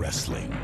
Wrestling.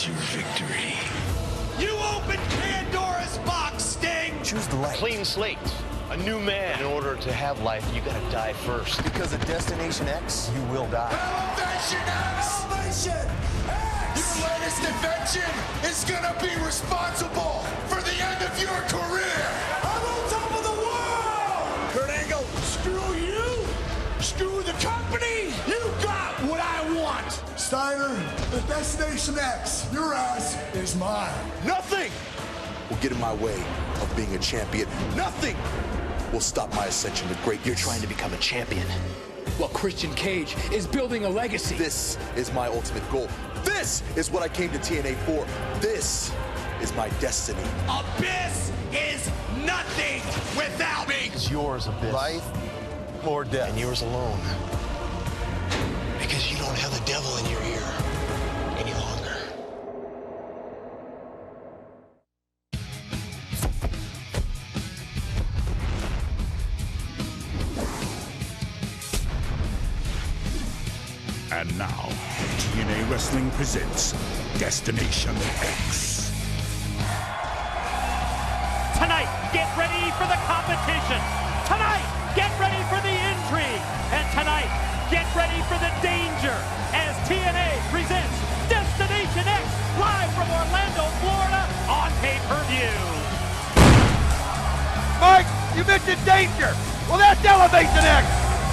Your victory. You opened Pandora's box, Sting! Choose the light. Clean slate. A new man. In order to have life, you gotta die first. Because of Destination X, you will die. Elevation X! Elevation X! Your latest invention is gonna be responsible for the end of your career! I'm on top of the world! Kurt Angle, screw you! Screw the company! You got what I want! Steiner, the Destination X, your ass is mine. Nothing will get in my way of being a champion. Nothing will stop my ascension to greatness. You're trying to become a champion. While Christian Cage is building a legacy. This is my ultimate goal. This is what I came to TNA for. This is my destiny. Abyss is nothing without me. It's yours, Abyss. Life or death. And yours alone. Because you don't have the devil in your ear any longer. And now, TNA Wrestling presents Destination X. Tonight, get ready for the competition. Tonight, get ready for the intrigue. And tonight, get ready for the danger as TNA presents Destination X live from Orlando, Florida on pay-per-view. Mike, you mentioned danger. Well, that's Elevation X.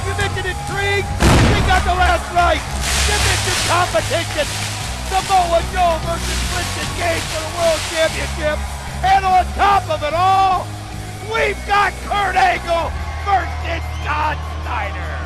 You mentioned intrigue. We got the Last Rites. You mentioned competition. Samoa Joe versus Christian Cage for the World Championship. And on top of it all, we've got Kurt Angle versus Scott Steiner.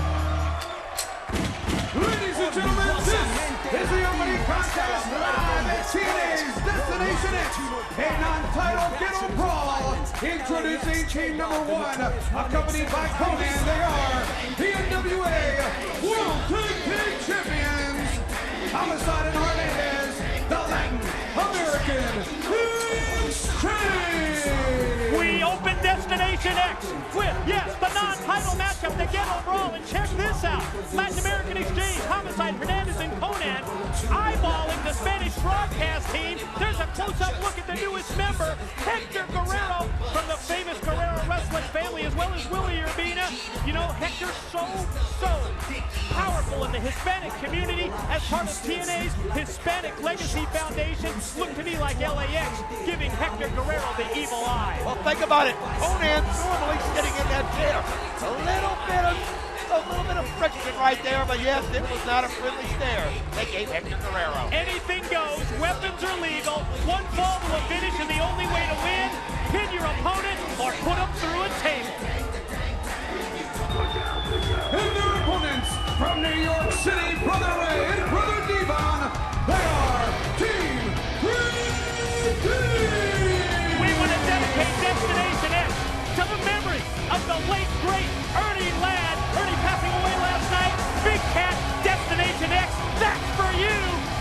Ladies and gentlemen, this is the opening contest live at TNA's Destination X, a non-title ghetto brawl. Introducing team number one, accompanied by Conan, they are the NWA World Heavyweight Champions, Homicide and Hernandez, the Latin American King. We open Destination X with, yes, the non-title matchup, the ghetto brawl, and check this out. Latin American Exchange, Homicide, Hernandez, and Conan eyeballing the Spanish broadcast team. There's a close-up look at the newest member, Hector Guerrero, from the famous Guerrero wrestling family, as well as Willie Urbina. You know, Hector's so powerful in the Hispanic community as part of TNA's Hispanic Legacy Foundation. Look to me like LAX giving Hector Guerrero the evil eye. Well, think about it. Conan's normally sitting in that chair. A little bit of friction right there, but yes, it was not a friendly stare. They gave Hector Guerrero. Anything goes. Weapons are legal. One fall to a finish, and the only way to win, pin your opponent or put them through a table. And their opponents from New York City, Brother Ray and Brother Devon, they are Team 3D. We want to dedicate Destination X to the memory of the late, great Ernie Ladd. Ernie passing away last night. Big Cat, Destination X, that's for you.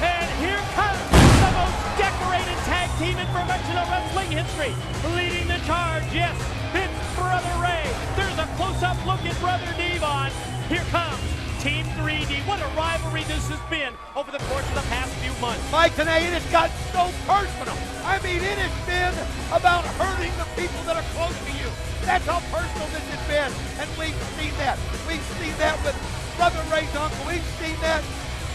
And here comes the most decorated tag team in professional wrestling history. Leading the charge, yes, it's Brother Ray. There's a close-up look at Brother Devon. Here comes Team 3D. What a rivalry this has been over the course of the past few months. Mike, today it has gotten so personal. I mean, it has been about hurting the people that are close to you. That's how personal this has been, and we've seen that. We've seen that with Brother Ray's uncle. We've seen that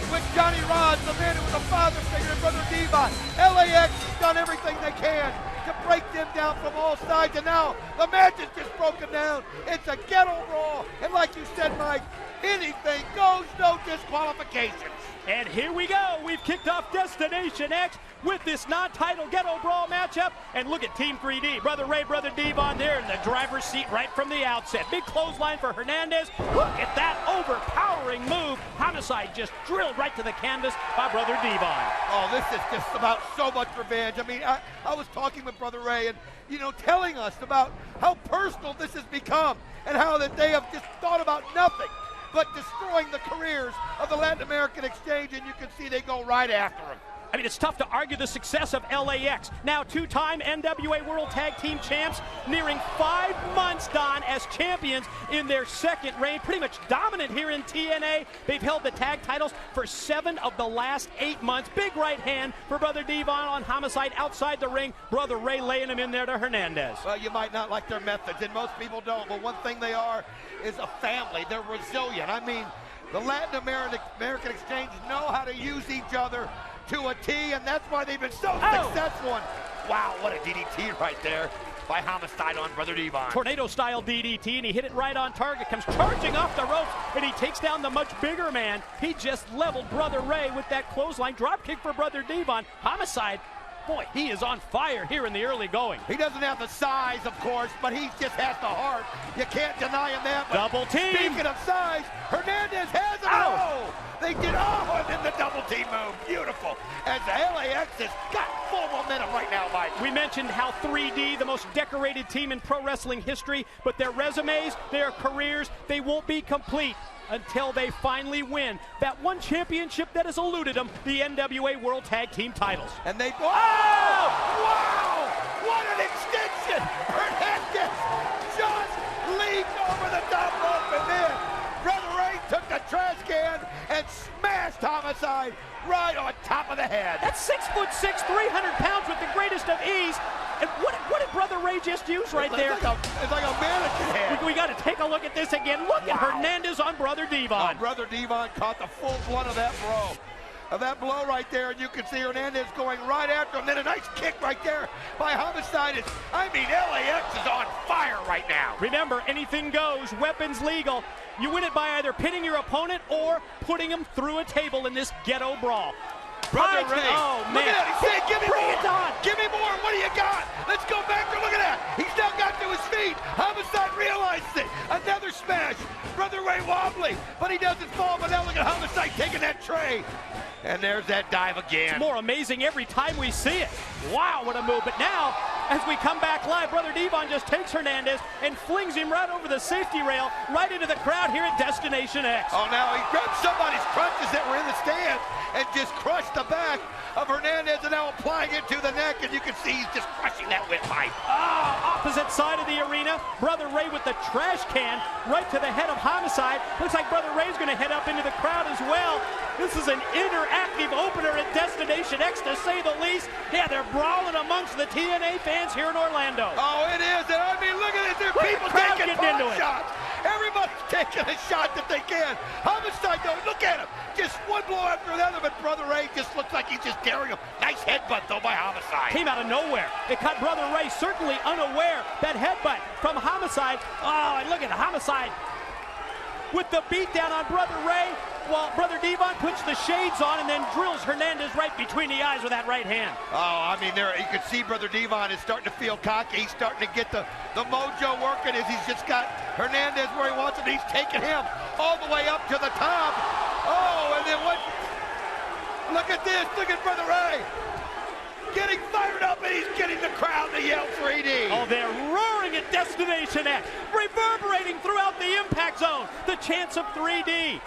with Johnny Rods, the man who was a father figure, and Brother Devon. LAX has done everything they can to break them down from all sides, and now the match is just broken down. It's a ghetto brawl, and like you said, Mike, anything goes, no disqualifications. And here we go. We've kicked off Destination X with this non-title ghetto brawl matchup. And look at Team 3D. Brother Ray, Brother Devon there in the driver's seat right from the outset. Big clothesline for Hernandez. Look at that overpowering move. Homicide just drilled right to the canvas by Brother Devon. Oh, this is just about so much revenge. I mean, I was talking with Brother Ray and, you know, telling us about how personal this has become and how that they have just thought about nothing but destroying the careers of the Latin American Exchange, and you can see they go right after him. I mean, it's tough to argue the success of LAX. Now two-time NWA World Tag Team Champs, nearing 5 months, Don, as champions in their second reign. Pretty much dominant here in TNA. They've held the tag titles for 7 of the last 8 months. Big right hand for Brother Devon on Homicide outside the ring. Brother Ray laying him in there to Hernandez. Well, you might not like their methods, and most people don't, but one thing they are is a family. They're resilient. I mean, the Latin American Exchange know how to use each other to a T, and that's why they've been so successful. And wow, what a DDT right there by Homicide on Brother Devon. Tornado-style DDT, and he hit it right on target. Comes charging off the ropes, and he takes down the much bigger man. He just leveled Brother Ray with that clothesline. Drop kick for Brother Devon. Homicide, boy, he is on fire here in the early going. He doesn't have the size, of course, but he just has the heart. You can't deny him that. Double team. Speaking of size, Hernandez has it. Oh! They did, and then the double team move. Beautiful. As the LAX has got full momentum right now, Mike. We mentioned how 3D, the most decorated team in pro wrestling history, but their resumes, their careers, they won't be complete until they finally win that one championship that has eluded them, the NWA World Tag Team titles. And they, wow! What an extension! Hernandez just leaped over the top rope, and then Brother Ray took the trash can and smashed Homicide right on top of the head. That's 6'6", 300 pounds with the greatest of ease. And what did Brother Ray just use right there? It's like a mannequin head. We got to take a look at this again. Look at Hernandez on Brother Devon. Brother Devon caught the full blunt of that blow right there, and you can see Hernandez going right after him. Then a nice kick right there by Homicide. I mean, LAX is on fire right now. Remember, anything goes, weapons legal. You win it by either pinning your opponent or putting him through a table in this ghetto brawl. Brother Ray. Oh, man. Look at that. He said, give me Bring more. it on. Give me more. What do you got? Let's go back there. Look at that. He's now got to his feet. Homicide realizes it. Another smash. Brother Ray wobbly, but he doesn't fall. But now look at Homicide taking that tray. And there's that dive again. It's more amazing every time we see it. Wow, what a move. But now, as we come back live, Brother Devon just takes Hernandez and flings him right over the safety rail, right into the crowd here at Destination X. Oh, now he grabbed somebody's crutches that were in the stand and just crushed the back of Hernandez, and now applying it to the neck, and you can see he's just crushing that windpipe. Opposite side of the arena, Brother Ray with the trash can right to the head of Homicide. Looks like Brother Ray's going to head up into the crowd as well. This is an interactive opener at Destination X, to say the least. Yeah, they're brawling amongst the TNA fans here in Orlando. Oh, it is, and I mean, look at it. There are people taking pot shots. Everybody's taking a shot that they can. Homicide, though, look at him. Just one blow after another, but Brother Ray just looks like he's just daring him. Nice headbutt, though, by Homicide. Came out of nowhere. It caught Brother Ray certainly unaware. That headbutt from Homicide. Oh, and look at Homicide with the beatdown on Brother Ray, while Brother Devon puts the shades on and then drills Hernandez right between the eyes with that right hand. Oh, I mean, there you can see Brother Devon is starting to feel cocky. He's starting to get the mojo working as he's just got Hernandez where he wants him. He's taking him all the way up to the top. Oh, and then what? Look at this. Look at Brother Ray getting fired up, and he's getting the crowd to yell 3D. Oh, they're roaring at Destination X, reverberating throughout the impact zone. The chants of 3D.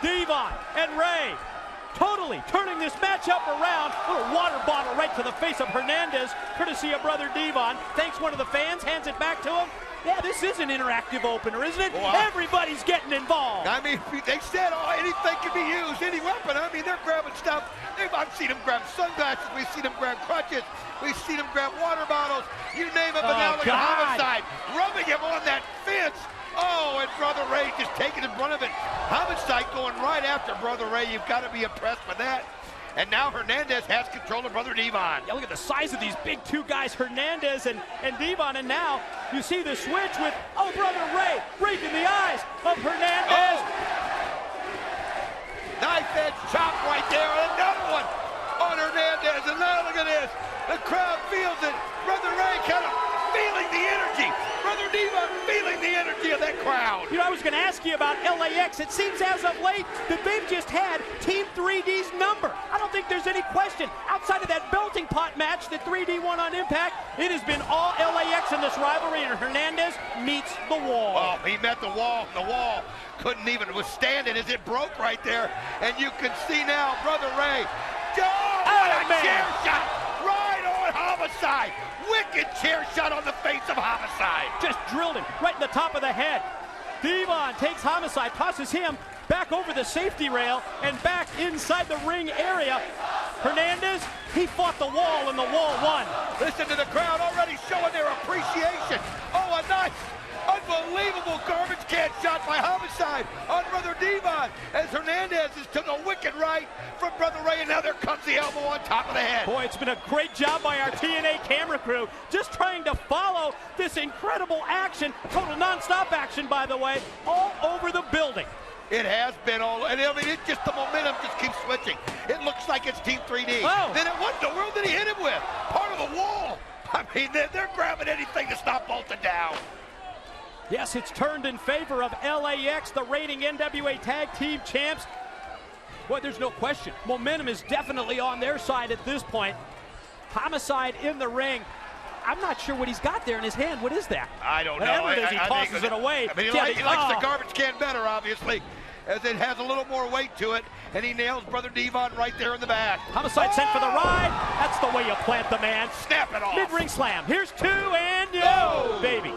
Devon and Ray totally turning this matchup around. A little water bottle right to the face of Hernandez, courtesy of Brother Devon. Thanks one of the fans, hands it back to him. Yeah, this is an interactive opener, isn't it? Wow. Everybody's getting involved. I mean, they said anything can be used, any weapon. I mean, they're grabbing stuff. I've seen them grab sunglasses. We've seen them grab crutches. We've seen them grab water bottles. You name it, but now look at Homicide rubbing him on that fence. Oh, and Brother Ray just taking in front of it. Homicide going right after Brother Ray. You've got to be impressed with that. and now Hernandez has control of Brother Devon. Yeah, look at the size of these big two guys, Hernandez and Devon, and now you see the switch with, oh, Brother Ray, right in the eyes of Hernandez. Oh. Knife edge chop right there, and another one on Hernandez, and now look at this. The crowd feels it. Brother Ray kind of feeling the energy. Brother Devon feeling the energy of that crowd. You know, I was going to ask you about LAX. It seems as of late that they've just had Team 3D's number. I don't think there's any question. Outside of that belting pot match that 3D won on Impact, it has been all LAX in this rivalry, and Hernandez meets the wall. Oh, he met the wall. The wall couldn't even withstand it as it broke right there. And you can see now, Brother Ray. Oh, what a chair shot right on Homicide. Wicked chair shot on the face of Homicide. Just drilled him right in the top of the head. Devon takes Homicide, tosses him back over the safety rail and back inside the ring area. Hernandez, he fought the wall and the wall won. Listen to the crowd already showing their appreciation. Oh, a nice, unbelievable garbage can shot by Homicide on Brother Devon as Hernandez has took a wicked right from Brother Ray, and now there comes the elbow on top of the head. Boy, it's been a great job by our TNA camera crew just trying to follow this incredible action, total non-stop action, by the way, all over the building. It has been all, and I mean, it's just the momentum just keeps switching. It looks like it's Team 3D. Oh. Then what in the world did he hit him with? Part of the wall. I mean, they're grabbing anything to stop Bolton down. Yes, it's turned in favor of LAX, the reigning NWA Tag Team Champs. Boy, there's no question. Momentum is definitely on their side at this point. Homicide in the ring. I'm not sure what he's got there in his hand. What is that? I don't know. Whatever it is, he tosses it away. I mean, he likes the garbage can better, obviously, as it has a little more weight to it, and he nails Brother Devon right there in the back. Homicide sent for the ride. That's the way you plant the man. Snap it off. Mid-ring slam. Here's two, and baby.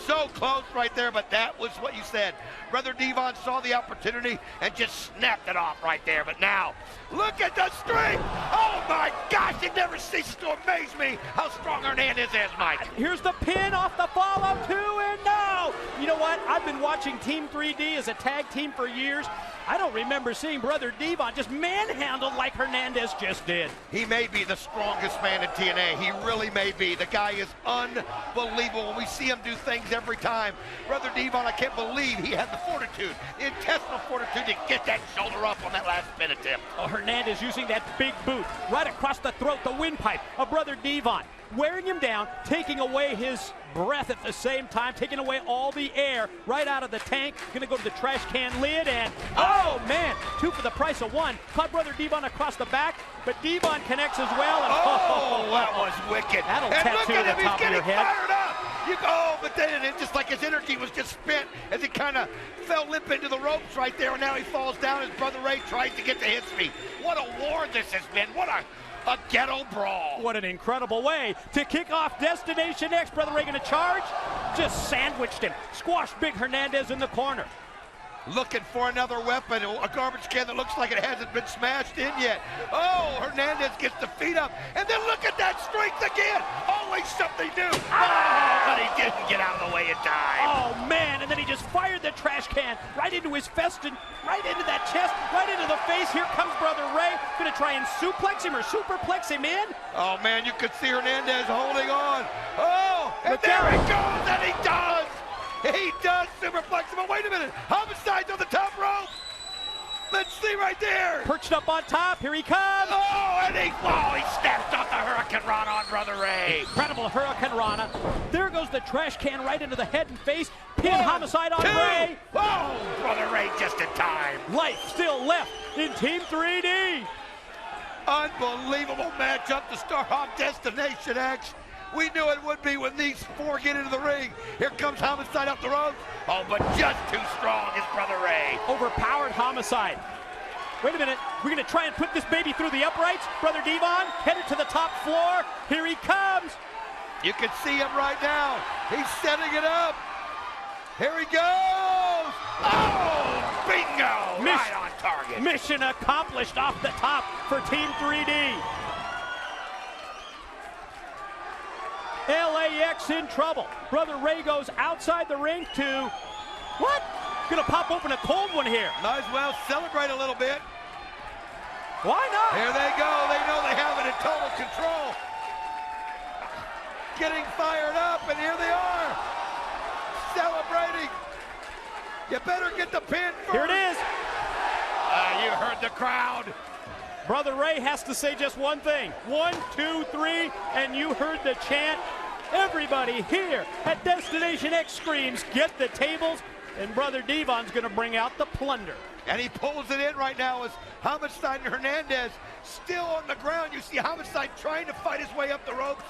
So close right there, but that was what you said. Brother Devon saw the opportunity and just snapped it off right there. But now, look at the strength. Oh my gosh, it never ceases to amaze me how strong Hernandez is, Mike. Here's the pin off the follow, two, and no. You know what? I've been watching Team 3D as a tag team for years. I don't remember seeing Brother Devon just manhandled like Hernandez just did. He may be the strongest man in TNA. He really may be. The guy is unbelievable. When we see him do things every time. Brother Devon, I can't believe he had the fortitude, the intestinal fortitude to get that shoulder up on that last spin attempt. Oh, Hernandez using that big boot right across the throat, the windpipe of Brother Devon, wearing him down, taking away his breath at the same time, taking away all the air right out of the tank. Gonna go to the trash can lid, and oh man, two for the price of one. Caught Brother Devon across the back, but Devon connects as well. And oh, that was wicked. That'll and tattoo look at the him, top he's of your getting head. fired up. You go, but then it just like his energy was just spent as he kind of fell limp into the ropes right there, and now he falls down as Brother Ray tries to get to his feet. What a war this has been. What a ghetto brawl. What an incredible way to kick off Destination X. Brother Ray gonna charge. Just sandwiched him. Squashed Big Hernandez in the corner. Looking for another weapon, a garbage can that looks like it hasn't been smashed in yet. Oh, Hernandez gets the feet up, and then look at that strength again. Always something new. Oh, but he didn't get out of the way in time. Oh, man, and then he just fired the trash can right into his fest, and right into that chest, right into the face. Here comes Brother Ray. Gonna try and suplex him or superplex him in. Oh, man, you could see Hernandez holding on. Oh, and there he goes, and he does. He does superplex him, but wait a minute. Homicide's on the top rope. Let's see right there. Perched up on top, here he comes. Oh, and he snaps off the Hurricane Rana on Brother Ray. Incredible Hurricane Rana. There goes the trash can right into the head and face. Pin Homicide on Ray. Oh, Brother Ray just in time. Life still left in Team 3D. Unbelievable matchup to start off Destination X. We knew it would be when these four get into the ring. Here comes Homicide up the road. Oh, but just too strong is Brother Ray. Overpowered Homicide. Wait a minute. We're going to try and put this baby through the uprights. Brother Devon headed to the top floor. Here he comes. You can see him right now. He's setting it up. Here he goes. Oh, bingo. Right on target. Mission accomplished off the top for Team 3D. LAX in trouble. Brother Ray goes outside the ring to, what? Gonna pop open a cold one here. Might as well celebrate a little bit. Why not? Here they go. They know they have it in total control. Getting fired up, and here they are. Celebrating. You better get the pin first. Here it is. You heard the crowd. Brother Ray has to say just one thing. 1, 2, 3, and you heard the chant. Everybody here at Destination X screams, get the tables, and Brother Devon's gonna bring out the plunder. And he pulls it in right now as Hammerstein and Hernandez still on the ground. You see Hammerstein trying to fight his way up the ropes.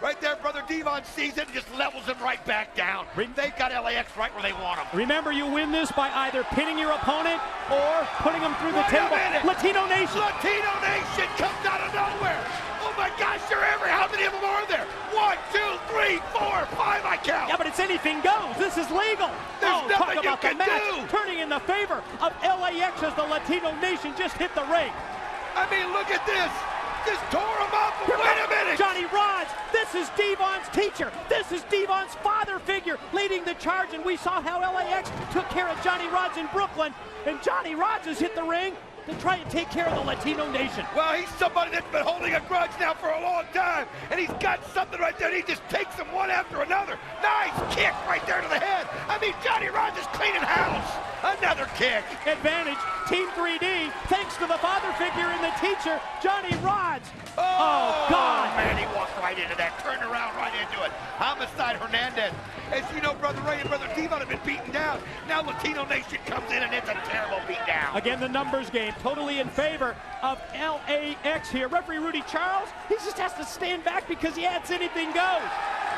Right there, Brother Devon sees it and just levels him right back down. They've got LAX right where they want him. Remember, you win this by either pinning your opponent or putting him through the table. Latino Nation. Latino Nation comes out of nowhere. Oh my gosh, they're everywhere. How many of them are there? 1, 2, 3, 4, 5, I count. Yeah, but it's anything goes. This is legal. There's nothing talk about you the can match do. turning in the favor of LAX as the Latino Nation just hit the ring. I mean, look at this. Just tore him up. Wait a minute. Johnny Rods, this is Devon's teacher. This is Devon's father figure leading the charge, and we saw how LAX took care of Johnny Rods in Brooklyn, and Johnny Rods has hit the ring to try and take care of the Latino Nation. Well, he's somebody that's been holding a grudge now for a long time, and he's got something right there, and he just takes them one after another. Nice kick right there to the head. I mean, Johnny Rods is cleaning house. Another kick. Advantage, Team 3D, thanks to the father figure and the teacher, Johnny Rods. Oh, God. Man, he walked right into that, turned around right into it. Homicide Hernandez. As you know, Brother Ray and Brother Devon have been beaten down. Now Latino Nation comes in, and it's a terrible beatdown. Again, the numbers game, totally in favor of LAX here. Referee Rudy Charles, he just has to stand back because he adds anything goes.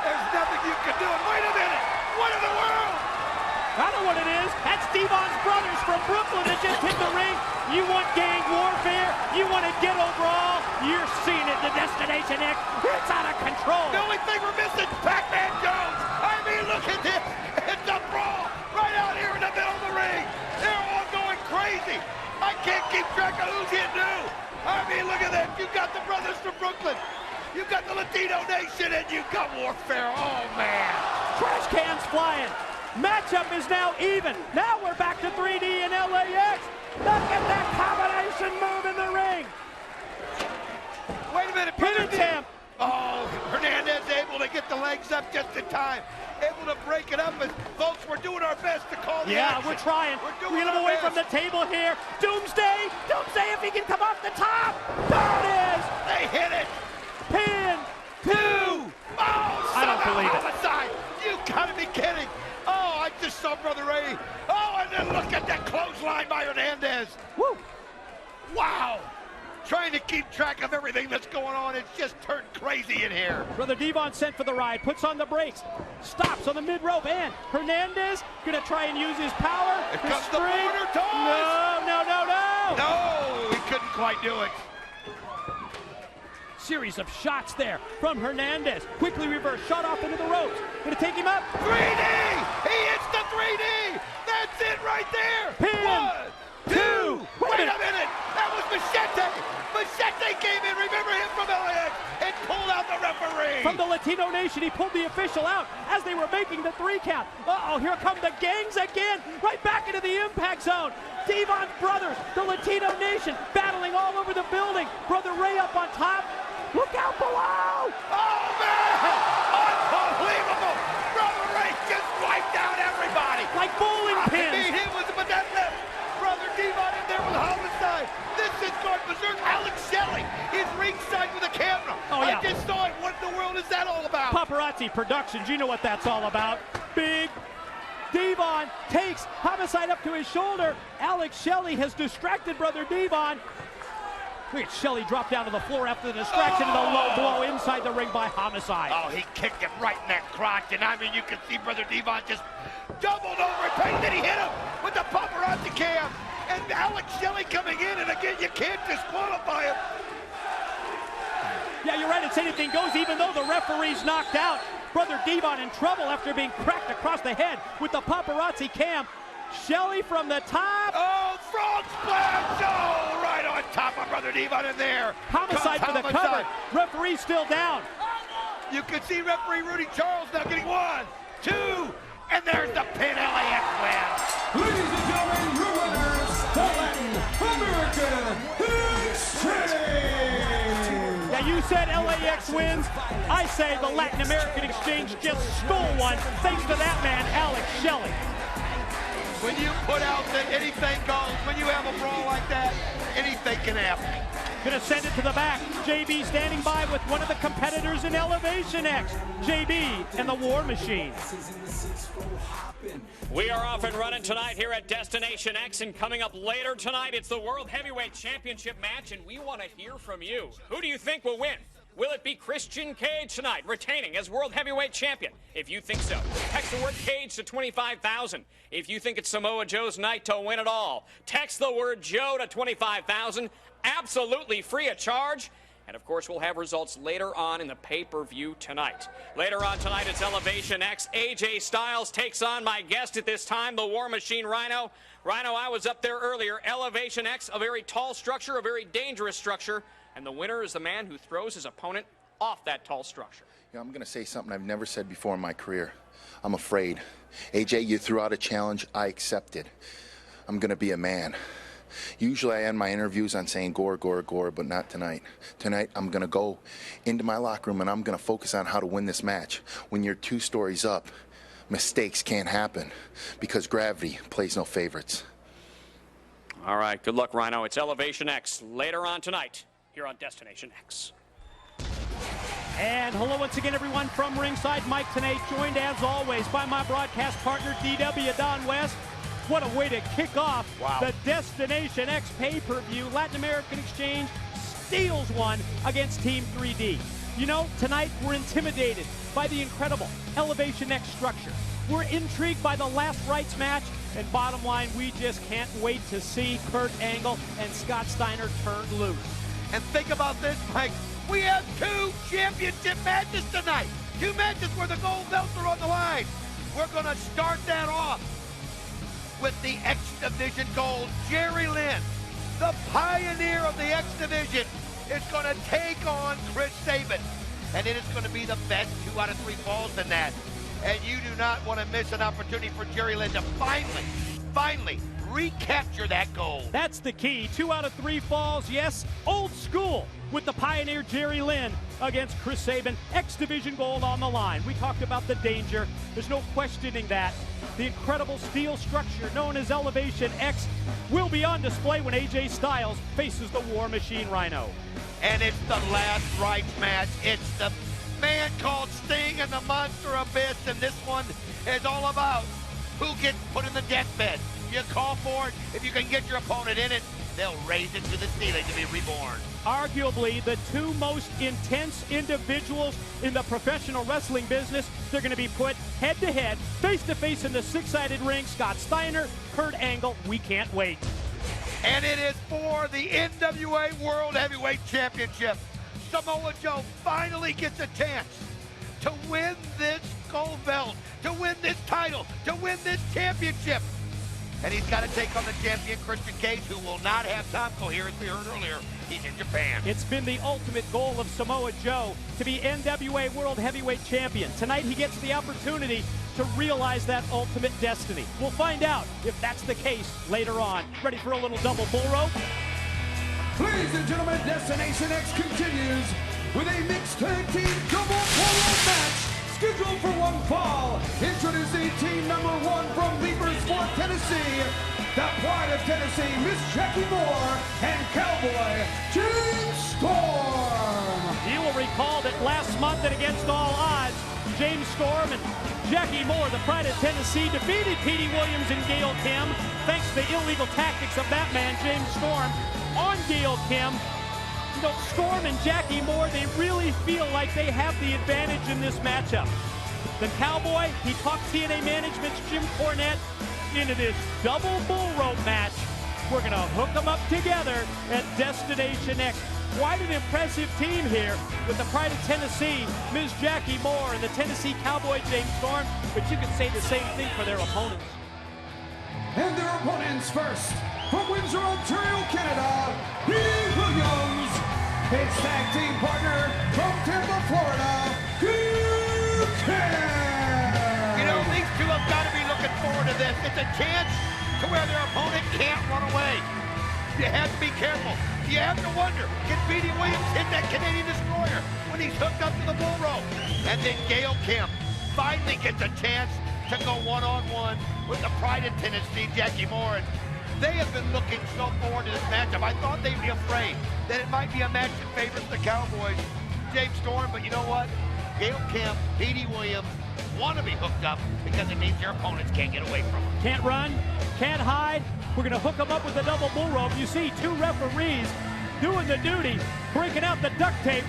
There's nothing you can do. And wait a minute. What in the world? I know what it is. That's Devon's brothers from Brooklyn that just hit the ring. You want gang warfare? You want a ghetto brawl? You're seeing it, the Destination X. It's out of control. The only thing we're missing is Pac-Man Jones. I mean, look at this. It's a brawl right out here in the middle of the ring. They're all going crazy. I can't keep track of who's hitting who. I mean, look at that. You've got the brothers from Brooklyn. You've got the Latino Nation, and you've got warfare. Oh, man. Trash cans flying. Matchup is now even. Now we're back to 3D and LAX. Look at that combination move in the ring. Wait a minute. Pin attempt. Oh, Hernandez able to get the legs up just in time. Able to break it up. And folks, we're doing our best to call the action. We're trying. We're get him away from the table here. Doomsday. Doomsday if he can come off the top. There it is. They hit it. Pin. 2. Oh, I don't believe it. Homicide. You gotta be kidding. Oh, I just saw Brother Ray. Oh, and then look at that clothesline by Hernandez. Woo. Wow. Trying to keep track of everything that's going on. It's just turned crazy in here. Brother Devon sent for the ride, puts on the brakes, stops on the mid-rope, and Hernandez gonna try and use his power. Here comes the border toss. No. No, he couldn't quite do it. Series of shots there from Hernandez. Quickly reverse, shot off into the ropes. Gonna take him up. 3D! He hits the 3D! That's it right there! Pin! 1, 2! Wait a minute! That was Machete! Machete came in, remember him from LAX, and pulled out the referee! From the Latino Nation, he pulled the official out as they were making the 3 count. Uh-oh, here come the gangs again, right back into the impact zone. Devon's brothers, the Latino Nation, battling all over the building. Brother Ray up on top. Look out below! Oh, man! Unbelievable! Brother Ray just wiped out everybody! Like bowling pins! I mean, it was, but that left Brother Devon in there with Homicide. This is going berserk. Alex Shelley is ringside with a camera. Oh, yeah. I just saw it. What in the world is that all about? Paparazzi Productions, you know what that's all about. Big Devon takes Homicide up to his shoulder. Alex Shelley has distracted Brother Devon. Look at Shelley drop down to the floor after the distraction and the low blow inside the ring by Homicide. Oh, he kicked him right in that crotch, and I mean, you can see Brother Devon just doubled over and then he hit him with the paparazzi cam. And Alex Shelley coming in, and again, you can't disqualify him. Yeah, you're right, it's anything goes, even though the referee's knocked out. Brother Devon in trouble after being cracked across the head with the paparazzi cam. Shelley from the top. Oh, frog splash! Oh, right on top of Brother Devon in there. Homicide for the cover. Referee still down. You can see referee Rudy Charles now getting 1, 2, and there's the pin. LAX wins. Ladies and gentlemen, your winners, the Latin American Exchange. Yeah, you said LAX wins. I say the Latin American Exchange just stole one, thanks to that man, Alex Shelley. When you put out that anything goes, when you have a brawl like that, anything can happen. Gonna send it to the back. JB standing by with one of the competitors in Elevation X. JB and the War Machine. We are off and running tonight here at Destination X, and coming up later tonight, it's the World Heavyweight Championship match, and we want to hear from you. Who do you think will win? Will it be Christian Cage tonight, retaining as World Heavyweight Champion? If you think so, text the word Cage to 25,000. If you think it's Samoa Joe's night to win it all, text the word Joe to 25,000. Absolutely free of charge. And, of course, we'll have results later on in the pay-per-view tonight. Later on tonight, it's Elevation X. AJ Styles takes on my guest at this time, the War Machine Rhino. Rhino, I was up there earlier. Elevation X, a very tall structure, a very dangerous structure. And the winner is the man who throws his opponent off that tall structure. Yeah, I'm going to say something I've never said before in my career. I'm afraid. AJ, you threw out a challenge. I accepted. I'm going to be a man. Usually I end my interviews on saying gore, gore, gore, but not tonight. Tonight I'm going to go into my locker room and I'm going to focus on how to win this match. When you're 2 stories up, mistakes can't happen because gravity plays no favorites. All right, good luck, Rhino. It's Elevation X later on tonight here on Destination X. And hello once again, everyone, from ringside. Mike Tenay, joined as always by my broadcast partner, DW Don West. What a way to kick off the Destination X pay-per-view. Latin American Exchange steals one against Team 3D. You know, tonight we're intimidated by the incredible Elevation X structure. We're intrigued by the Last Rites match. And bottom line, we just can't wait to see Kurt Angle and Scott Steiner turned loose. And think about this, Mike. We have 2 championship matches tonight. 2 matches where the gold belts are on the line. We're going to start that off with the X Division Gold. Jerry Lynn, the pioneer of the X Division, is going to take on Chris Sabin. And it is going to be the best 2 out of 3 falls in that. And you do not want to miss an opportunity for Jerry Lynn to finally recapture that gold. That's the key. 2 out of 3 falls, yes, old school with the pioneer Jerry Lynn against Chris Sabin. X Division Gold on the line. We talked about the danger. There's no questioning that. The incredible steel structure known as Elevation X will be on display when AJ Styles faces the War Machine Rhino. And it's the Last Rites match. It's the man called Sting and the Monster Abyss, and this one is all about who gets put in the deathbed. You call for it. If you can get your opponent in it, they'll raise it to the ceiling to be reborn. Arguably the 2 most intense individuals in the professional wrestling business. They're going to be put head-to-head, face-to-face in the 6-sided ring. Scott Steiner, Kurt Angle. We can't wait. And it is for the NWA World Heavyweight Championship. Samoa Joe finally gets a chance to win this gold belt, to win this title, to win this championship. And he's got to take on the champion, Christian Cage, who will not have time coherence, we heard earlier. He's in Japan. It's been the ultimate goal of Samoa Joe to be NWA World Heavyweight Champion. Tonight he gets the opportunity to realize that ultimate destiny. We'll find out if that's the case later on. Ready for a little double bull rope? Ladies and gentlemen, Destination X continues with a mixed tag team double bull rope match scheduled for 1 fall. Introducing team number 1 from Leapersburg, Tennessee, the pride of Tennessee, Miss Jackie Moore and Cowboy James Storm. You will recall that last month and against all odds, James Storm and Jackie Moore, the pride of Tennessee, defeated Petey Williams and Gail Kim thanks to the illegal tactics of that man, James Storm, on Gail Kim. You know, Storm and Jackie Moore, they really feel like they have the advantage in this matchup. The Cowboy, he talked TNA management's Jim Cornette into this double bull rope match. We're going to hook them up together at Destination X. Quite an impressive team here with the pride of Tennessee, Ms. Jackie Moore, and the Tennessee Cowboy, James Storm. But you could say the same thing for their opponents. And their opponents first, from Windsor, Ontario, Canada, Petey Williams. His tag team partner from Tampa, Florida, Gail Kim. You know, these 2 have got it's a chance to where their opponent can't run away. You have to be careful. You have to wonder, can Petey Williams hit that Canadian Destroyer when he's hooked up to the bull rope? And then Gail Kim finally gets a chance to go one-on-one with the pride of Tennessee, Jackie Moore. And they have been looking so forward to this matchup. I thought they'd be afraid that it might be a match that favors the Cowboys, James Storm, but you know what? Gail Kim, Petey Williams want to be hooked up because it means their opponents can't get away from them. Can't run, can't hide. We're going to hook them up with the double bull rope. You see two referees doing the duty, breaking out the duct tape,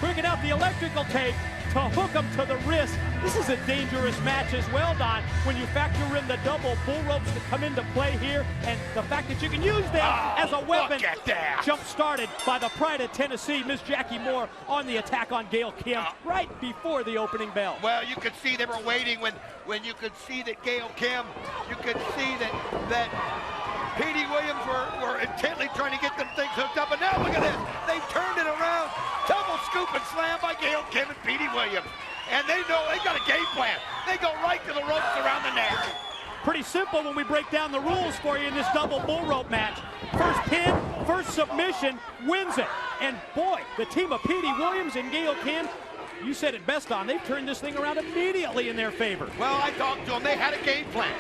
breaking out the electrical tape to hook them to the wrist. This is a dangerous match as well, Don, when you factor in the double bull ropes that come into play here and the fact that you can use them as a weapon. Look at that. Jump started by the pride of Tennessee, Miss Jackie Moore, on the attack on Gail Kim right before the opening bell. Well, you could see they were waiting when you could see that Gail Kim, you could see that Petey Williams were intently trying to get them things hooked up, and now look at this. They've turned it around. Double scoop and slam by Gail Kim and Petey Williams. And they know they got a game plan. They go right to the ropes around the neck. Pretty simple when we break down the rules for you in this double bull rope match. First pin, first submission wins it. And boy, the team of Petey Williams and Gail Kim, you said it best, Don. They've turned this thing around immediately in their favor. Well, I talked to them. They had a game plan.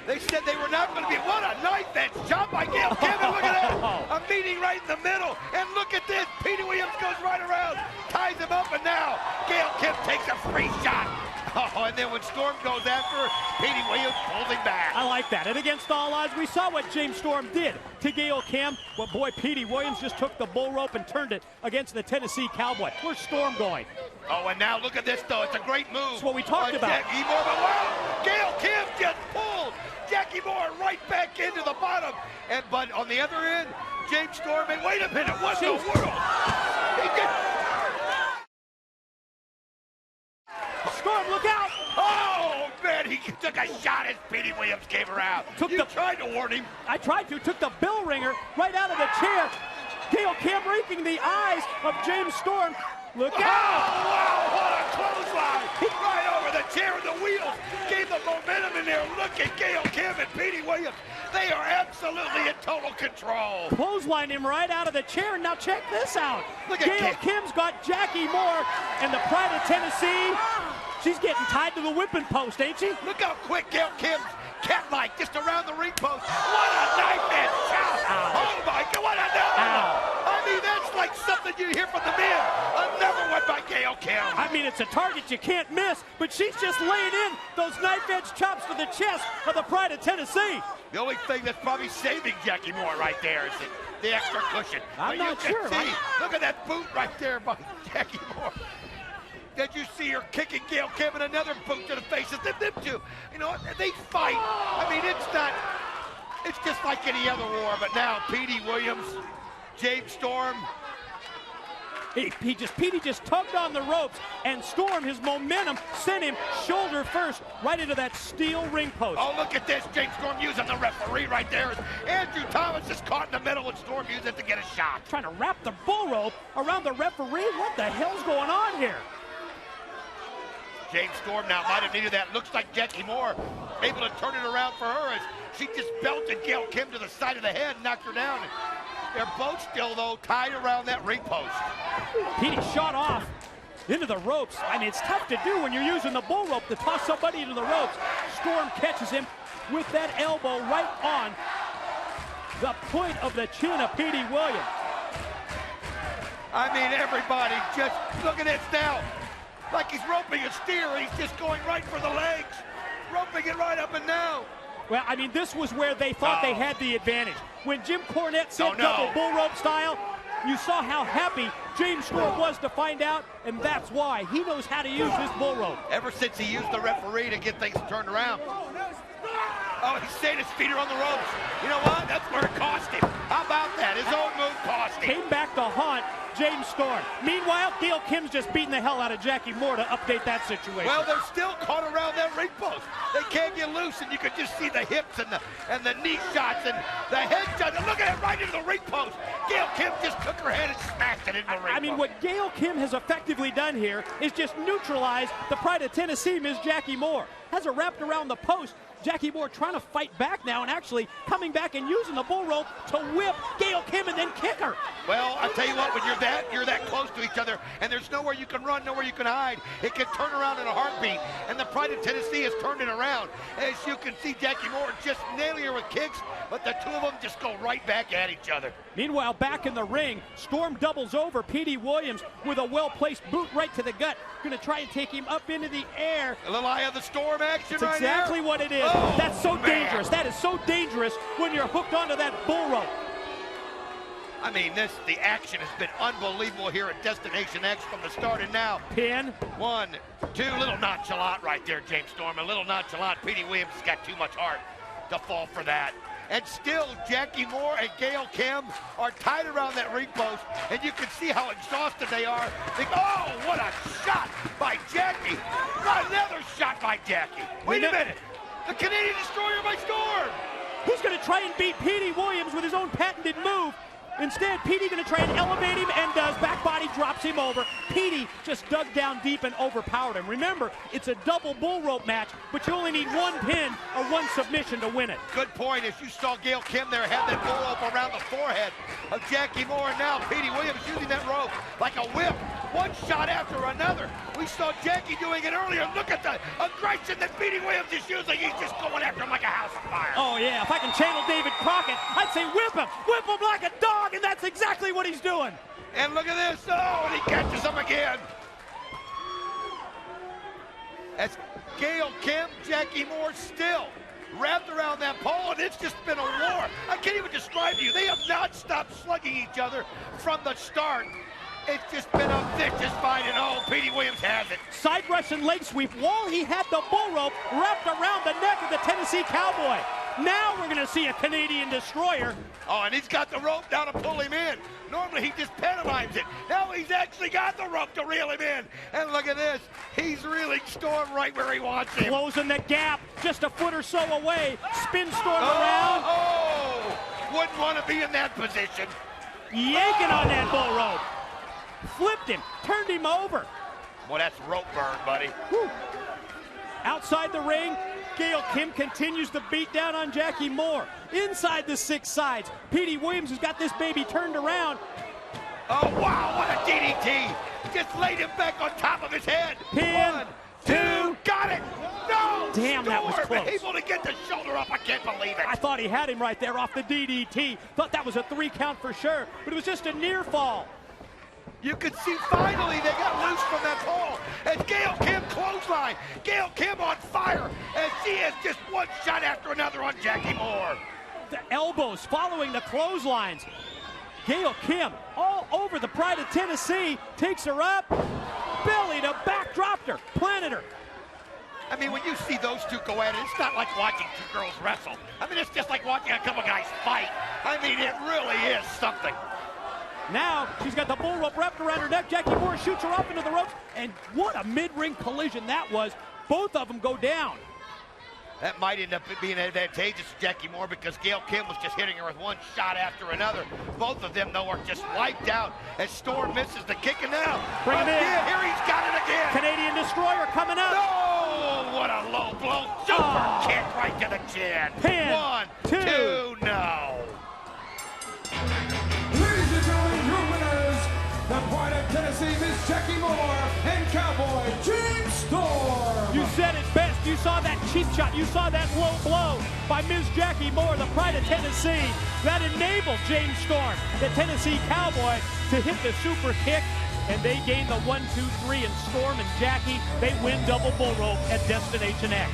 They said they were not going to be. What a knife edge shot by Gail Kim. And look at that. A meeting right in the middle. And look at this. Petey Williams goes right around, ties him up, and now Gail Kim takes a free shot. Oh, and then when Storm goes after her, Petey Williams pulls him back. I like that. And against all odds, we saw what James Storm did to Gail Kim. But boy, Petey Williams just took the bull rope and turned it against the Tennessee Cowboy. Where's Storm going? Oh, and now look at this, though. It's a great move. That's what we talked about. Jackie Moore, but wow, Gail Kim just pulled Jackie Moore right back into the bottom. But on the other end, James Storm, wait a minute, what in the world? He did. Storm, look out! Oh, man, he took a shot as Petey Williams came around. You tried to warn him. I tried to. Took the bell ringer right out of the chair. Gail Kim raking the eyes of James Storm. Look out! Oh, wow, what a clothesline! Right over the chair and the wheels. Gave the momentum in there. Look at Gail Kim and Petey Williams. They are absolutely in total control. Clothesline him right out of the chair. Now check this out. Look at Gail Kim's got Jackie Moore and the pride of Tennessee. She's getting tied to the whipping post, ain't she? Look how quick Gail Kim's cat-like just around the ring post. What a knife edge shot! Oh my God, what a knife! I mean, that's like something you hear from the men. Another one by Gail Kim. I mean, it's a target you can't miss, but she's just laying in those knife edge chops to the chest of the pride of Tennessee. The only thing that's probably saving Jackie Moore right there is the extra cushion. I'm not sure. Look at that boot right there by Jackie Moore. Did you see her kicking Gail Kim and another boot to the face of them two? You know, they fight. I mean, it's just like any other war, but now Petey Williams, James Storm. Petey just tugged on the ropes, and Storm, his momentum, sent him shoulder first right into that steel ring post. Oh, look at this. James Storm using the referee right there. Andrew Thomas is caught in the middle, and Storm used it to get a shot. Trying to wrap the bull rope around the referee? What the hell's going on here? James Storm now might have needed that. Looks like Jackie Moore able to turn it around for her as she just belted Gail Kim to the side of the head and knocked her down. They're both still, though, tied around that ring post. Petey shot off into the ropes. I mean, it's tough to do when you're using the bull rope to toss somebody into the ropes. Storm catches him with that elbow right on the point of the chin of Petey Williams. I mean, everybody just, look at this now. Like he's roping a steer, and he's just going right for the legs. Roping it right up and down. Well, I mean, this was where they thought they had the advantage. When Jim Cornette said double bull rope style, you saw how happy James Storm was to find out, and that's why he knows how to use this bull rope. Ever since he used the referee to get things turned around. Oh, he's saying his feet are on the ropes. You know what? That's where it cost him. How about that? His own move cost him. Came back to haunt James Storm. Meanwhile, Gail Kim's just beating the hell out of Jackie Moore to update that situation. Well, they're still caught around that ring post. They can't get loose, and you can just see the hips and the knee shots and the head shots. And look at it right into the ring post. Gail Kim just took her head and smashed it into the ring post. I mean, what Gail Kim has effectively done here is just neutralize the pride of Tennessee, Ms. Jackie Moore. Has her wrapped around the post, Jackie Moore trying to fight back now and actually coming back and using the bull rope to whip Gail Kim and then kick her. Well, I'll tell you what, when you're that close to each other, and there's nowhere you can run, nowhere you can hide, it can turn around in a heartbeat. And the Pride of Tennessee has turned it around. As you can see, Jackie Moore just nailing her with kicks, but the two of them just go right back at each other. Meanwhile, back in the ring, Storm doubles over Petey Williams with a well-placed boot right to the gut. Going to try and take him up into the air. A little Eye of the Storm action. That's right exactly there. what it is. Oh, that's so man. dangerous. That is so dangerous when you're hooked onto that bull rope. I mean, the action has been unbelievable here at Destination X from the start, and now. Pin. 1, 2, a little nonchalant right there, James Storm. A little nonchalant. Petey Williams has got too much heart to fall for that. And still, Jackie Moore and Gail Kim are tied around that ring post, and you can see how exhausted they are. Oh, what a shot by Jackie. Another shot by Jackie. Wait a minute. The Canadian Destroyer by Storm. Who's going to try and beat Petey Williams with his own patented move? Instead, Petey going to try and elevate him and does. Back body drops him over. Petey just dug down deep and overpowered him. Remember, it's a double bull rope match, but you only need one pin or one submission to win it. Good point. As you saw Gail Kim there had that bull rope around the forehead of Jackie Moore, and now Petey Williams using that rope like a whip. One shot after another. We saw Jackie doing it earlier. Look at the aggression that Petey Williams is using. He's just going after him like a house on fire. Oh, yeah. If I can channel David Crockett, I'd say whip him like a dog, and that's exactly what he's doing. And look at this. Oh, and he catches him again. As Gail Kim, Jackie Moore still wrapped around that pole, and it's just been a war. I can't even describe to you. They have not stopped slugging each other from the start. It's just been a vicious fight, and oh, Petey Williams has it. Side Russian leg sweep while he had the bull rope wrapped around the neck of the Tennessee Cowboy. Now we're going to see a Canadian Destroyer. Oh, and he's got the rope now to pull him in. Normally he just pantomimes it. Now he's actually got the rope to reel him in. And look at this. He's reeling Storm right where he wants him. Closing the gap just a foot or so away. Spin Storm around. Oh, wouldn't want to be in that position. Yanking on that bull rope. Flipped him, turned him over. Well, that's rope burn, buddy. Whew. Outside the ring, Gail Kim continues to beat down on Jackie Moore. Inside the 6 sides, Petey Williams has got this baby turned around. Oh, wow, what a DDT. Just laid him back on top of his head. Pin. 1, 2, got it. No. Damn, that was close. Able to get the shoulder up. I can't believe it. I thought he had him right there off the DDT. Thought that was a 3 count for sure, but it was just a near fall. You can see finally they got loose from that pole. As Gail Kim clothesline. Gail Kim on fire as she has just one shot after another on Jackie Moore. The elbows following the clotheslines. Gail Kim all over the Pride of Tennessee. Takes her up. Belly to back, dropped her, planted her. I mean, when you see those two go at it, it's not like watching two girls wrestle. I mean, it's just like watching a couple guys fight. I mean, it really is something. Now, she's got the bull rope wrapped around her neck. Jackie Moore shoots her off into the ropes, and what a mid-ring collision that was. Both of them go down. That might end up being advantageous to Jackie Moore because Gail Kim was just hitting her with one shot after another. Both of them, though, are just wiped out as Storm misses the kick, and now. Bring him in. Yeah, here he's got it again. Canadian Destroyer coming up. Oh, what a low blow. Super kick right to the chin. Pin. 1, 2, no. Ladies and gentlemen, your winners, the Pride of Tennessee, Miss Jackie Moore and Cowboy James Storm. You said it best. You saw that cheap shot. You saw that low blow by Ms. Jackie Moore, the Pride of Tennessee. That enabled James Storm, the Tennessee Cowboy, to hit the super kick. And they gain the 1, 2, 3, and Storm and Jackie, they win double bull rope at Destination X.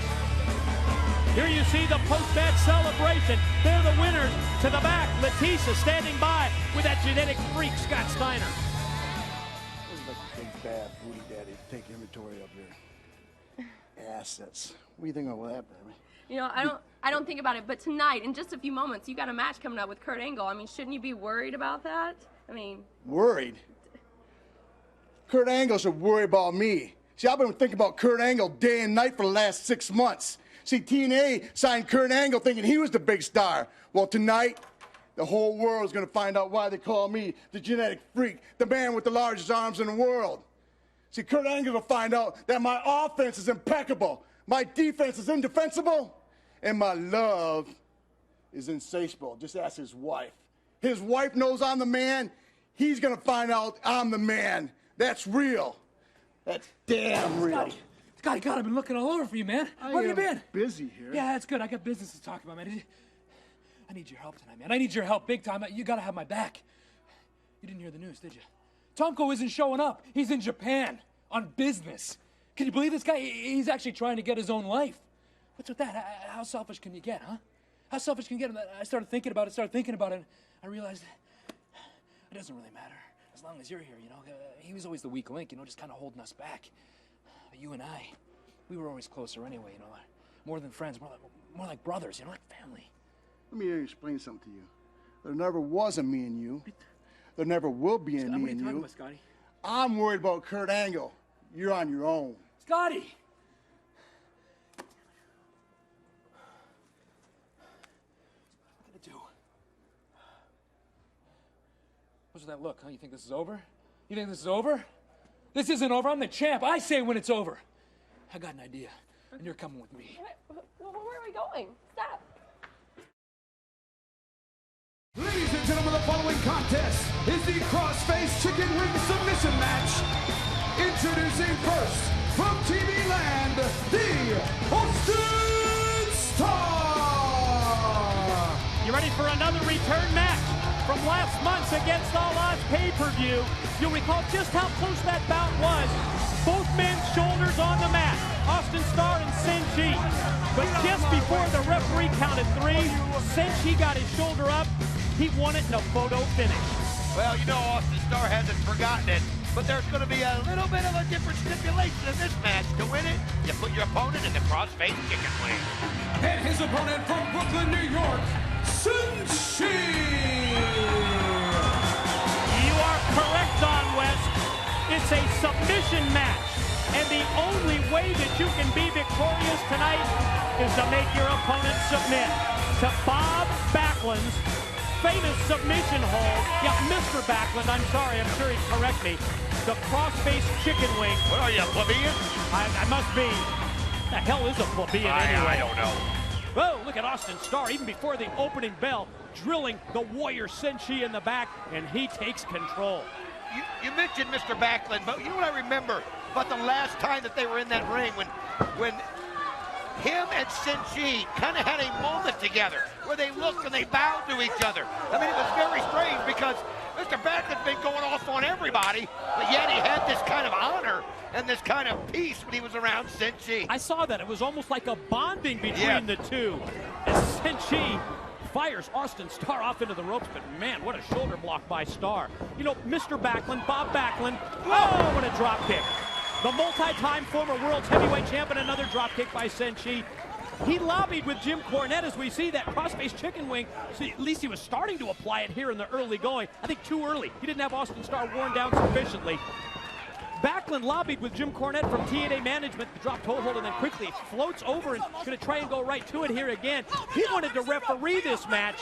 Here you see the post-match celebration. They're the winners. To the back, Leticia standing by with that genetic freak, Scott Steiner. Looks like a big bad booty daddy. Take inventory of your assets. What do you think of that, baby? You know, I don't think about it, but tonight, in just a few moments, you got a match coming up with Kurt Angle. I mean, shouldn't you be worried about that? I mean... Worried? Kurt Angle should worry about me. See, I've been thinking about Kurt Angle day and night for the last 6 months. See, TNA signed Kurt Angle thinking he was the big star. Well, tonight, the whole world's gonna find out why they call me the genetic freak, the man with the largest arms in the world. See, Kurt Angle will find out that my offense is impeccable, my defense is indefensible, And my love is insatiable. Just ask his wife. His wife knows I'm the man. He's gonna find out I'm the man. That's real. That's damn real. Scotty, God, I've been looking all over for you, man. Where have you been? Busy here. Yeah, that's good. I got business to talk about, man. I need your help tonight, man. I need your help big time. You gotta have my back. You didn't hear the news, did you? Tomko isn't showing up. He's in Japan on business. Can you believe this guy? He's actually trying to get his own life. What's with that? How selfish can you get, huh? How selfish can you get? I started thinking about it, and I realized it doesn't really matter. As long as you're here, you know. He was always the weak link, you know, just kind of holding us back. But you and I, we were always closer anyway, you know. More than friends, more like brothers, you know, like family. Let me explain something to you. There never was a me and you. There never will be a me and you. What are you talking about, Scotty? I'm worried about Kurt Angle. You're on your own. Scotty! What did I do? What's with that look, huh? You think this is over? You think this is over? This isn't over. I'm the champ. I say when it's over. I got an idea, and you're coming with me. Where are we going? Stop. Ladies and gentlemen, the following contest is the Crossface Chicken Wing Submission Match. Introducing first, from TV Land, the Austin Star! You ready for another return match from last month's Against All Odds pay-per-view? You'll recall just how close that bout was. Both men's shoulders on the mat, Austin Star and Senshi. But just before the referee counted 3, Senshi got his shoulder up. He won it in a photo finish. Well, you know Austin Star hasn't forgotten it, but there's going to be a little bit of a different stipulation in this match. To win it, you put your opponent in the crossface chicken wing. And his opponent from Brooklyn, New York, Senshi! You are correct, Don West. It's a submission match. And the only way that you can be victorious tonight is to make your opponent submit to Bob Backlund's famous submission hold. Yeah, Mr. Backlund, I'm sorry, I'm sure he'd correct me. The crossface chicken wing. What are you, a plebeian? I must be. The hell is a plebeian anyway? I don't know. Oh, look at Austin Star, even before the opening bell, drilling the Warrior Senshi in the back, and he takes control. You mentioned Mr. Backlund, but you know what I remember about the last time that they were in that ring when him and Senshi kind of had a moment together where they looked and they bowed to each other. I mean, it was very strange because Mr. Backlund's been going off on everybody, but yet he had this kind of honor and this kind of peace when he was around Senshi. I saw that. It was almost like a bonding between the two. As Senshi fires Austin Star off into the ropes, but man, what a shoulder block by Star. You know, Mr. Backlund, Bob Backlund, oh, what a drop kick. The multi-time former World Heavyweight Champion, another drop kick by Senshi. He lobbied with Jim Cornette as we see that crossface chicken wing. See, at least he was starting to apply it here in the early going. I think too early. He didn't have Austin Star worn down sufficiently. Backlund lobbied with Jim Cornette from TNA Management, dropped toe hold, and then quickly floats over and going to try and go right to it here again. He wanted to referee this match.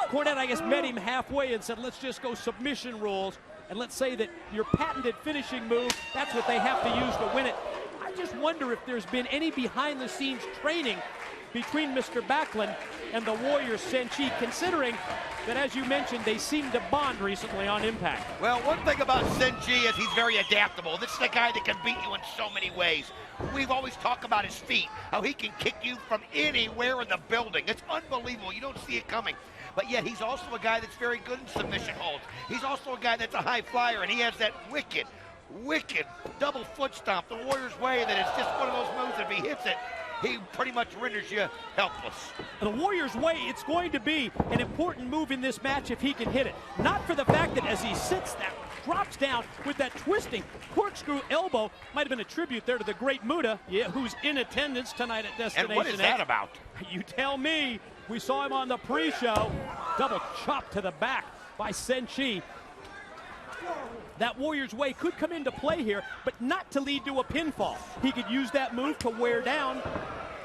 Cornette, I guess, met him halfway and said, let's just go submission rules. And let's say that your patented finishing move, that's what they have to use to win it. I just wonder if there's been any behind-the-scenes training between Mr. Backlund and the Warrior Senshi, considering that, as you mentioned, they seem to bond recently on Impact. Well, one thing about Senshi is he's very adaptable. This is a guy that can beat you in so many ways. We've always talked about his feet, how he can kick you from anywhere in the building. It's unbelievable. You don't see it coming. But yet he's also a guy that's very good in submission holds. He's also a guy that's a high flyer, and he has that wicked double foot stomp, the Warrior's Way, that is just one of those moves that if he hits it, he pretty much renders you helpless. The Warrior's Way, it's going to be an important move in this match if he can hit it. Not for the fact that as he sits, that drops down with that twisting corkscrew elbow. Might have been a tribute there to the great Muda, who's in attendance tonight at Destination And what is that about? You tell me. We saw him on the pre-show. Double chop to the back by Senshi. That Warrior's Way could come into play here, but not to lead to a pinfall. He could use that move to wear down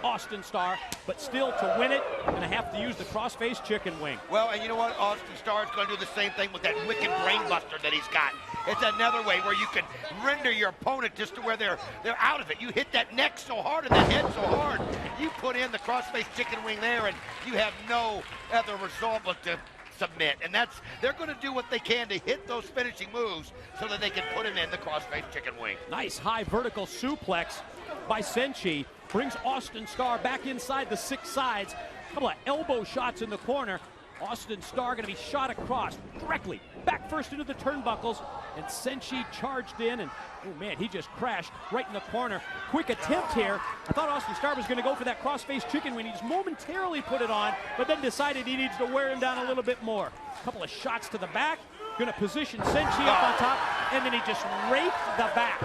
Austin Star, but still to win it, going to have to use the crossface chicken wing. Well, and you know what? Austin Star is going to do the same thing with that wicked brain buster that he's got. It's another way where you can render your opponent just to where they're out of it. You hit that neck so hard and the head so hard. You put in the crossface chicken wing there, and you have no other result but to submit. And they're going to do what they can to hit those finishing moves so that they can put him in the crossface chicken wing. Nice high vertical suplex by Senshi. Brings Austin Starr back inside the 6 sides. A couple of elbow shots in the corner. Austin Starr going to be shot across directly back first into the turnbuckles, and Senshi charged in, and oh man, he just crashed right in the corner. Quick attempt here. I thought Austin Starr was going to go for that crossface chicken wing. He just momentarily put it on, but then decided he needs to wear him down a little bit more. A couple of shots to the back, going to position Senshi up on top, and then he just raked the back.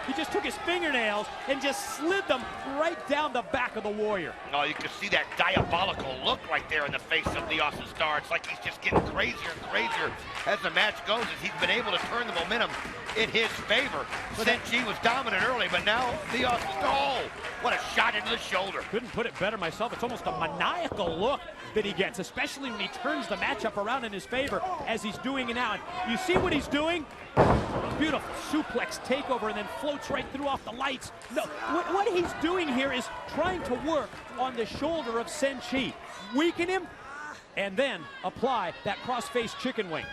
He just took his fingernails and just slid them right down the back of the Warrior. Oh, you can see that diabolical look right there in the face of the Austin Starr. It's like he's just getting crazier and crazier as the match goes, as he's been able to turn the momentum in his favor. Senshi was dominant early, but now the Austin Starr, oh, what a shot into the shoulder. Couldn't put it better myself. It's almost a maniacal look that he gets, especially when he turns the matchup around in his favor, as he's doing it now. And you see what he's doing? Beautiful suplex takeover, and then floats right through off the lights. No, what he's doing here is trying to work on the shoulder of Senshi, weaken him, and then apply that crossface chicken wing.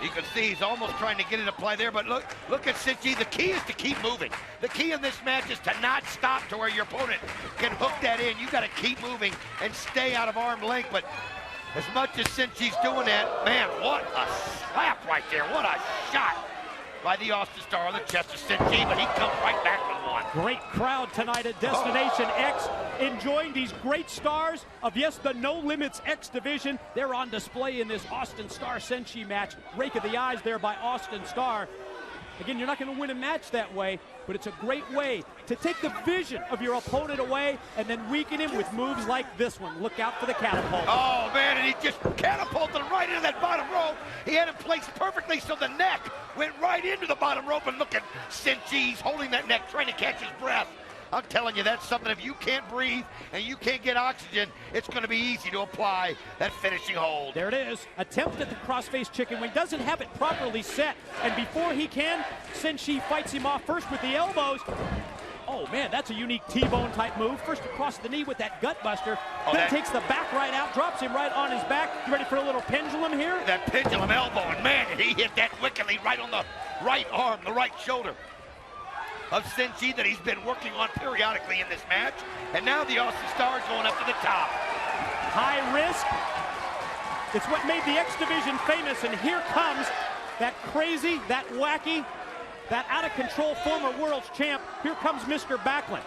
You can see he's almost trying to get it applied there, but look at Senshi. The key is to keep moving. The key in this match is to not stop to where your opponent can hook that in. You got to keep moving and stay out of arm length. But as much as Senshi's doing that, man, what a slap right there. What a shot by the Austin Starr on the chest of Senshi, but he comes right back with one. Great crowd tonight at Destination X, enjoying these great stars of, yes, the No Limits X division. They're on display in this Austin Starr-Senshi match. Rake of the eyes there by Austin Starr. Again, you're not going to win a match that way, but it's a great way to take the vision of your opponent away and then weaken him with moves like this one. Look out for the catapult. Oh, man, and he just catapulted him right into that bottom rope. He had it placed perfectly so the neck went right into the bottom rope, and look at Senshi. He's holding that neck, trying to catch his breath. I'm telling you, that's something, if you can't breathe and you can't get oxygen, it's going to be easy to apply that finishing hold. There it is. Attempt at the crossface chicken wing. Doesn't have it properly set. And before he can, Senshi fights him off first with the elbows. Oh, man, that's a unique T-bone type move. First across the knee with that gut buster. Then takes the back right out, drops him right on his back. You ready for a little pendulum here? That pendulum elbow, and man, he hit that wickedly right on the right arm, the right shoulder of Senshi that he's been working on periodically in this match. And now the Austin Starr is going up to the top. High risk. It's what made the X Division famous, and here comes that crazy, that wacky, that out-of-control former world's champ. Here comes Mr. Backlund.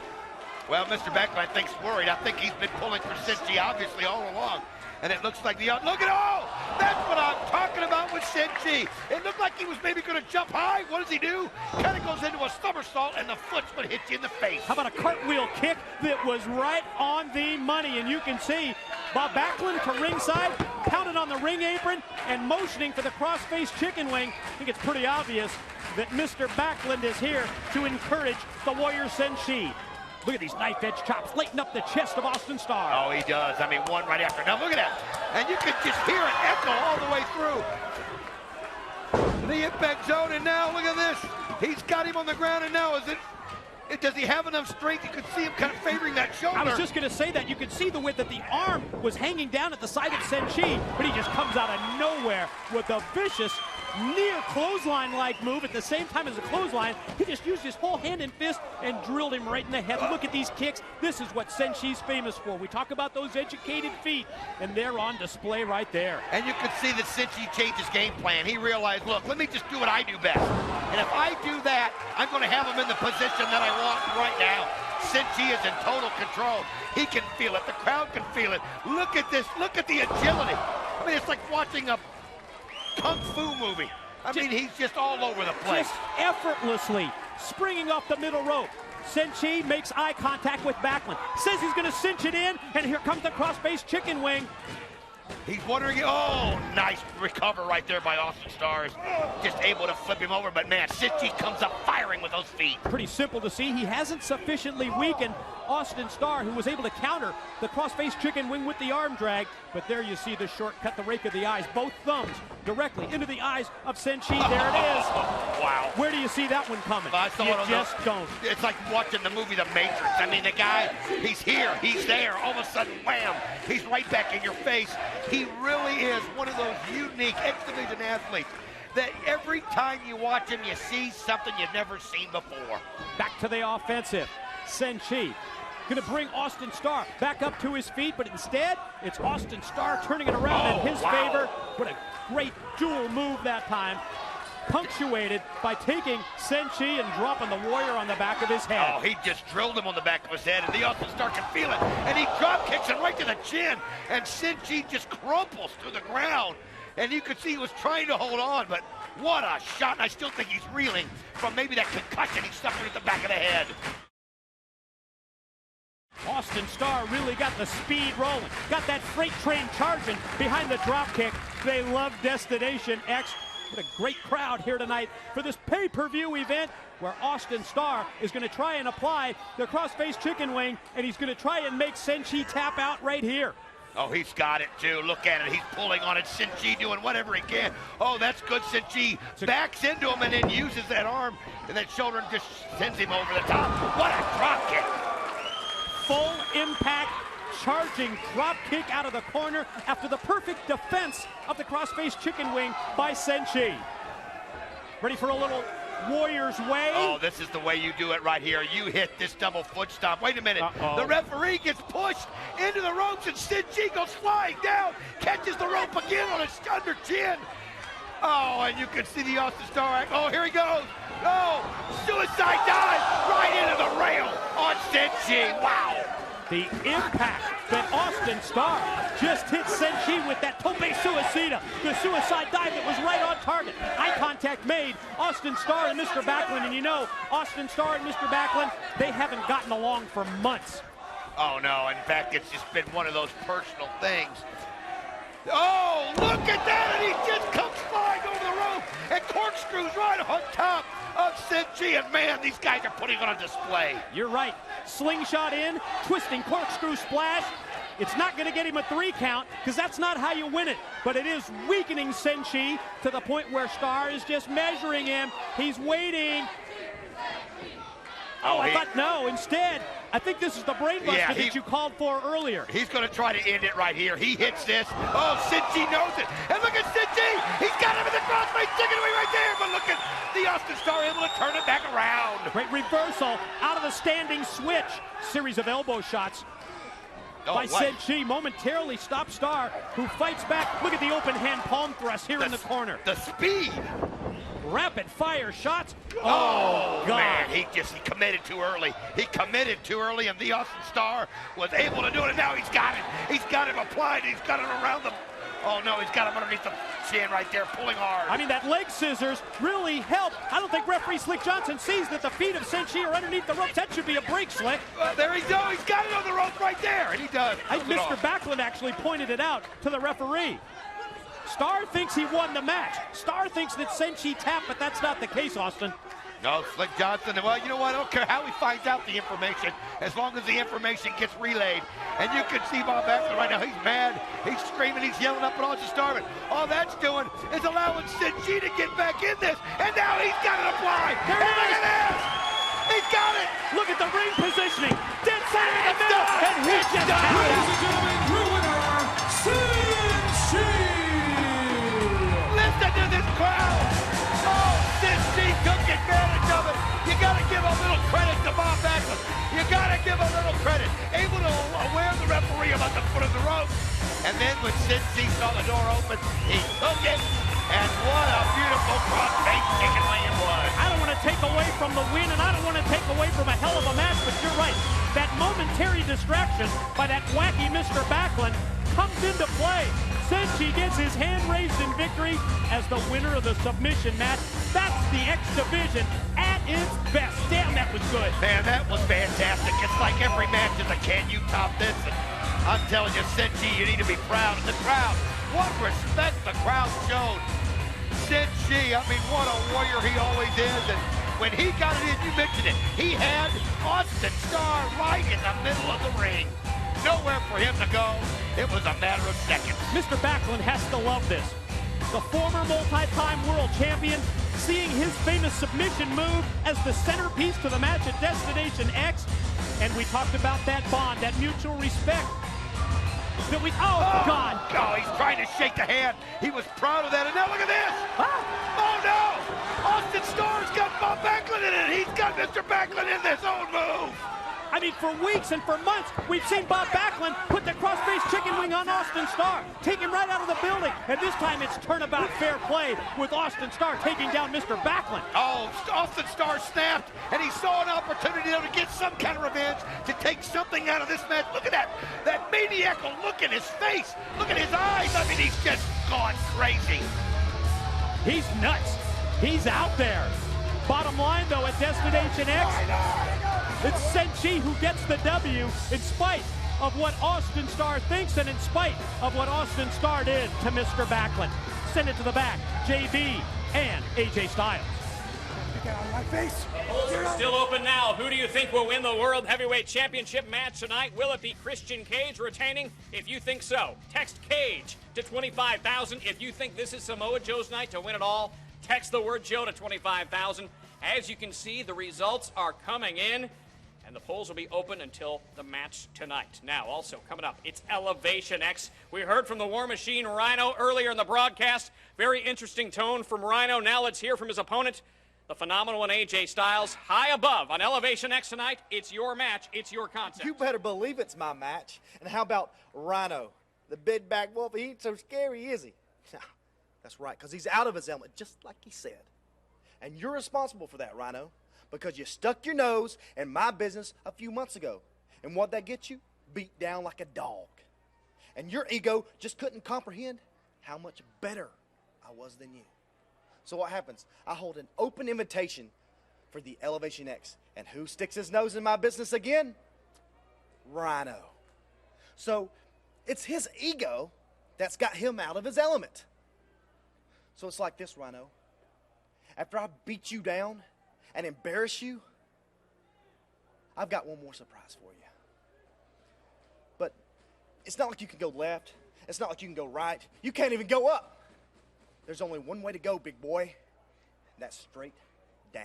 Well, Mr. Backlund, I think, is worried. I think he's been pulling for Senshi, obviously, all along. And it looks like look at all! That's what I'm talking about with Senshi. It looked like he was maybe going to jump high. What does he do? Kind of goes into a somersault, and the foot's what hits you in the face. How about a cartwheel kick that was right on the money? And you can see Bob Backlund to ringside, pounded on the ring apron, and motioning for the crossface chicken wing. I think it's pretty obvious that Mr. Backlund is here to encourage the Warrior Senshi. Look at these knife-edge chops, lighting up the chest of Austin Starr. Oh, he does. I mean, one right after. Now, look at that. And you can just hear it echo all the way through the impact zone. And now, look at this. He's got him on the ground, and now does he have enough strength? You can see him kind of favoring that shoulder. I was just going to say that. You could see the way that the arm was hanging down at the side of Senshi, but he just comes out of nowhere with a vicious near clothesline-like move. At the same time as a clothesline, he just used his whole hand and fist and drilled him right in the head. Look at these kicks. This is what Senshi's famous for. We talk about those educated feet, and they're on display right there. And you can see that Senshi changed his game plan. He realized, look, let me just do what I do best. And if I do that, I'm going to have him in the position that I want right now. Senshi is in total control. He can feel it. The crowd can feel it. Look at this. Look at the agility. I mean, it's like watching a kung fu movie. I mean, he's just all over the place. Just effortlessly springing off the middle rope. Senshi makes eye contact with Backlund. Says he's going to cinch it in, and here comes the crossface chicken wing. He's wondering, oh, nice recover right there by Austin Starr. Just able to flip him over, but man, Senshi comes up firing with those feet. Pretty simple to see. He hasn't sufficiently weakened Austin Starr, who was able to counter the cross-face chicken wing with the arm drag. But there you see the shortcut, the rake of the eyes, both thumbs directly into the eyes of Senshi. There it is. Wow. Where do you see that one coming? You just don't. It's like watching the movie The Matrix. I mean, the guy, he's here, he's there. All of a sudden, wham, he's right back in your face. He really is one of those unique X-Division athletes that every time you watch him, you see something you've never seen before. Back to the offensive. Senshi going to bring Austin Starr back up to his feet, but instead, it's Austin Starr turning it around in his favor. What a great dual move that time, punctuated by taking Senshi and dropping the Warrior on the back of his head. Oh, he just drilled him on the back of his head, and the Austin Starr can feel it, and he drop kicks it right to the chin, and Senshi just crumples to the ground, and you could see he was trying to hold on, but what a shot, and I still think he's reeling from maybe that concussion he suffered at the back of the head. Austin Starr really got the speed rolling, got that freight train charging behind the drop kick. They love Destination X. What a great crowd here tonight for this pay-per-view event where Austin Starr is going to try and apply the cross-face chicken wing, and he's going to try and make Senshi tap out right here. Oh, he's got it too. Look at it. He's pulling on it. Senshi doing whatever he can. Oh, that's good. Senshi backs into him and then uses that arm and that shoulder and just sends him over the top. What a drop kick. Full impact, charging drop kick out of the corner after the perfect defense of the cross-face chicken wing by Senshi. Ready for a little Warrior's way? Oh, this is the way you do it right here. You hit this double foot stomp. Wait a minute. The referee gets pushed into the ropes and Senshi goes flying down, catches the rope again on his under chin. Oh, and you can see the Austin Starr act. Oh, here he goes. Oh, suicide dive right into the rail on Senshi. Wow. The impact that Austin Starr just hit Senshi with that tope suicida, the suicide dive that was right on target. Eye contact made, Austin Starr and Mr. Backlund, and you know, Austin Starr and Mr. Backlund, they haven't gotten along for months. Oh no, in fact, it's just been one of those personal things. Oh, look at that, and he just comes flying over the rope and corkscrews right on top of Senshi, and man, these guys are putting on a display. You're right. Slingshot in, twisting corkscrew splash. It's not going to get him a 3 count because that's not how you win it. But it is weakening Senshi to the point where Starr is just measuring him. He's waiting. Oh, I thought no. Instead, I think this is the brainbuster that you called for earlier. He's going to try to end it right here. He hits this. Oh, Senshi knows it. And look at Senshi. He's got him in the crossface chicken wing right there. But look at the Austin Starr able to turn it back around. Great reversal out of the standing switch. Series of elbow shots by Senshi. Momentarily stops Starr, who fights back. Look at the open hand palm thrust here in the corner. The speed. Rapid fire shots. Oh, God. Man, he committed too early. He committed too early, and the Austin Starr was able to do it, and now he's got it. He's got it applied. He's got it around the... Oh, no, he's got him underneath the chin right there, pulling hard. I mean, that leg scissors really helped. I don't think referee Slick Johnson sees that the feet of Senshi are underneath the ropes. That should be a break, Slick. There he goes. He's got it on the rope right there, and he does. I think Mr. Backlund actually pointed it out to the referee. Starr thinks he won the match. Starr thinks that Senshi tapped, but that's not the case, Austin. No, Slick Johnson, well, you know what? I don't care how he finds out the information, as long as the information gets relayed. And you can see Bob Backlund right now. He's mad. He's screaming. He's yelling up at Austin Starr. But all that's doing is allowing Senshi to get back in this. And now he's got it applied. There it is. Look at this. He's got it. Look at the ring positioning. Dead center in the middle. And he just Ladies and gentlemen, your winner, Senshi. Listen to this crowd. Oh, Senshi took advantage of it. You got to give a little credit to Bob Backlund. You got to give a little credit. Able to aware the referee about the foot of the rope. And then when Senshi saw the door open, he took it. And what a beautiful cross-face chicken wing it was. I don't want to take away from the win, and I don't want to take away from a hell of a match, but you're right. That momentary distraction by that wacky Mr. Backlund comes into play. Senshi gets his hand raised in victory as the winner of the submission match. That's the X Division at its best. Damn, that was good. Man, that was fantastic. It's like every match is a can you top this? And I'm telling you, Senshi, you need to be proud of the crowd. What respect the crowd showed. Senshi, I mean, what a warrior he always is. And when he got it in, you mentioned it, he had Austin Starr right in the middle of the ring. Nowhere for him to go. It was a matter of seconds. Mr. Backlund has to love this. The former multi-time world champion seeing his famous submission move as the centerpiece to the match at Destination X. And we talked about that bond, that mutual respect. That we, oh God. Oh, he's trying to shake the hand. He was proud of that. And now look at this. Oh no. Austin Starr's got Bob Backlund in it. He's got Mr. Backlund in this own move. I mean, for weeks and for months, we've seen Bob Backlund put the cross-face chicken wing on Austin Starr, take him right out of the building. And this time it's turnabout fair play with Austin Starr taking down Mr. Backlund. Oh, Austin Starr snapped, and he saw an opportunity to get some kind of revenge, to take something out of this match. Look at that maniacal look in his face. Look at his eyes. I mean, he's just gone crazy. He's nuts. He's out there. Bottom line, though, at Destination X, it's Senshi who gets the W in spite of what Austin Starr thinks and in spite of what Austin Starr did to Mr. Backlund. Send it to the back, JB and AJ Styles. Get out of my face. Polls are still open now. Who do you think will win the World Heavyweight Championship match tonight? Will it be Christian Cage retaining? If you think so, text CAGE to 25,000. If you think this is Samoa Joe's night to win it all, text the word Joe to 25,000. As you can see, the results are coming in, and the polls will be open until the match tonight. Now, also coming up, it's Elevation X. We heard from the War Machine Rhino earlier in the broadcast. Very interesting tone from Rhino. Now let's hear from his opponent, the phenomenal one, AJ Styles. High above on Elevation X tonight. It's your match. It's your concept. You better believe it's my match. And how about Rhino, the big back wolf? He ain't so scary, is he? That's right, because he's out of his element, just like he said. And you're responsible for that, Rhino, because you stuck your nose in my business a few months ago. And what'd that get you? Beat down like a dog. And your ego just couldn't comprehend how much better I was than you. So what happens? I hold an open invitation for the Elevation X. And who sticks his nose in my business again? Rhino. So it's his ego that's got him out of his element. So it's like this, Rhino. After I beat you down and embarrass you, I've got one more surprise for you. But it's not like you can go left. It's not like you can go right. You can't even go up. There's only one way to go, big boy, and that's straight down.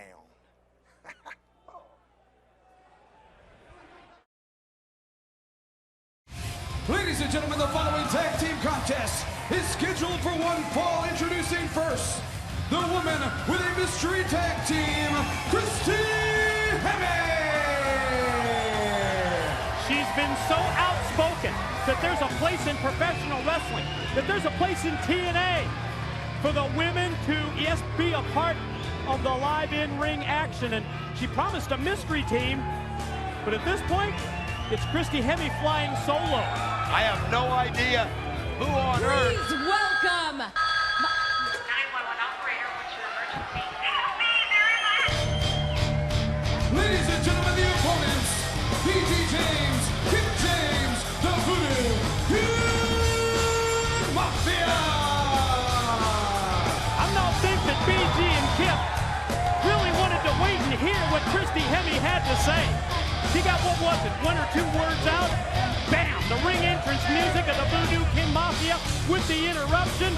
Ladies and gentlemen, the following tag team contest is scheduled for one fall. Introducing first, the woman with a mystery tag team, Christy Hemme. She's been so outspoken that there's a place in professional wrestling, that there's a place in TNA for the women to, yes, be a part of the live in-ring action. And she promised a mystery team, but at this point, it's Christy Hemme flying solo. I have no idea who on earth. Please welcome. 911 operator, what's your emergency? Ladies and gentlemen, the opponents, BG James, Kip James, the Voodoo Kid Mafia. I'm not thinking that BG and Kip really wanted to wait and hear what Christy Hemme had to say. She got, what was it, 1 or 2 words out? Bam! The ring entrance music of the Voodoo King Mafia with the interruption.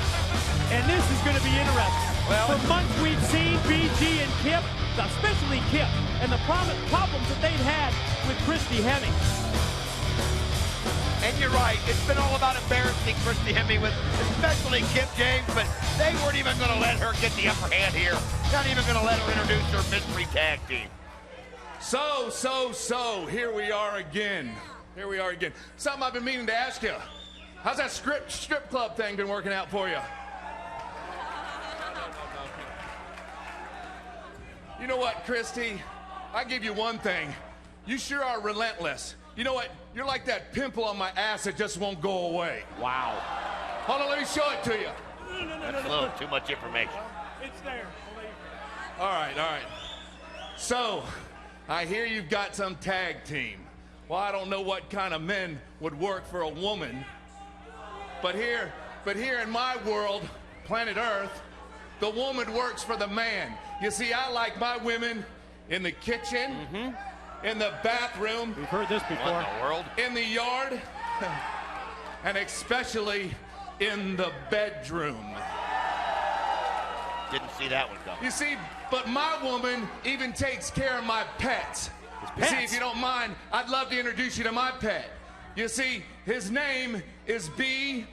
And this is going to be interesting. Well, for months we've seen BG and Kip, especially Kip, and the problems that they've had with Christy Hemme. And you're right, it's been all about embarrassing Christy Hemme with especially Kip James, but they weren't even going to let her get the upper hand here. Not even going to let her introduce her mystery tag team. So, here we are again. Here we are again. Something I've been meaning to ask you. How's that strip club thing been working out for you? You know what, Christy? I give you one thing. You sure are relentless. You know what? You're like that pimple on my ass that just won't go away. Wow. Hold on, let me show it to you. That's a little too much information. It's there. All right. So, I hear you've got some tag team. well, I don't know what kind of men would work for a woman. But here in my world, planet Earth, the woman works for the man. You see, I like my women in the kitchen, in the bathroom. We've heard this before. What in the world? In the yard, and especially in the bedroom. Didn't see that one coming. You see, but my woman even takes care of my pets. You see, if you don't mind, I'd love to introduce you to my pet. You see, his name is B-I-N-G-O.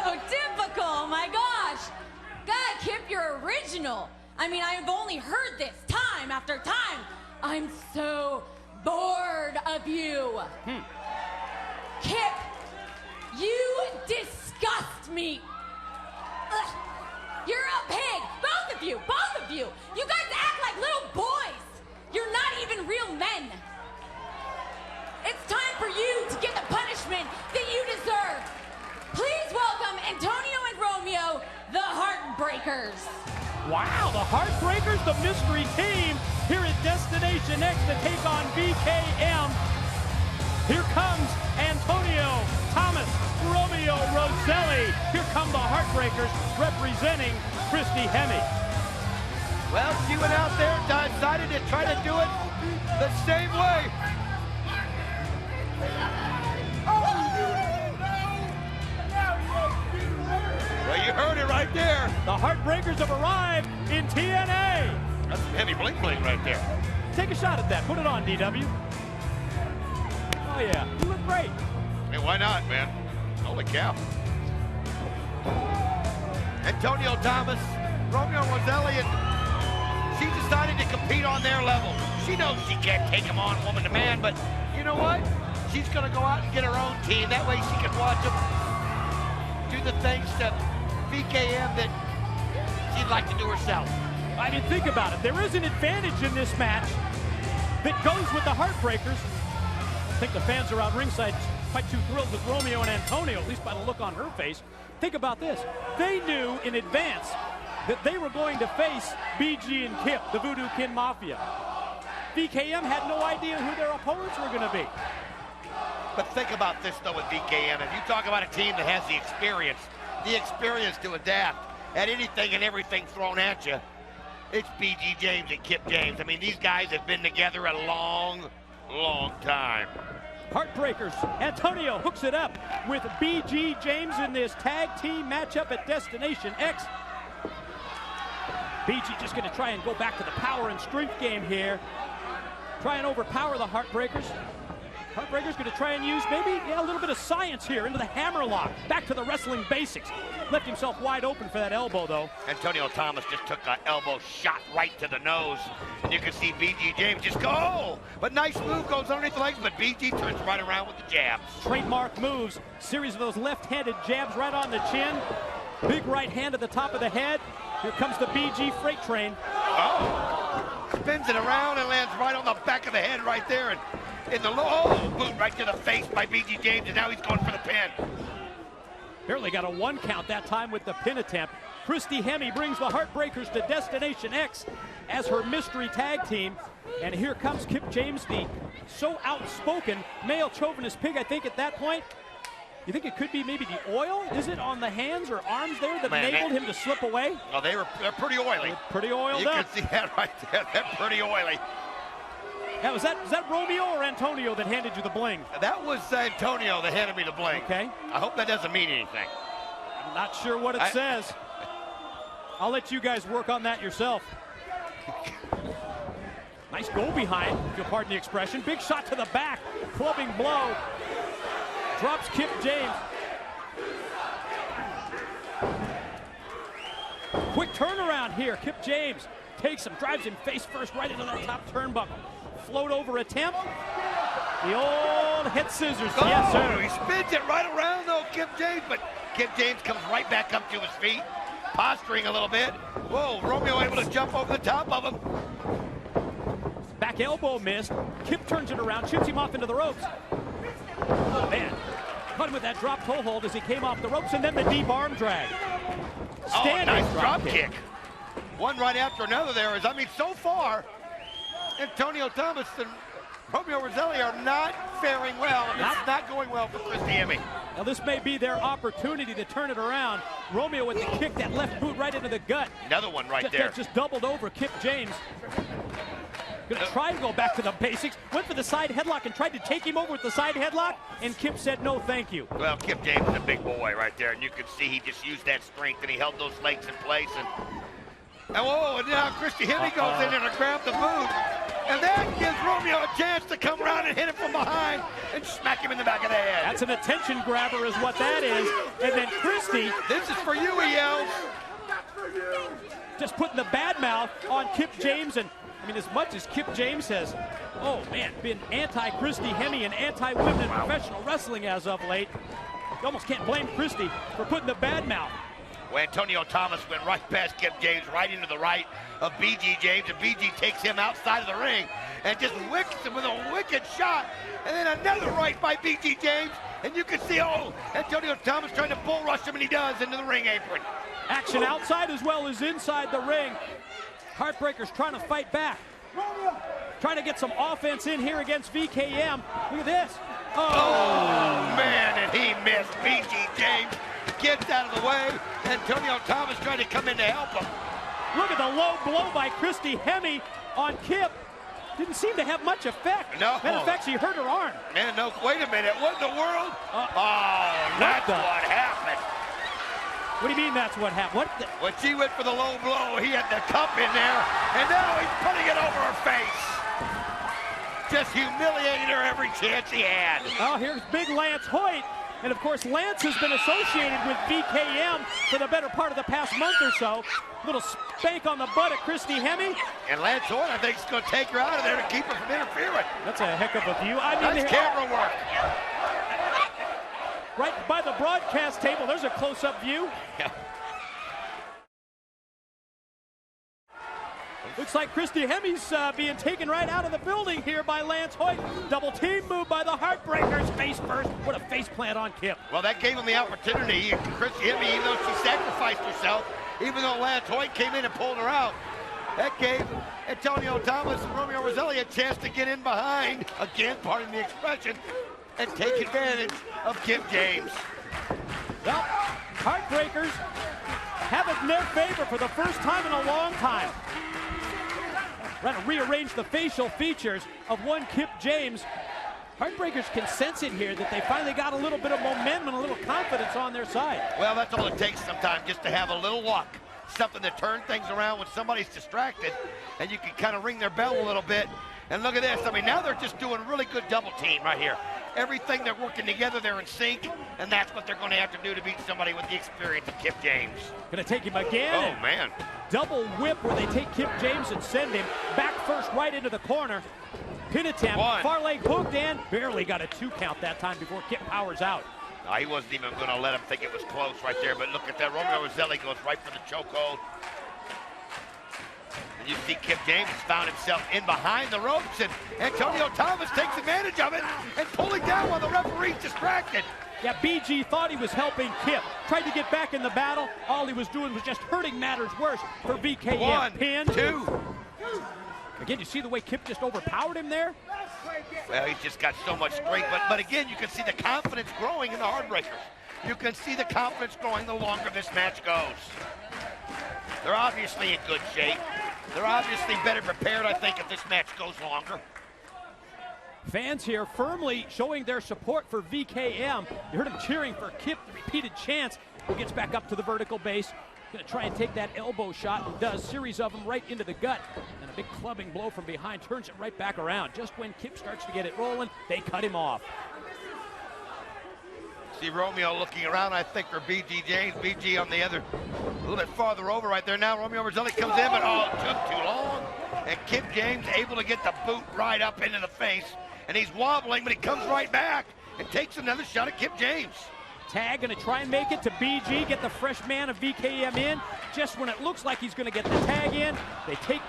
So typical, my gosh. God, Kip, you're original. I mean, I've only heard this time after time. I'm so bored of you. Kip, you disgust me. Ugh. You're a pig, both of you. You guys act like little boys. You're not even real men. It's time for you to get the punishment that you deserve. Please welcome Antonio and Romeo, the Heartbreakers. Wow, the Heartbreakers, the mystery team here at Destination X to take on VKM. Here comes Antonio, Thomas, Romeo, Roselli. Here come the Heartbreakers representing Christy Hemme. Well, she went out there and decided to try to do it the same way. Well, you heard it right there. The Heartbreakers have arrived in TNA. That's some heavy bling bling right there. Take a shot at that. Put it on, DW. Oh, yeah. You look great. Hey, why not, man? Holy cow. Antonio Thomas, Romeo Roselli, and she decided to compete on their level. She knows she can't take them on woman to man, but you know what? She's going to go out and get her own team. That way she can watch them do the things to VKM that she'd like to do herself. I mean, think about it. There is an advantage in this match that goes with the Heartbreakers. I think the fans around ringside quite too thrilled with Romeo and Antonio, at least by the look on her face. Think about this. They knew in advance that they were going to face BG and Kip, the Voodoo Kin Mafia. VKM had no idea who their opponents were going to be. But think about this, though, with VKM. If you talk about a team that has the experience to adapt at anything and everything thrown at you, it's BG James and Kip James. I mean, these guys have been together a long, long time. Heartbreakers. Antonio hooks it up with BG James in this tag team matchup at Destination X. BG just going to try and go back to the power and strength game here. Try and overpower the Heartbreakers. Heartbreakers going to try and use maybe a little bit of science here into the hammerlock. Back to the wrestling basics. Left himself wide open for that elbow, though. Antonio Thomas just took an elbow shot right to the nose. And you can see BG James just go. Oh, but nice move goes underneath the legs, but BG turns right around with the jabs. Trademark moves. Series of those left-handed jabs right on the chin. Big right hand at the top of the head. Here comes the BG freight train. Oh, spins it around and lands right on the back of the head right there. And in the low boot right to the face by BG James, and now he's going for the pin. Barely got a 1 count that time with the pin attempt. Christy Hemme brings the Heartbreakers to Destination X as her mystery tag team. And here comes Kip James, the so outspoken male chauvinist pig. I think at that point, you think it could be maybe the oil? Is it on the hands or arms there that enabled him to slip away? Oh, they're pretty oily. They're pretty oiled you up. You can see that right there. They're pretty oily. Now, was that Romeo or Antonio that handed you the bling? That was Antonio that handed me the bling. Okay. I hope that doesn't mean anything. I'm not sure what it says. I'll let you guys work on that yourself. Nice go behind, if you'll pardon the expression. Big shot to the back. Clubbing blow. Drops Kip James. Quick turnaround here. Kip James takes him, drives him face first right into that top turnbuckle. Float over attempt. The old head scissors. Oh, yes, sir. He spins it right around, though, Kip James, but Kip James comes right back up to his feet, posturing a little bit. Whoa, Romeo able to jump over the top of him. Back elbow missed. Kip turns it around, shoots him off into the ropes. Oh, man. Caught him with that drop toe hold as he came off the ropes, and then the deep arm drag. Standing nice drop kick. One right after another there is, I mean, so far, Antonio Thomas and Romeo Roselli are not faring well, and it's not going well for Christy Hemme. Now this may be their opportunity to turn it around. Romeo with the kick, that left boot right into the gut. Another one right there. Just doubled over Kip James. Gonna try to go back to the basics. Went for the side headlock and tried to take him over with the side headlock, and Kip said no thank you. Well, Kip James is a big boy right there, and you can see he just used that strength, and he held those legs in place. And whoa, and now Christy Hemme goes in there to grab the boot. And that gives Romeo a chance to come around and hit him from behind and smack him in the back of the head. That's an attention grabber is what that is. And then Christy. This is for you, he yells. Just putting the bad mouth on Kip James. And I mean, as much as Kip James has, oh man, been anti-Christy Hemme and anti-women in professional wrestling as of late, you almost can't blame Christy for putting the bad mouth. Well, Antonio Thomas went right past Kip James, right into the right of BG James, and BG takes him outside of the ring and just wicks him with a wicked shot. And then another right by BG James, and you can see, Antonio Thomas trying to bull rush him, and he does, into the ring apron. Action outside as well as inside the ring. Heartbreaker's trying to fight back. Trying to get some offense in here against VKM. Look at this. Oh man, and he missed. BG James gets out of the way. Antonio Thomas trying to come in to help him. Look at the low blow by Christy Hemme on Kip. Didn't seem to have much effect. No. Matter of fact, she hurt her arm. Man, no, wait a minute. What in the world? That's what happened. What do you mean that's what happened? When she went for the low blow, he had the cup in there, and now he's putting it over her face. Just humiliating her every chance he had. Oh, here's big Lance Hoyt. And of course, Lance has been associated with VKM for the better part of the past month or so. Little spank on the butt of Christy Hemme. And Lance Hoyt, I think, is going to take her out of there to keep her from interfering. That's a heck of a view. I mean, nice camera work. Right by the broadcast table, there's a close-up view. Yeah. Looks like Christy Hemme's being taken right out of the building here by Lance Hoyt. Double team move by the Heartbreakers. Face first. What a face plant on Kip. Well, that gave him the opportunity. Christy Hemme, even though she sacrificed herself, even though Lance Hoyt came in and pulled her out, that gave Antonio Thomas and Romeo Roselli a chance to get in behind, again, pardon the expression, and take advantage of Kip James. Well, Heartbreakers have it in their favor for the first time in a long time. Trying to rearrange the facial features of one Kip James. Heartbreakers can sense it here that they finally got a little bit of momentum and a little confidence on their side. Well, that's all it takes sometimes, just to have a little luck. Something to turn things around when somebody's distracted, and you can kind of ring their bell a little bit. And look at this. I mean, now they're just doing really good double team right here. Everything, they're working together, they're in sync, and that's what they're going to have to do to beat somebody with the experience of Kip James. Going to take him again. Oh, man. Double whip where they take Kip James and send him back first right into the corner. Pin attempt, far leg hooked, and barely got a 2 count that time before Kip powers out. No, he wasn't even going to let him think it was close right there, but look at that. Romeo Roselli goes right for the chokehold. And you see Kip James has found himself in behind the ropes, and Antonio Thomas takes advantage of it and pulling down while the referee's distracted. Yeah, BG thought he was helping Kip. Tried to get back in the battle. All he was doing was just hurting matters worse for VKM. 1, Pin. 2. Again, you see the way Kip just overpowered him there? Well, he's just got so much strength, but again, you can see the confidence growing in the Heartbreakers. You can see the confidence growing the longer this match goes. They're obviously in good shape. They're obviously better prepared, I think, if this match goes longer. Fans here firmly showing their support for VKM. You heard them cheering for Kip, the repeated chance. He gets back up to the vertical base. Going to try and take that elbow shot, and does. Series of them right into the gut. And a big clubbing blow from behind turns it right back around. Just when Kip starts to get it rolling, they cut him off. See Romeo looking around, I think, for BG James. BG on the other, a little bit farther over right there now. Romeo Roselli comes in, but it took too long. And Kip James able to get the boot right up into the face. And he's wobbling, but he comes right back and takes another shot at Kip James. Tag going to try and make it to BG, get the fresh man of VKM in. Just when it looks like he's going to get the tag in, they take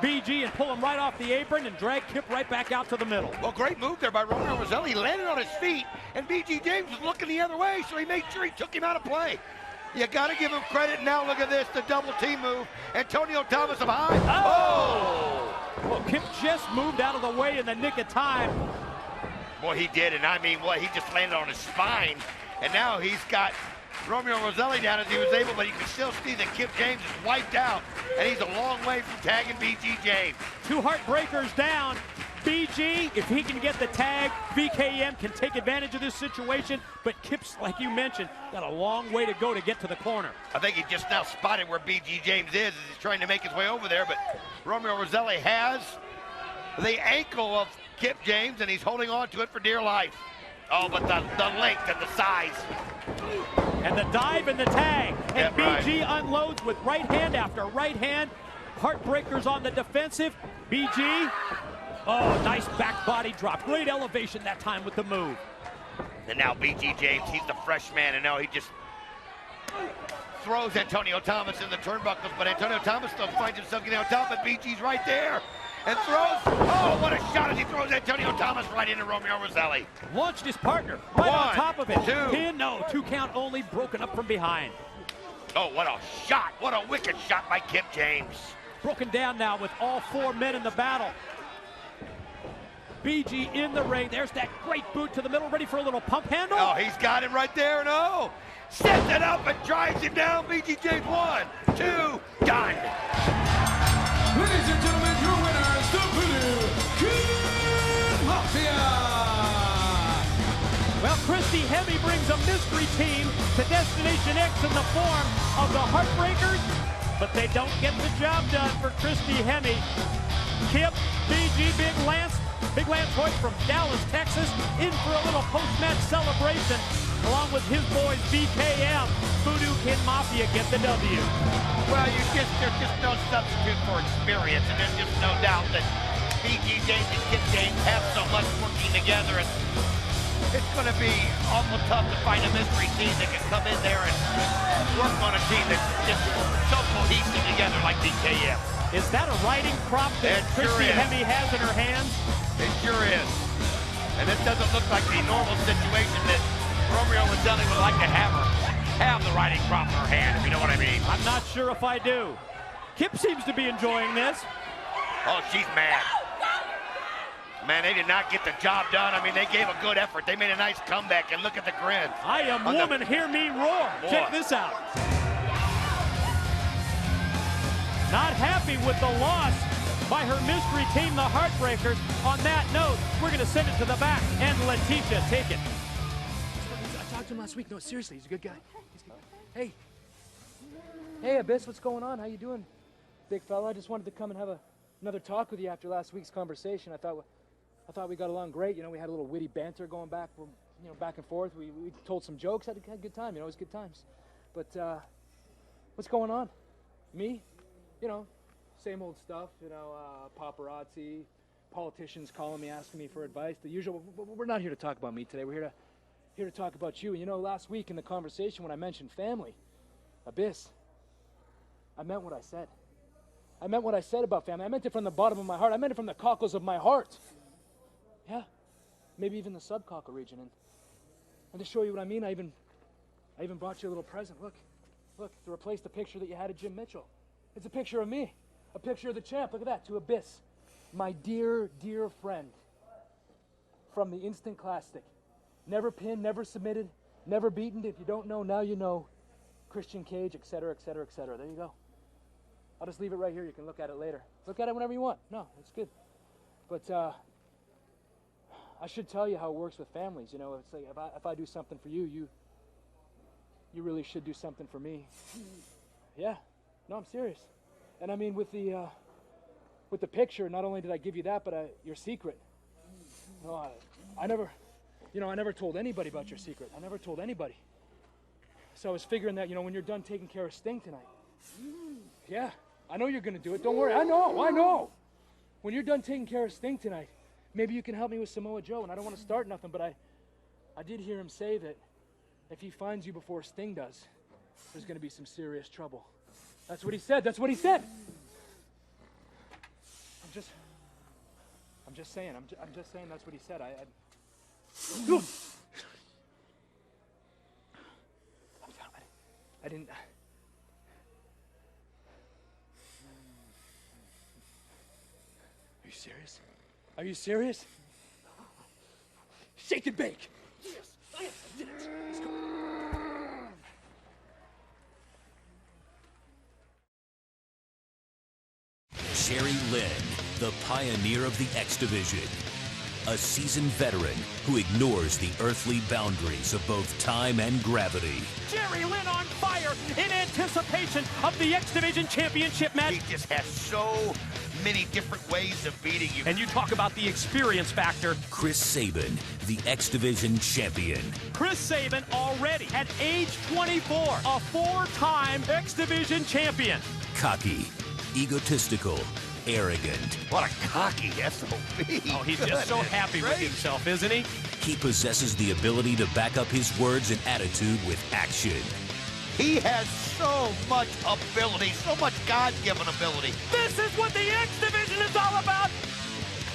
BG and pull him right off the apron and drag Kip right back out to the middle. Well, great move there by Romeo Roselli. He landed on his feet, and BG James was looking the other way, so he made sure he took him out of play. You got to give him credit. Now look at this, the double team move. Antonio Thomas up high. Oh! Well, Kip just moved out of the way in the nick of time. Boy, he did, and I mean, what, he just landed on his spine, and now he's got Romeo Roselli down as he was able, but you can still see that Kip James is wiped out, and he's a long way from tagging BG James. 2 heartbreakers down. BG, if he can get the tag, VKM can take advantage of this situation, but Kip's, like you mentioned, got a long way to go to get to the corner. I think he just now spotted where BG James is as he's trying to make his way over there, but Romeo Roselli has the ankle of Kip James, and he's holding on to it for dear life. Oh, but the length and the size. And the dive and the tag. And Yeah, BG unloads with right hand after right hand. Heartbreakers on the defensive. BG, oh, nice back body drop. Great elevation that time with the move. And now BG James, he's the fresh man, and now he just throws Antonio Thomas in the turnbuckles, but Antonio Thomas still finds himself getting on top, but BG's right there. And throws, oh, what a shot as he throws Antonio Thomas right into Romeo Roselli. Launched his partner right on top of it. 2. Pin, no, 2 count only, broken up from behind. Oh, what a shot. What a wicked shot by Kip James. Broken down now with all 4 men in the battle. BG in the ring. There's that great boot to the middle, ready for a little pump handle. Oh, he's got him right there, and oh, sets it up and drives him down. BG James 1, 2, done. Ladies and gentlemen, your winners, the Voodoo Kid Mafia! Well, Christy Hemme brings a mystery team to Destination X in the form of the Heartbreakers, but they don't get the job done for Christy Hemme. Kip, BG, Big Lance Hoyt from Dallas, Texas, in for a little post-match celebration, along with his boys VKM. Voodoo Kid Mafia get the W. Well, there's just no substitute for experience, and there's just no doubt that BG James and Kip James have so much working together, and it's going to be awful tough to find a mystery team that can come in there and work on a team that's just so cohesive together like VKM. Is that a riding crop that Christy Hemme has in her hands? It sure is. And this doesn't look like the normal situation that Romeo Roselli would like to have the riding crop in her hand, if you know what I mean. I'm not sure if I do. Kip seems to be enjoying this. Oh, she's mad. Man, they did not get the job done. I mean, they gave a good effort. They made a nice comeback, and look at the grin. I am woman, hear me roar. Boy. Check this out. Not happy with the loss by her mystery team, the Heartbreakers. On that note, we're going to send it to the back, and Letitia, take it. I talked to him last week. No, seriously, he's a good guy. Hey. Hey, Abyss, what's going on? How you doing, big fella? I just wanted to come and have another talk with you after last week's conversation. I thought we got along great. You know, we had a little witty banter going back and forth. We told some jokes, had a good time. You know, it was good times. But what's going on? Me? You know, same old stuff. You know, paparazzi, politicians calling me, asking me for advice. The usual. We're not here to talk about me today. We're here to talk about you. And you know, last week in the conversation when I mentioned family, Abyss, I meant what I said. I meant what I said about family. I meant it from the bottom of my heart. I meant it from the cockles of my heart. Yeah, maybe even the subcockle region. And to show you what I mean, I even brought you a little present. Look, to replace the picture that you had of Jim Mitchell. It's a picture of me, a picture of the champ. Look at that, to Abyss, my dear, dear friend from the Instant Classic. Never pinned, never submitted, never beaten. If you don't know, now you know. Christian Cage, etc., etc., etc. There you go. I'll just leave it right here. You can look at it later. Look at it whenever you want. No, it's good. But I should tell you how it works with families. You know, it's like if I do something for you, you really should do something for me. Yeah. No, I'm serious. And I mean, with the picture, not only did I give you that, but your secret. No, I never told anybody about your secret. I never told anybody. So I was figuring that, you know, when you're done taking care of Sting tonight. Yeah, I know you're going to do it. Don't worry. I know. When you're done taking care of Sting tonight, maybe you can help me with Samoa Joe. And I don't want to start nothing, but I did hear him say that if he finds you before Sting does, there's going to be some serious trouble. That's what he said. I'm just saying. I'm just saying that's what he said. I didn't. Are you serious? Are you serious? Shake and bake. Yes, I did it. Let's go. Jerry Lynn, the pioneer of the X Division. A seasoned veteran who ignores the earthly boundaries of both time and gravity. Jerry Lynn on fire in anticipation of the X Division Championship match. He just has so many different ways of beating you. And you talk about the experience factor. Chris Sabin, the X Division champion. Chris Sabin already at age 24, a four-time X Division champion. Cocky, egotistical, arrogant. What a cocky SOB. Oh, he's just so happy with himself, isn't he? He possesses the ability to back up his words and attitude with action. He has so much ability, so much God-given ability. This is what the X Division is all about.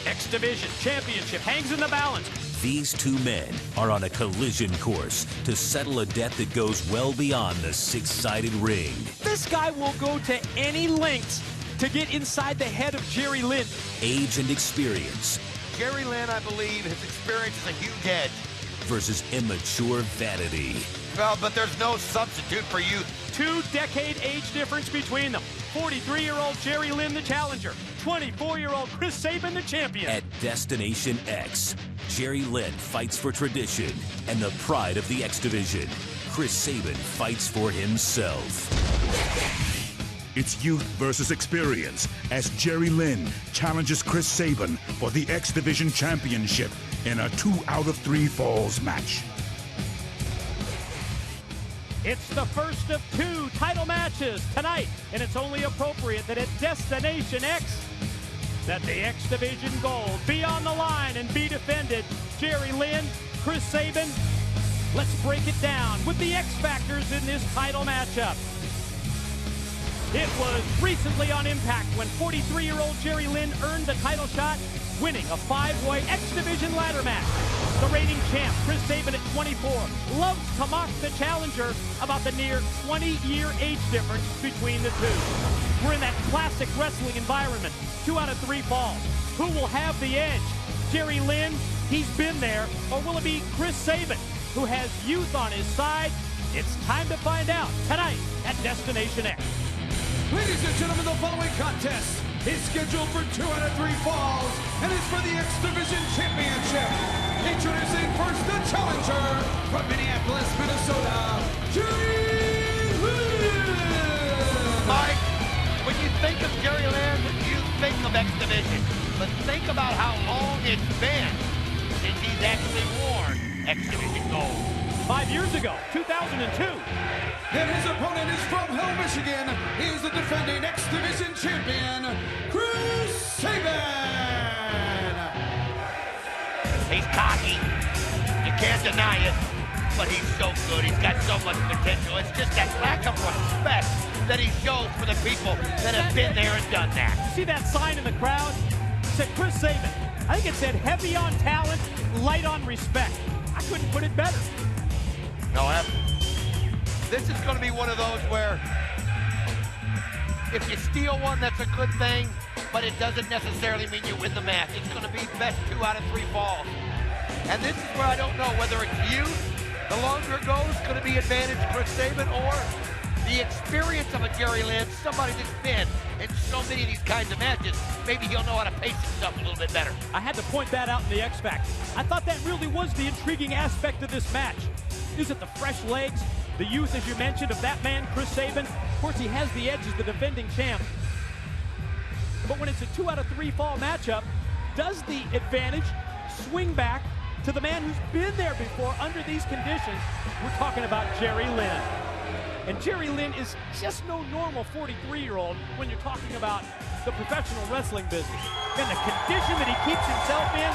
X Division Championship hangs in the balance. These two men are on a collision course to settle a debt that goes well beyond the six-sided ring. This guy will go to any lengths to get inside the head of Jerry Lynn. Age and experience. Jerry Lynn, I believe, his experience is a huge edge. Versus immature vanity. Well, but there's no substitute for youth. 2-decade age difference between them. 43-year-old Jerry Lynn, the challenger. 24-year-old Chris Sabin, the champion. At Destination X, Jerry Lynn fights for tradition and the pride of the X Division. Chris Sabin fights for himself. It's youth versus experience as Jerry Lynn challenges Chris Sabin for the X Division Championship in a 2 out of 3 falls match. It's the first of 2 title matches tonight, and it's only appropriate that at Destination X, that the X Division gold be on the line and be defended. Jerry Lynn, Chris Sabin, let's break it down with the X Factors in this title matchup. It was recently on Impact when 43-year-old Jerry Lynn earned the title shot, winning a 5-way X Division ladder match. The reigning champ, Chris Sabin at 24, loves to mock the challenger about the near 20-year age difference between the two. We're in that classic wrestling environment, 2 out of 3 falls. Who will have the edge? Jerry Lynn, he's been there, or will it be Chris Sabin, who has youth on his side? It's time to find out tonight at Destination X. Ladies and gentlemen, the following contest is scheduled for 2 out of 3 falls and is for the X Division Championship. Introducing first the challenger from Minneapolis, Minnesota, Jerry Lynn. Mike, when you think of Jerry Lynn, you think of X Division. But think about how long it's been since he's actually worn X Division gold. 5 years ago, 2002. And his opponent is from Hill, Michigan. He is the defending X Division champion, Chris Sabin. He's cocky. You can't deny it. But he's so good. He's got so much potential. It's just that lack of respect that he shows for the people that have been there and done that. See that sign in the crowd? It said Chris Sabin. I think it said heavy on talent, light on respect. I couldn't put it better. No, this is going to be one of those where if you steal one, that's a good thing, but it doesn't necessarily mean you win the match. It's going to be best 2 out of 3 falls. And this is where I don't know whether it's youth, the longer it goes, going to be advantage Chris Sabin, or the experience of a Jerry Lynn, somebody that's been in so many of these kinds of matches. Maybe he'll know how to pace himself a little bit better. I had to point that out in the X Factor. I thought that really was the intriguing aspect of this match. Is it the fresh legs, the youth, as you mentioned, of that man, Chris Sabin? Of course, he has the edge as the defending champ. But when it's a 2 out of 3 fall matchup, does the advantage swing back to the man who's been there before under these conditions? We're talking about Jerry Lynn. And Jerry Lynn is just no normal 43-year-old when you're talking about the professional wrestling business. And the condition that he keeps himself in,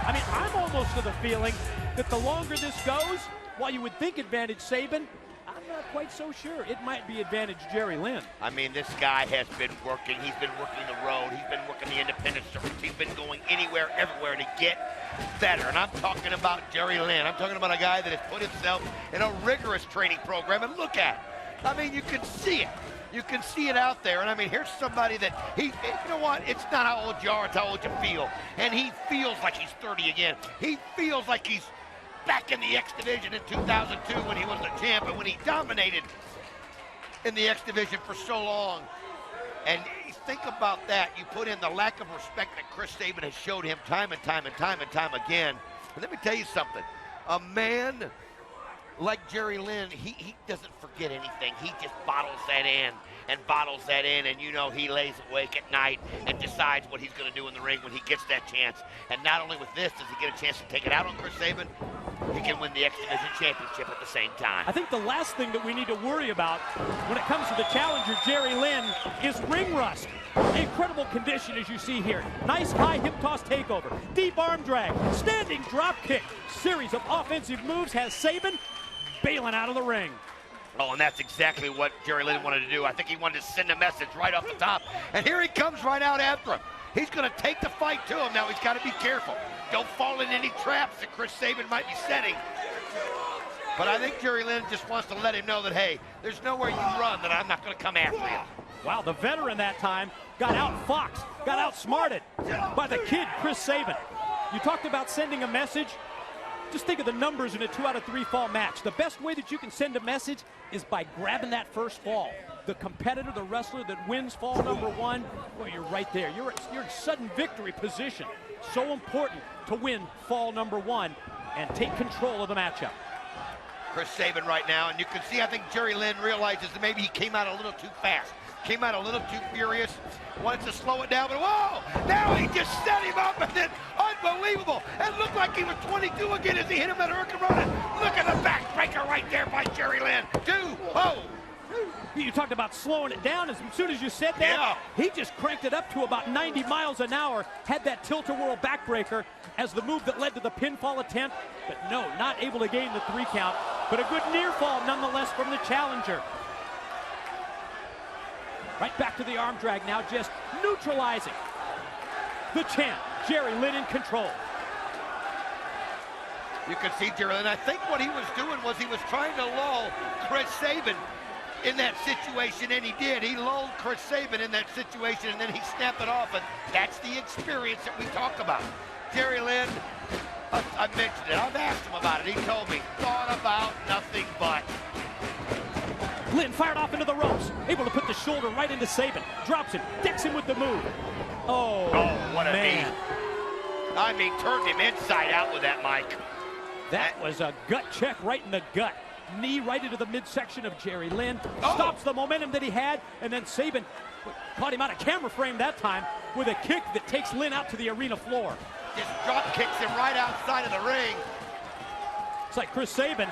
I mean, I'm almost of the feeling that the longer this goes, while you would think advantage Sabin, I'm I'm not quite so sure. It might be advantage Jerry Lynn. I mean, this guy has been working. He's been working the road. He's been working the independent circuits. He's been going anywhere, everywhere to get better. And I'm talking about Jerry Lynn. I'm talking about a guy that has put himself in a rigorous training program. And look at it. I mean, you can see it. You can see it out there. And I mean, here's somebody that you know what? It's not how old you are, it's how old you feel. And he feels like he's 30 again. He feels like he's back in the X Division in 2002 when he was the champ and when he dominated in the X Division for so long. And think about that. You put in the lack of respect that Chris Sabin has showed him time and time and time and time again. And let me tell you something. A man like Jerry Lynn, he doesn't forget anything. He just bottles that in and bottles that in, and you know he lays awake at night and decides what he's going to do in the ring when he gets that chance. And not only with this does he get a chance to take it out on Chris Sabin, he can win the X Division Championship at the same time. I think the last thing that we need to worry about when it comes to the challenger, Jerry Lynn, is ring rust. Incredible condition as you see here. Nice high hip toss takeover, deep arm drag, standing drop kick. Series of offensive moves has Sabin bailing out of the ring. Oh, and that's exactly what Jerry Lynn wanted to do. I think he wanted to send a message right off the top. And here he comes right out after him. He's going to take the fight to him. Now he's got to be careful. Don't fall in any traps that Chris Sabin might be setting. But I think Jerry Lynn just wants to let him know that, hey, there's nowhere you run that I'm not going to come after you. Wow, the veteran that time got outfoxed, got outsmarted by the kid, Chris Sabin. You talked about sending a message. Just think of the numbers in a 2 out of 3 fall match. The best way that you can send a message is by grabbing that first fall. The competitor, the wrestler that wins fall number 1, well, you're right there. You're in sudden victory position. So important to win fall number 1 and take control of the matchup. Chris Sabin right now, and you can see, I think Jerry Lynn realizes that maybe he came out a little too fast. Came out a little too furious, wanted to slow it down, but whoa! Now he just set him up, and then unbelievable! And looked like he was 22 again as he hit him at Hurricanrana. Look at the backbreaker right there by Jerry Lynn. You talked about slowing it down. As soon as you said that, he just cranked it up to about 90 miles an hour, had that tilt-a-whirl backbreaker as the move that led to the pinfall attempt, but no, not able to gain the 3 count, but a good near fall nonetheless from the challenger. Right back to the arm drag now, just neutralizing the champ, Jerry Lynn, in control. You can see Jerry Lynn. I think what he was doing was he was trying to lull Chris Sabin in that situation, and he did. He lulled Chris Sabin in that situation, and then he snapped it off, and that's the experience that we talk about. Jerry Lynn, I mentioned it. I've asked him about it. He told me, thought about nothing but. Lynn fired off into the ropes, able to put the shoulder right into Sabin. Drops him, decks him with the move. Oh what a man. knee. I mean, turned him inside out with that, Mike. That was a gut check right in the gut. Knee right into the midsection of Jerry Lynn. Stops the momentum that he had, and then Sabin caught him out of camera frame that time with a kick that takes Lynn out to the arena floor. Just drop kicks him right outside of the ring. It's like Chris Sabin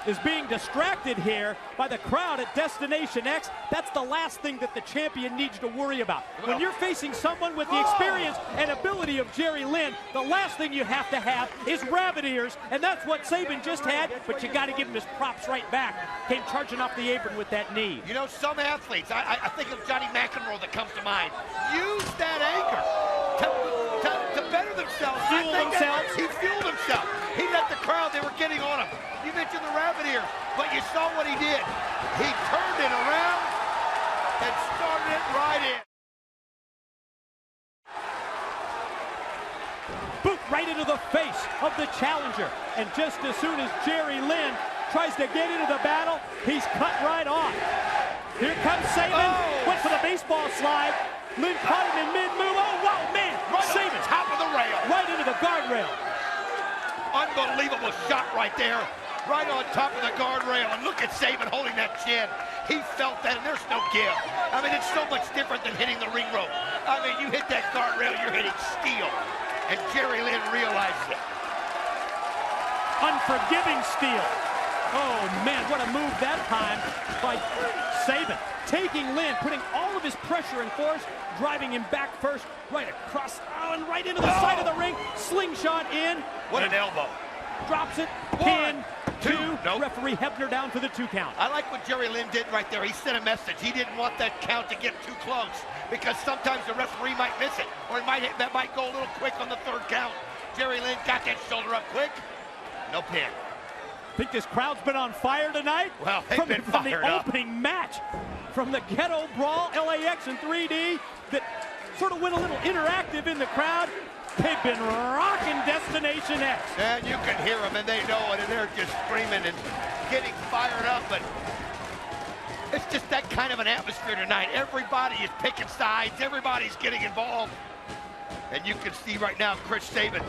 is being distracted here by the crowd at Destination X. That's the last thing that the champion needs to worry about. When you're facing someone with the experience and ability of Jerry Lynn, the last thing you have to have is rabbit ears, and that's what Sabin just had, but you got to give him his props right back. Came charging off the apron with that knee. You know, some athletes, I think of Johnny McEnroe that comes to mind, use that anger to better themselves. Fuel themselves. He fueled himself. He let the crowd, they were getting on him. You mentioned the rabbit ear, but you saw what he did. He turned it around and started it right in. Boot right into the face of the challenger. And just as soon as Jerry Lynn tries to get into the battle, he's cut right off. Here comes Sabin. Went for the baseball slide. Lynn caught him in mid-move. Oh, wow, man. Right Sabin. on top of the rail. Right into the guardrail. Unbelievable shot right there. Right on top of the guardrail, and look at Sabin holding that chin. He felt that, and there's no give. I mean, it's so much different than hitting the ring rope. I mean, you hit that guardrail, you're hitting steel. And Jerry Lynn realizes it. Unforgiving steel. Oh, man, what a move that time by Sabin. Taking Lynn, putting all of his pressure and force, driving him back first, right across, and right into the side of the ring. Slingshot in. What an elbow. Drops it, pin, 2. Nope. Referee Hebner down for the 2 count. I like what Jerry Lynn did right there. He sent a message. He didn't want that count to get too close because sometimes the referee might miss it, or that might go a little quick on the 3rd count. Jerry Lynn got that shoulder up quick. No pin. Think this crowd's been on fire tonight? Well, they've been fired up. From the opening match, from the Ghetto Brawl, LAX in 3D, that sort of went a little interactive in the crowd. They've been rocking Destination X. And you can hear them, and they know it, and they're just screaming and getting fired up. But it's just that kind of an atmosphere tonight. Everybody is picking sides. Everybody's getting involved. And you can see right now Chris Sabin,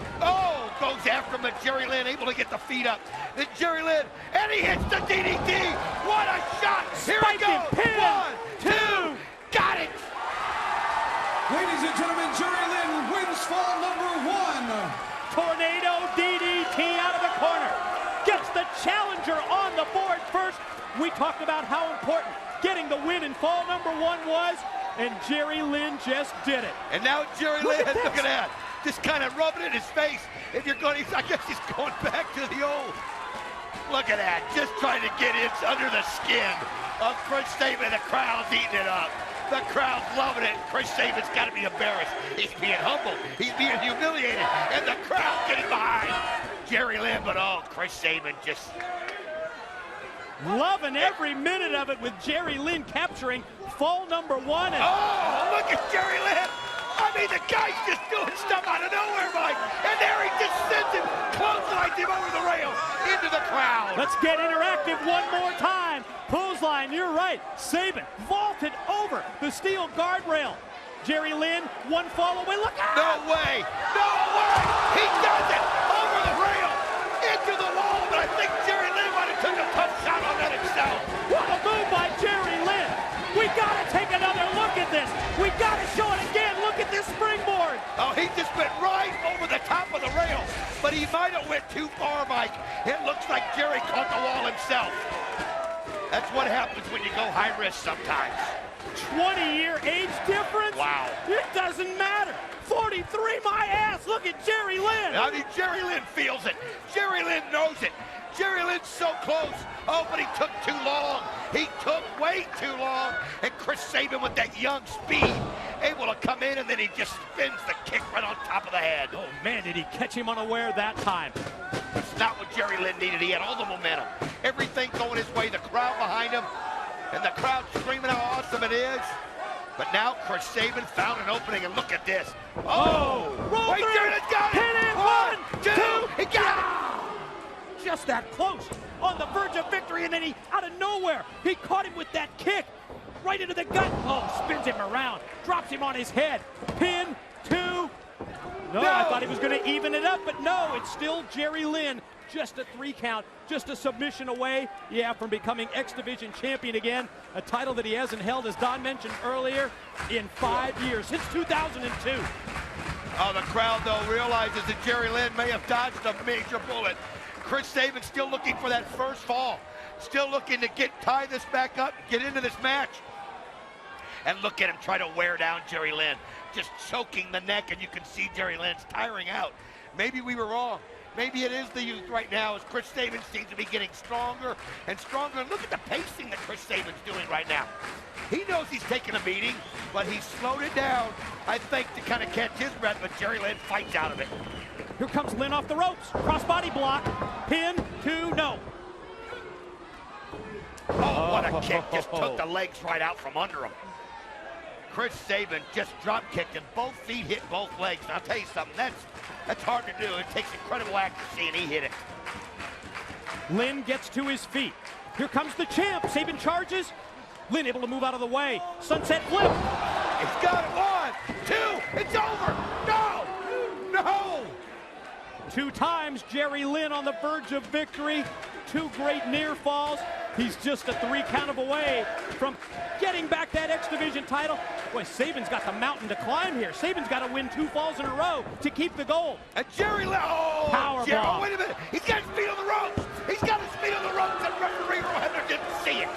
goes after him, and Jerry Lynn able to get the feet up. And Jerry Lynn, and he hits the DDT. What a shot! Here we go. 1, 2, got it. Ladies and gentlemen, Jerry Lynn wins fall number 1. Tornado DDT out of the corner. Gets the challenger on the board first. We talked about how important getting the win in fall number 1 was, and Jerry Lynn just did it. And now Jerry Lynn, look at that. Just kind of rubbing it in his face. If you're going, I guess he's going back to the old. Look at that. Just trying to get in under the skin of Chris Sabin. The crowd's eating it up. The crowd's loving it. Chris Sabin's got to be embarrassed. He's being humbled. He's being humiliated. And the crowd getting behind Jerry Lynn. But Chris Sabin just loving every minute of it with Jerry Lynn capturing fall number 1. And look at Jerry Lynn. I mean, the guy's just doing stuff out of nowhere, Mike. And there he just sends him, clotheslines him over the rail into the crowd. Let's get interactive one more time. Clothesline, you're right. Sabin vaulted over the steel guardrail. Jerry Lynn, 1 fall away. Look out! No way! No way! He does it over the rail into the wall, but I think Jerry Lynn might have took a tough shot on that himself. What a move by Jerry Lynn! We gotta take another look at this. We gotta show it again. Look at this springboard. He just went right over the top of the rail, but he might have went too far, Mike. It looks like Jerry caught the wall himself. That's what happens when you go high risk sometimes. 20-year age difference? Wow. It doesn't matter. 43, my ass. Look at Jerry Lynn. I mean, Jerry Lynn feels it. Jerry Lynn knows it. Jerry Lynn's so close. But he took too long. He took way too long. And Chris Sabin with that young speed, able to come in, and then he just spins the kick right on top of the head. Oh, man, did he catch him unaware that time. It's not what Jerry Lynn needed. He had all the momentum. Everything going his way. The crowd behind him. And the crowd screaming how awesome it is. But now Chris Sabin found an opening, and look at this. Roll wait, through. Jerry Lynn's got it. Hit it. 1, 2. He got it. Just that close, on the verge of victory, and then he, out of nowhere, he caught him with that kick, right into the gut. Spins him around, drops him on his head. Pin, 2. No, I thought he was going to even it up, but no, it's still Jerry Lynn. Just a 3 count, just a submission away, from becoming X Division champion again. A title that he hasn't held, as Don mentioned earlier, in 5 years, since 2002. The crowd, though, realizes that Jerry Lynn may have dodged a major bullet. Chris Sabin still looking for that first fall. Still looking to tie this back up, get into this match. And look at him try to wear down Jerry Lynn. Just choking the neck, and you can see Jerry Lynn's tiring out. Maybe we were wrong. Maybe it is the youth right now, as Chris Sabin seems to be getting stronger and stronger. And look at the pacing that Chris Sabin's doing right now. He knows he's taking a beating, but he's slowed it down, I think, to kind of catch his breath, but Jerry Lynn fights out of it. Here comes Lynn off the ropes. Crossbody block. Pin, 2, no. What a kick. Just took the legs right out from under him. Chris Sabin just drop kicked, and both feet hit both legs. And I'll tell you something, that's hard to do. It takes incredible accuracy, and he hit it. Lynn gets to his feet. Here comes the champ. Sabin charges. Lynn able to move out of the way. Sunset flip. He's got it. 1, 2. It's over. No. No. 2 times Jerry Lynn on the verge of victory. 2 great near falls. He's just a 3 count away from getting back that X Division title. Boy, Sabin's got the mountain to climb here. Sabin's got to win 2 falls in a row to keep the gold. And Jerry Lynn, Powerbomb. Wait a minute. He's got his feet on the ropes. He's got his feet on the ropes, and referee Earl Hebner didn't see it.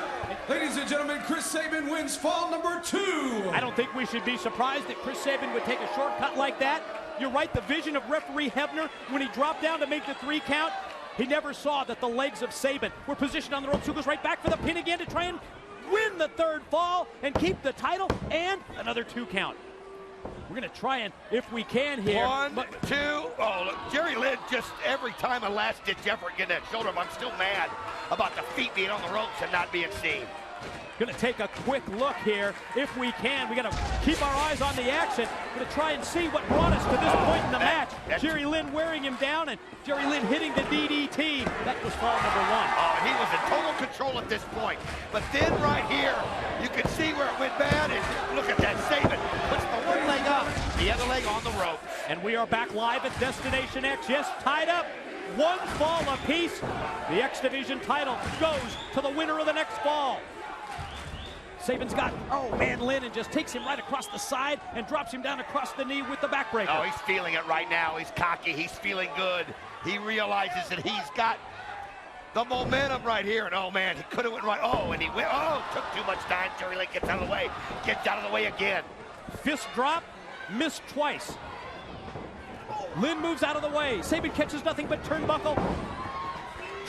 Ladies and gentlemen, Chris Sabin wins fall number 2. I don't think we should be surprised that Chris Sabin would take a shortcut like that. You're right, the vision of referee Hebner when he dropped down to make the 3 count. He never saw that the legs of Sabin were positioned on the ropes, who goes right back for the pin again to try and win the third fall and keep the title, and another 2 count. We're going to try and, if we can here. 1, 2. Oh, look, Jerry Lynn just every time a last-ditch effort getting that shoulder up. I'm still mad about the feet being on the ropes and not being seen. Going to take a quick look here, if we can. We got to keep our eyes on the action. Going to try and see what brought us to this point in the match. Jerry Lynn wearing him down, and Jerry Lynn hitting the DDT. That was fall number 1. Oh, he was in total control at this point. But then right here, you can see where it went bad, and look at that. Sabin puts the one leg up, the other leg on the rope. And we are back live at Destination X. Yes, tied up. 1 fall apiece. The X Division title goes to the winner of the next fall. Sabin's got, oh man, Lynn, and just takes him right across the side and drops him down across the knee with the backbreaker. Oh, he's feeling it right now. He's cocky. He's feeling good. He realizes that he's got the momentum right here. And oh man, he could have went right. Oh, and he went. Oh, took too much time. Jerry Lynn gets out of the way. Gets out of the way again. Fist drop, missed twice. Lynn moves out of the way. Sabin catches nothing but turnbuckle.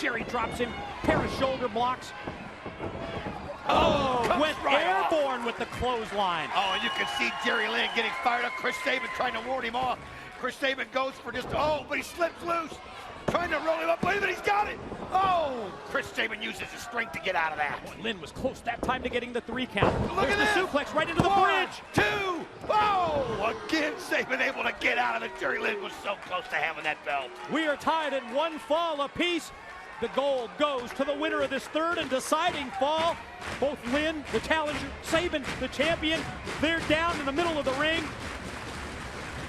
Jerry drops him. Pair of shoulder blocks. Oh, went right airborne with the clothesline. Oh, and you can see Jerry Lynn getting fired up. Chris Sabin trying to ward him off. Chris Sabin goes for just, oh, but he slips loose. Trying to roll him up. Wait a minute, he's got it. Oh, Chris Sabin uses his strength to get out of that. Lynn was close that time to getting the 3 count. Look at the suplex right into the 1, bridge. 2. Oh, again, Sabin able to get out of it. Jerry Lynn was so close to having that belt. We are tied at 1 fall apiece. The gold goes to the winner of this third and deciding fall. Both Lynn, the challenger, Sabin, the champion, they're down in the middle of the ring.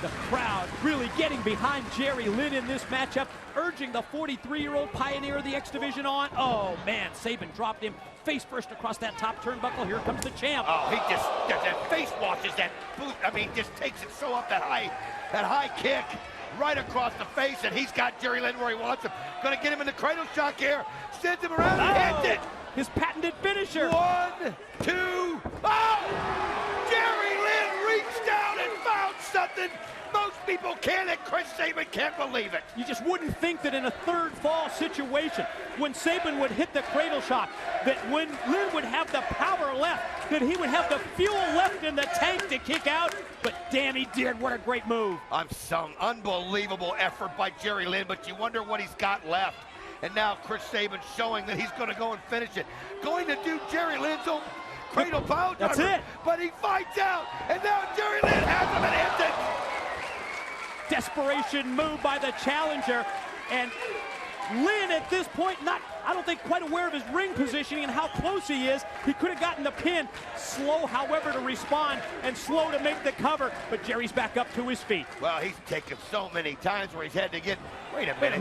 The crowd really getting behind Jerry Lynn in this matchup, urging the 43-year-old pioneer of the X Division on. Oh, man, Sabin dropped him face first across that top turnbuckle. Here comes the champ. Oh, he just, that face washes that boot. I mean, just takes it so up that high kick. Right across the face, and he's got Jerry Lynn where he wants him. Gonna get him in the cradle shock here. Sends him around and hits it. His patented finisher. 1, 2. Oh! Jerry Lynn reached down and found something most people can't, and Chris Sabin can't believe it. You just wouldn't think that in a third fall situation, when Sabin would hit the cradle shot, that when Lynn would have the power left, that he would have the fuel left in the tank to kick out. But damn, he did. What a great move. Some unbelievable effort by Jerry Lynn, but you wonder what he's got left. And now Chris Sabin showing that he's going to go and finish it. Going to do Jerry Lynn's own cradle power driver. That's it. But he fights out, and now Jerry Lynn has him and ends it. Desperation move by the challenger, and Lynn at this point I don't think quite aware of his ring positioning and how close he is. He could have gotten the pin. Slow, however, to respond and slow to make the cover, but Jerry's back up to his feet. Well, he's taken so many times where he's had to get, wait a minute.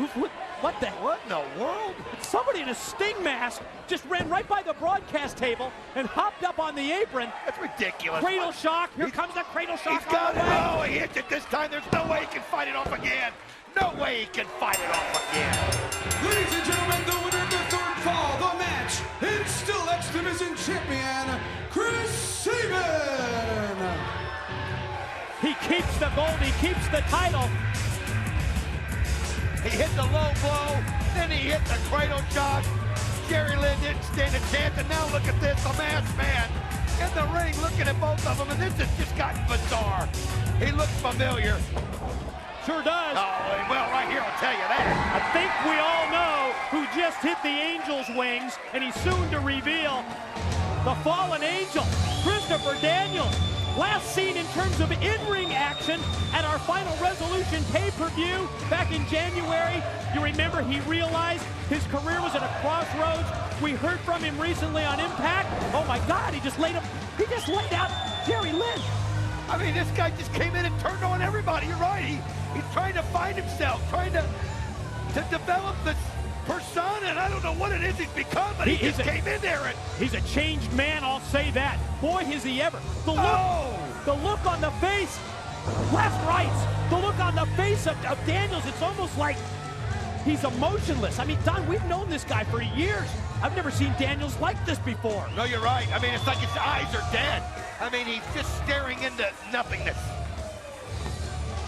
What in the world? Somebody in a Sting mask just ran right by the broadcast table and hopped up on the apron. That's ridiculous. Cradle shock. Here comes the cradle shock. He's got it. Oh, he hits it this time. There's no way he can fight it off again. No way he can fight it off again. Ladies and gentlemen, the winner of the third fall, the match, it's still X Division champion, Chris Sabin. He keeps the gold. He keeps the title. He hit the low blow, then he hit the cradle shock. Jerry Lynn didn't stand a chance, and now look at this, the masked man in the ring looking at both of them, and this has just gotten bizarre. He looks familiar. Sure does. Oh, well, right here, I'll tell you that. I think we all know who just hit the Angel's wings, and he's soon to reveal the fallen angel, Christopher Daniels. Last seen in terms of in-ring action at our Final Resolution pay-per-view back in January. You remember he realized his career was at a crossroads. We heard from him recently on Impact. Oh my God, he just laid out Jerry Lynn. I mean, this guy just came in and turned on everybody. You're right. He's trying to find himself, trying to develop this persona, and I don't know what it is he's become, but he just came in there and he's a changed man, I'll say that. Boy, is he ever. The look on the face, Last Rites, the look on the face of Daniels, it's almost like he's emotionless. I mean, Don, we've known this guy for years. I've never seen Daniels like this before. No, you're right. I mean, it's like his eyes are dead. I mean, he's just staring into nothingness.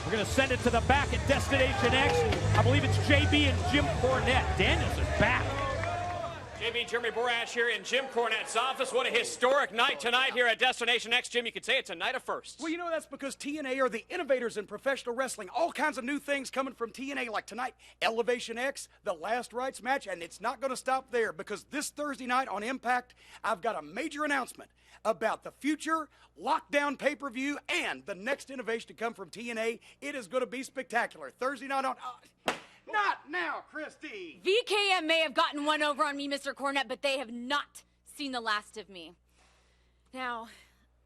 We're going to send it to the back at Destination X. I believe it's JB and Jim Cornette. Daniels is back. JB, Jeremy Borash here in Jim Cornette's office. What a historic night tonight here at Destination X. Jim, you could say it's a night of firsts. Well, you know, that's because TNA are the innovators in professional wrestling. All kinds of new things coming from TNA, like tonight, Elevation X, the Last Rites match, and it's not going to stop there, because this Thursday night on Impact, I've got a major announcement about the future lockdown pay-per-view and the next innovation to come from TNA. It is going to be spectacular. Thursday night on... Not now, Christy! VKM may have gotten one over on me, Mr. Cornette, but they have not seen the last of me. Now,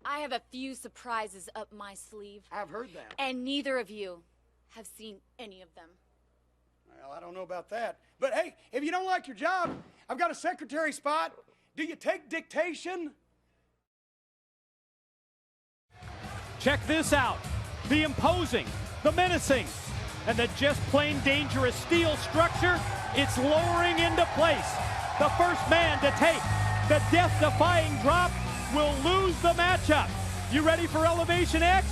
I have a few surprises up my sleeve. I've heard that. And neither of you have seen any of them. Well, I don't know about that. But hey, if you don't like your job, I've got a secretary spot. Do you take dictation? Check this out. The imposing, the menacing, and the just plain dangerous steel structure, it's lowering into place. The first man to take the death-defying drop will lose the matchup. You ready for Elevation X?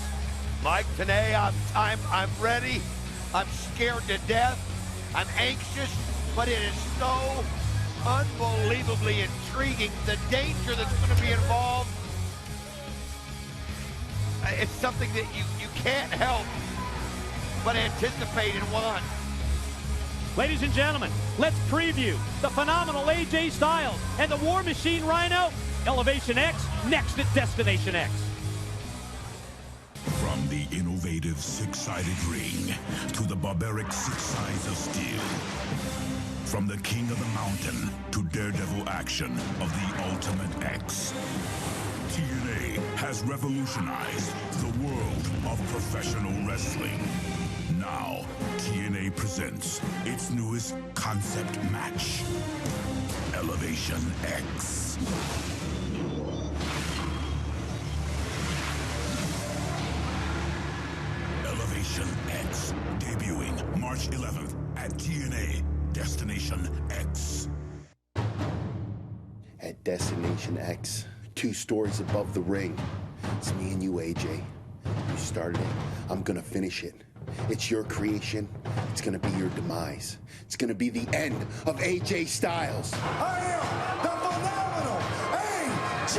Mike, today I'm ready. I'm scared to death. I'm anxious, but it is so unbelievably intriguing. The danger that's going to be involved. It's something that you can't help but anticipate and want. Ladies and gentlemen, let's preview the phenomenal AJ Styles and the War Machine Rhino. Elevation X, next at Destination X. From the innovative six-sided ring to the barbaric six sides of steel. From the king of the mountain to daredevil action of the Ultimate X. TNA has revolutionized the world of professional wrestling. Now, TNA presents its newest concept match, Elevation X. Elevation X, debuting March 11th at TNA Destination X. At Destination X, 2 stories above the ring. It's me and you, AJ. You started it. I'm gonna finish it. It's your creation. It's gonna be your demise. It's gonna be the end of AJ Styles. I am the phenomenal AJ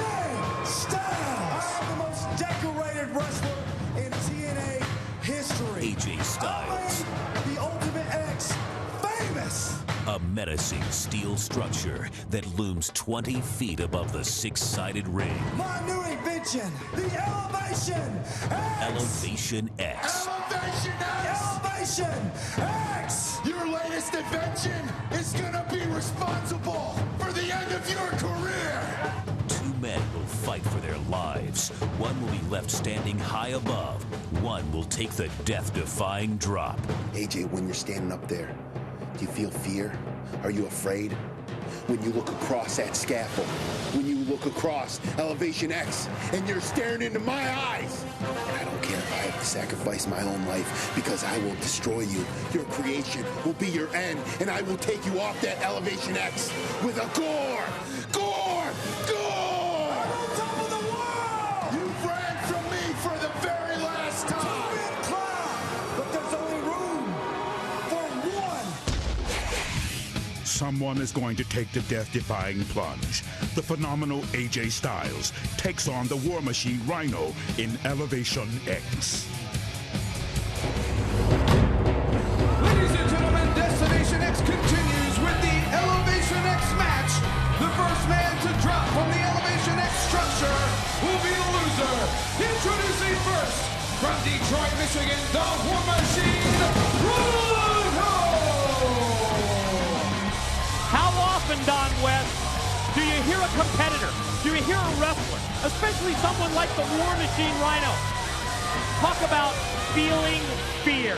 Styles. I am the most decorated wrestler in TNA history. AJ Styles. I made the Ultimate X famous. A menacing steel structure that looms 20 feet above the six-sided ring. My new invention, the Elevation X. Elevation X. Elevation X. Elevation X. Your latest invention is gonna be responsible for the end of your career. 2 men will fight for their lives. One will be left standing high above. One will take the death-defying drop. AJ, when you're standing up there, do you feel fear? Are you afraid? When you look across that scaffold, when you look across Elevation X, and you're staring into my eyes, and I don't care if I have to sacrifice my own life, because I will destroy you. Your creation will be your end, and I will take you off that Elevation X with a gore! Gore! Gore! On top of the world! You ran from me for the very last time. But there's only room for one. Someone is going to take the death-defying plunge. The phenomenal AJ Styles takes on the War Machine Rhino in Elevation X. Ladies and gentlemen, Destination X continues with the Elevation X match. The first man to drop from the Elevation X structure will be the loser. Introducing first, from Detroit, Michigan, the War Machine Rhino. How often, Don West, do you hear a competitor, do you hear a wrestler, especially someone like the War Machine Rhino, talk about feeling fear,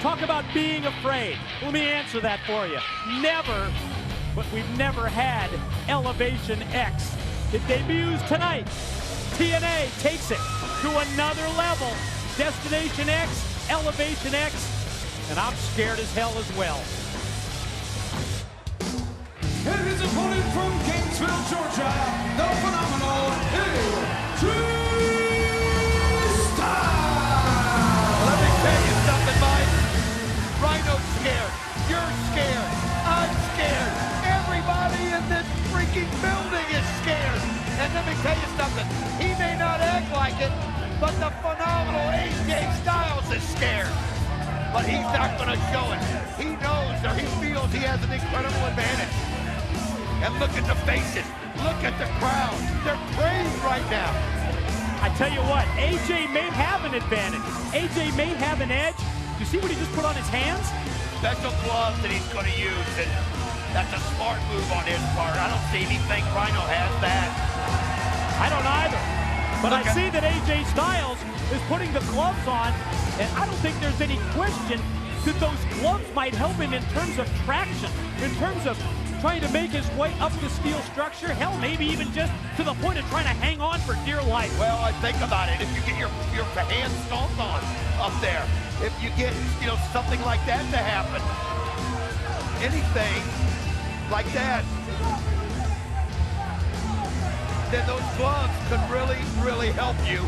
talk about being afraid? Let me answer that for you. Never, but we've never had Elevation X. It debuts tonight. TNA takes it to another level. Destination X, Elevation X, and I'm scared as hell as well. And his opponent from Gainesville, Georgia, the phenomenal AJ Styles. Let me tell you, listen, he may not act like it, but the phenomenal AJ Styles is scared. But he's not going to show it. He knows or he feels he has an incredible advantage. And look at the faces. Look at the crowd. They're praying right now. I tell you what, AJ may have an advantage. AJ may have an edge. You see what he just put on his hands? Special gloves that he's going to use, and that's a smart move on his part. I don't see anything Rhino has that. I don't either. But I see that AJ Styles is putting the gloves on, and I don't think there's any question that those gloves might help him in terms of traction, in terms of trying to make his way up the steel structure, hell, maybe even just to the point of trying to hang on for dear life. Well, I think about it. If you get your hands stomped on up there, if you get, something like that to happen, anything like that, then those gloves could really, really help you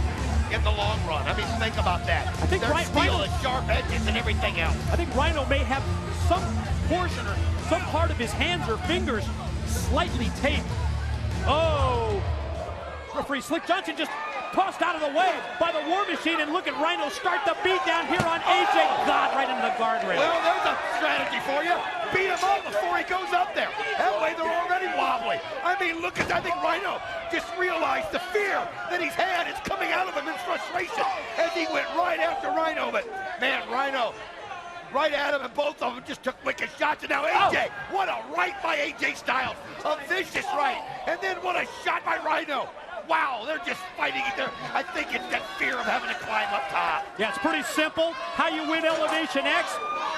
in the long run. I mean, think about that. I think there's steel and sharp edges and everything else. I think Rhino may have some portion or some part of his hands or fingers slightly taped. Oh, referee Slick Johnson just tossed out of the way by the War Machine, and look at Rhino start the beat down here on AJ. God, right into the guardrail. Well, there's a strategy for you. Beat him up before he goes up there. That way they're already wobbly. I mean, I think Rhino just realized the fear that he's had is coming out of him in frustration as he went right after Rhino. But, man, Rhino right at him, and both of them just took wicked shots. And now AJ, what a right by AJ Styles. A vicious right. And then what a shot by Rhino. Wow, they're just fighting each other. I think it's that fear of having to climb up top. Yeah, it's pretty simple. How you win Elevation X,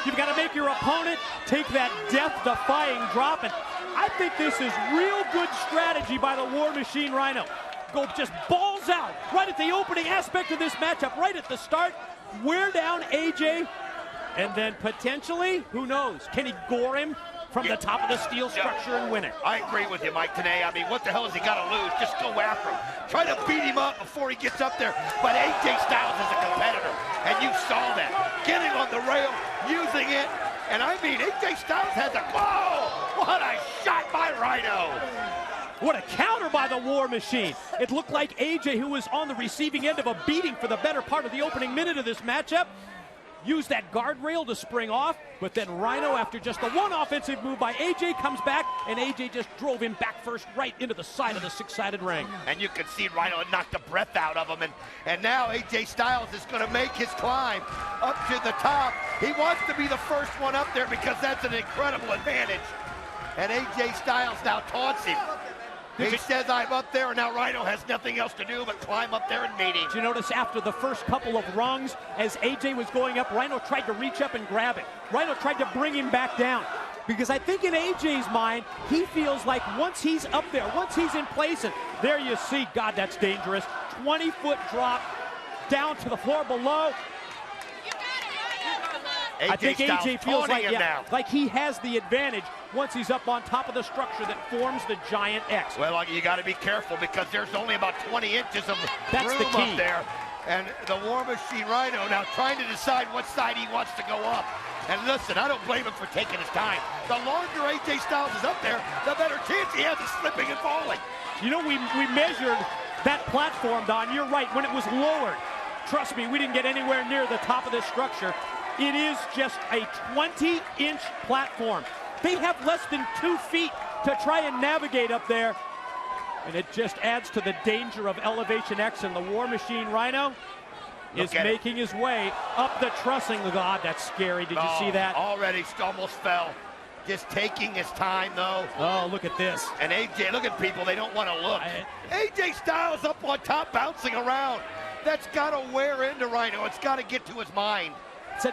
you've got to make your opponent take that death-defying drop. And I think this is real good strategy by the War Machine Rhino. Go just balls out right at the opening aspect of this matchup, right at the start. Wear down AJ, and then potentially, who knows, can he gore him from the top of the steel structure and win it? I agree with you, Mike, today. I mean, what the hell has he got to lose? Just go after him. Try to beat him up before he gets up there. But AJ Styles is a competitor, and you saw that. Getting on the rail, using it, and I mean, AJ Styles has a, whoa! What a shot by Rhino! What a counter by the War Machine. It looked like AJ, who was on the receiving end of a beating for the better part of the opening minute of this matchup, used that guardrail to spring off, but then Rhino, after just the one offensive move by AJ, comes back, and AJ just drove him back first right into the side of the six-sided ring. And you can see Rhino knocked the breath out of him, and now AJ Styles is going to make his climb up to the top. He wants to be the first one up there because that's an incredible advantage. And AJ Styles now taunts him. He says, I'm up there, and now Rhino has nothing else to do but climb up there and meet him. Did you notice after the first couple of rungs, as AJ was going up, Rhino tried to reach up and grab it. Rhino tried to bring him back down. Because I think in AJ's mind, he feels like once he's up there, once he's in place, and there you see, God, that's dangerous. 20-foot drop down to the floor below. I think AJ feels like he has the advantage once he's up on top of the structure that forms the giant X. Well, you got to be careful because there's only about 20 inches of room up there. And the War Machine Rhino now trying to decide what side he wants to go up. And listen, I don't blame him for taking his time. The longer AJ Styles is up there, the better chance he has of slipping and falling. You know, we measured that platform, Don. You're right, when it was lowered. Trust me, we didn't get anywhere near the top of this structure. It is just a 20-inch platform. They have less than 2 feet to try and navigate up there. And it just adds to the danger of Elevation X, and the War Machine Rhino is making his way up the trussing. God, that's scary. Did you see that? Already almost fell. Just taking his time, though. Oh, look at this. And AJ, look at people. They don't want to look. AJ Styles up on top, bouncing around. That's got to wear into Rhino. It's got to get to his mind.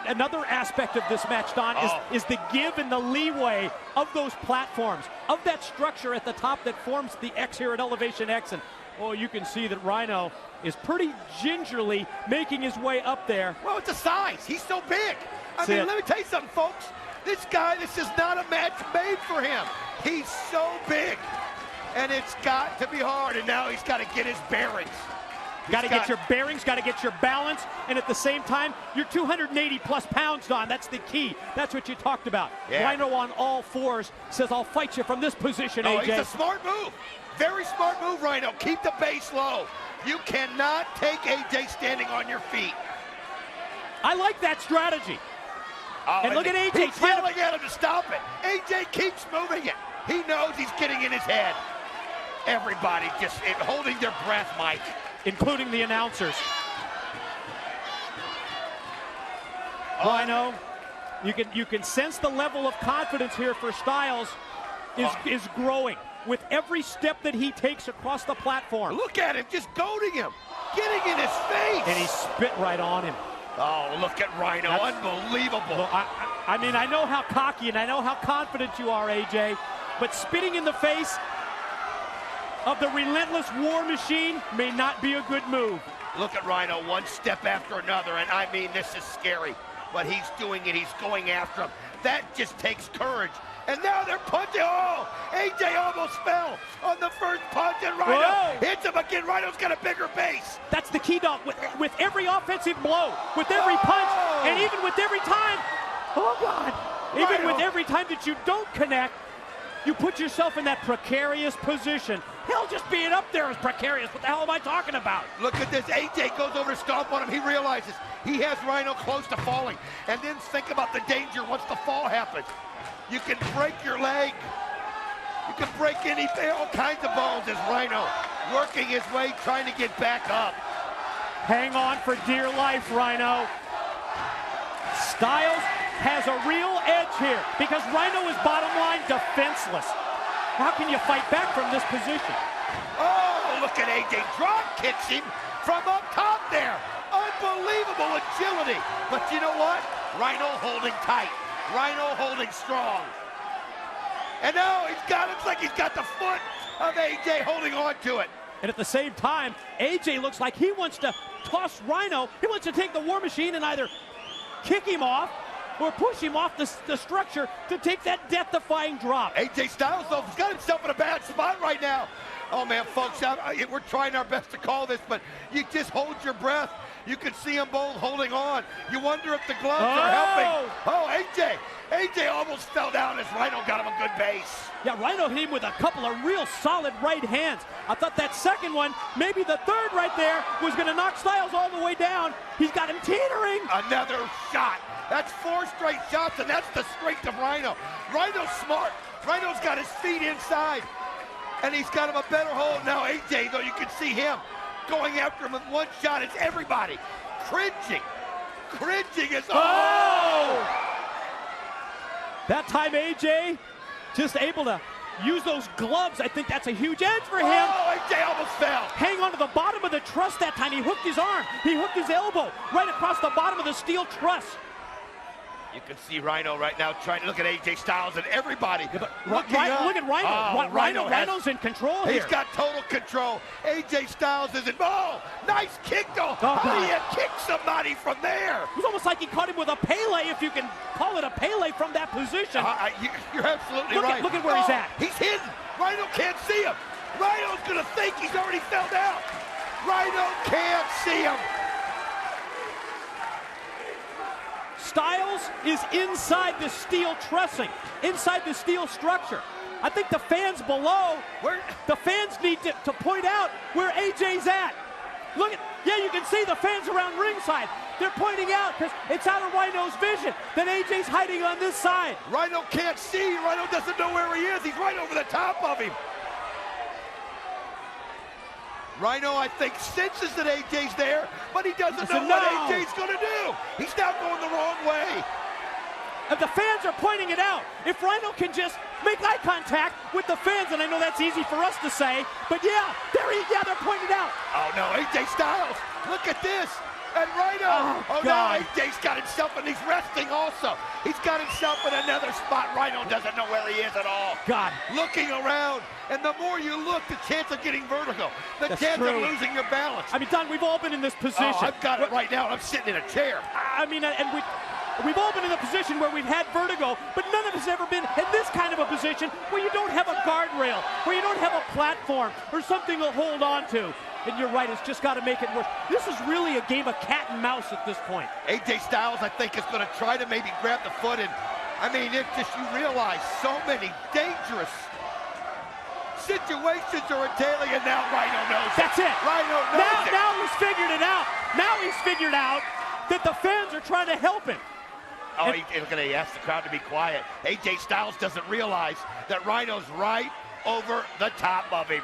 Another aspect of this match, Don, is the give and the leeway of those platforms, of that structure at the top that forms the X here at Elevation X. And, oh, you can see that Rhino is pretty gingerly making his way up there. Well, it's the size. He's so big. I mean, let me tell you something, folks. This guy, this is not a match made for him. He's so big. And it's got to be hard. And now he's got to get his bearings. Got to get your bearings, got to get your balance, and at the same time, you're 280-plus pounds, Don. That's the key. That's what you talked about. Yeah. Rhino on all fours says, I'll fight you from this position, AJ. He's a smart move. Very smart move, Rhino. Keep the base low. You cannot take AJ standing on your feet. I like that strategy. Oh, and look at AJ. He's yelling at him to stop it. AJ keeps moving it. He knows he's getting in his head. Everybody just holding their breath, Mike. Including the announcers. Rhino, you can sense the level of confidence here for Styles is growing with every step that he takes across the platform. Look at him, just goading him, getting in his face. And he spit right on him. Oh, look at Rhino, unbelievable. Well, I mean, I know how cocky and I know how confident you are, AJ, but spitting in the face of the relentless war machine may not be a good move. Look at Rhino, one step after another, and I mean, this is scary. But he's doing it, he's going after him. That just takes courage. And now they're punching. Oh, AJ almost fell on the first punch, and Rhino hits him again. Rhino's got a bigger base. That's the key, Doc. With every offensive blow, with every punch, and even with every time, oh God, even with every time that you don't connect, you put yourself in that precarious position. Hell, just being up there is precarious. What the hell am I talking about? Look at this. AJ goes over to stomp on him. He realizes he has Rhino close to falling. And then think about the danger once the fall happens. You can break your leg. You can break anything, all kinds of bones as Rhino working his way, trying to get back up. Hang on for dear life, Rhino. Styles has a real edge here because Rhino is bottom line defenseless. How can you fight back from this position? Oh, look at AJ drop kicks him from up top there. Unbelievable agility. But you know what? Rhino holding tight. Rhino holding strong. And now looks like he's got the foot of AJ holding on to it. And at the same time, AJ looks like he wants to toss Rhino. He wants to take the War Machine and either kick him off or push him off the structure to take that death-defying drop. AJ Styles, though, has got himself in a bad spot right now. Oh, man, folks, we're trying our best to call this, but you just hold your breath. You can see them both holding on. You wonder if the gloves are helping. Oh, AJ almost fell down as Rhino got him a good base. Yeah, Rhino hit him with a couple of real solid right hands. I thought that second one, maybe the third right there, was going to knock Styles all the way down. He's got him teetering. Another shot. That's 4 straight shots, and that's the strength of Rhino. Rhino's smart. Rhino's got his feet inside, and he's got him a better hold. Now AJ, though, you can see him going after him with one shot. It's everybody cringing. Cringing is That time AJ just able to use those gloves. I think that's a huge edge for him. Oh, AJ almost fell. Hang on to the bottom of the truss that time. He hooked his arm. He hooked his elbow right across the bottom of the steel truss. You can see Rhino right now trying to look at AJ Styles and everybody. Yeah, look at Rhino. Rhino's in control here. He's got total control. AJ Styles is in. Oh, nice kick though. How do you kick somebody from there? It was almost like he caught him with a Pele, if you can call it a Pele from that position. You're absolutely right. Look at where he's at. He's hidden. Rhino can't see him. Rhino's going to think he's already fell down. Rhino can't see him. Styles is inside the steel trussing, inside the steel structure. I think the fans below, the fans need to point out where AJ's at. Look at, you can see the fans around ringside. They're pointing out because it's out of Rhino's vision that AJ's hiding on this side. Rhino can't see. Rhino doesn't know where he is. He's right over the top of him. Rhino, I think, senses that AJ's there, but he doesn't know what AJ's going to do. He's now going the wrong way. And the fans are pointing it out. If Rhino can just make eye contact with the fans, and I know that's easy for us to say, but they're pointing it out. Oh, no, AJ Styles, look at this. And Rhino, no, AJ's got himself, and he's resting also. He's got himself in another spot. Rhino doesn't know where he is at all. Looking around, and the more you look, the chance of getting vertigo, the chance of losing your balance. I mean, Don, we've all been in this position. Oh, I've got it right now, and I'm sitting in a chair. I mean, and we've all been in a position where we've had vertigo, but none of us have ever been in this kind of a position where you don't have a guardrail, where you don't have a platform or something to hold on to. And you're right, it's just got to make it worse. This is really a game of cat and mouse at this point. AJ Styles, I think, is going to try to maybe grab the foot. And, I mean, it's just, you realize so many dangerous Situations are a daily, and now Rhino knows That's it. Rhino knows it. Now he's figured it out. Now he's figured out that the fans are trying to help him. Oh, he's going to ask the crowd to be quiet. AJ Styles doesn't realize that Rhino's right over the top of him.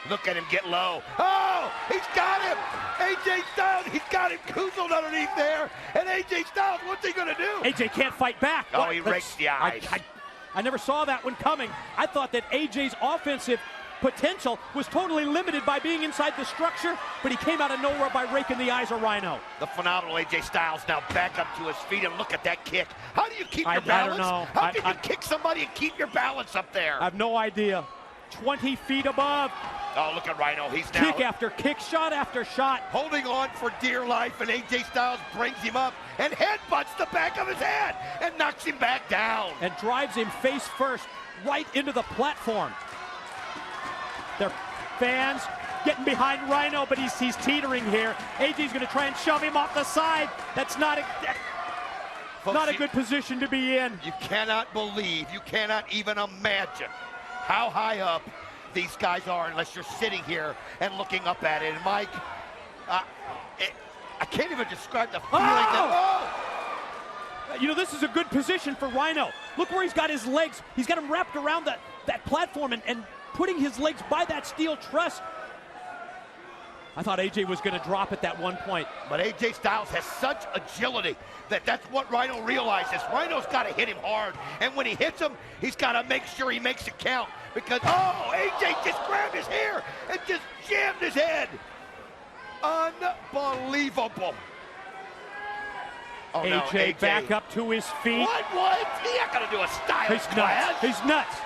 Look at him get low. Oh, he's got him. AJ Styles, he's got him koozled underneath there. And AJ Styles, what's he going to do? AJ can't fight back. Oh, he rakes the eyes. I never saw that one coming. I thought that AJ's offensive potential was totally limited by being inside the structure, but he came out of nowhere by raking the eyes of Rhino. The phenomenal AJ Styles now back up to his feet, and look at that kick. How do you keep your balance? I don't know. How can you kick somebody and keep your balance up there? I have no idea. 20 feet above. Oh, look at Rhino. He's now kick after kick, shot after shot. Holding on for dear life, and AJ Styles brings him up and headbutts the back of his head and knocks him back down. And drives him face first right into the platform. Their fans getting behind Rhino, but he's teetering here. AJ's going to try and shove him off the side. That's not a good position to be in. You cannot believe, you cannot even imagine how high up these guys are unless you're sitting here and looking up at it. And Mike, I can't even describe the feeling You know, this is a good position for Rhino. Look where he's got his legs. He's got him wrapped around that platform and putting his legs by that steel truss. I thought AJ was going to drop at that one point. But AJ Styles has such agility that's what Rhino realizes. Rhino's got to hit him hard. And when he hits him, he's got to make sure he makes it count. Because, AJ just grabbed his hair and just jammed his head. Unbelievable. Oh, AJ, no, AJ back up to his feet. What? He ain't going to do a style clash. He's nuts.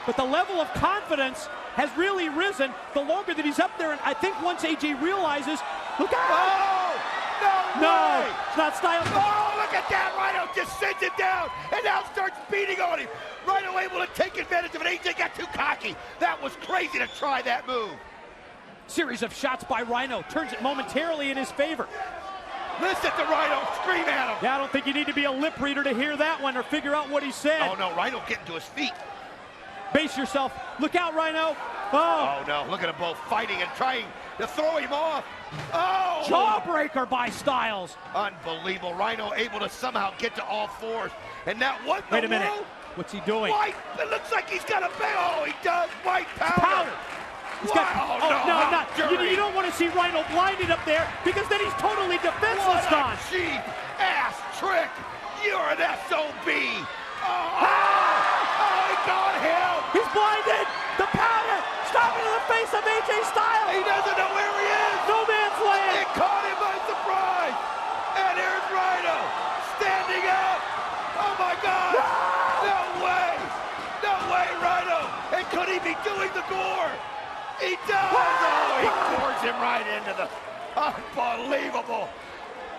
But the level of confidence has really risen the longer that he's up there. And I think once AJ realizes, look out! No, it's not style. Oh, look at that. Rhino just sends it down and now starts beating on him. Rhino able to take advantage of it. AJ got too cocky. That was crazy to try that move. Series of shots by Rhino turns it momentarily in his favor. Listen to Rhino scream at him. Yeah, I don't think you need to be a lip reader to hear that one or figure out what he said. Oh, no, Rhino getting to his feet. Base yourself. Look out, Rhino. Oh, no, look at them both fighting and trying to throw him off. Oh! Jawbreaker by Styles. Unbelievable. Rhino able to somehow get to all fours. And now what in the Wait a minute. world? What's he doing? White. It looks like he's got a bang. Oh, he does. White powder. He's got, no, not. You don't want to see Rhino blinded up there because then he's totally defenseless, Don. What a cheap ass trick. You're an SOB. Oh, he got him. He's blinded. The powder. Stop it in the face of AJ Styles. He doesn't know where he is. No man's land. It caught him by surprise. And here's Rhino standing up. Oh, my God. No way. No way, Rhino. And could he be doing the gore? He does! Oh, he gores him right into the... Unbelievable!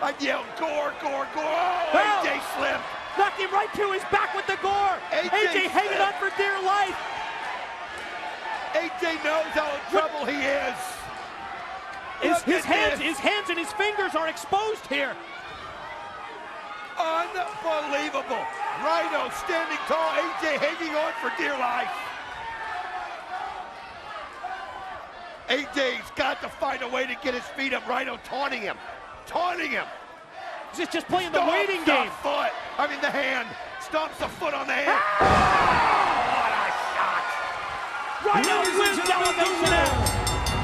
I yelled, gore, gore, gore! Oh, AJ slipped! Knocked him right to his back with the gore! AJ hanging on for dear life! AJ knows how in trouble he is! His hands and his fingers are exposed here! Unbelievable! Rhino standing tall, AJ hanging on for dear life! AJ's got to find a way to get his feet up. Rhino taunting him. Taunting him. He's just playing the waiting game. Foot. I mean the hand. Stomps the foot on the hand. What a shot. Rhino wins Elevation X.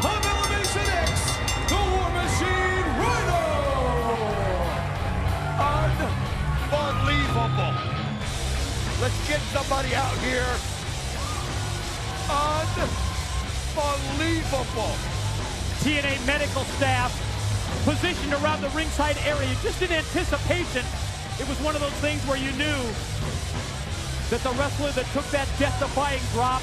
On Elevation X, the War Machine Rhino. Unbelievable. Let's get somebody out here. Unbelievable. TNA medical staff positioned around the ringside area just in anticipation. It was one of those things where you knew that the wrestler that took that death-defying drop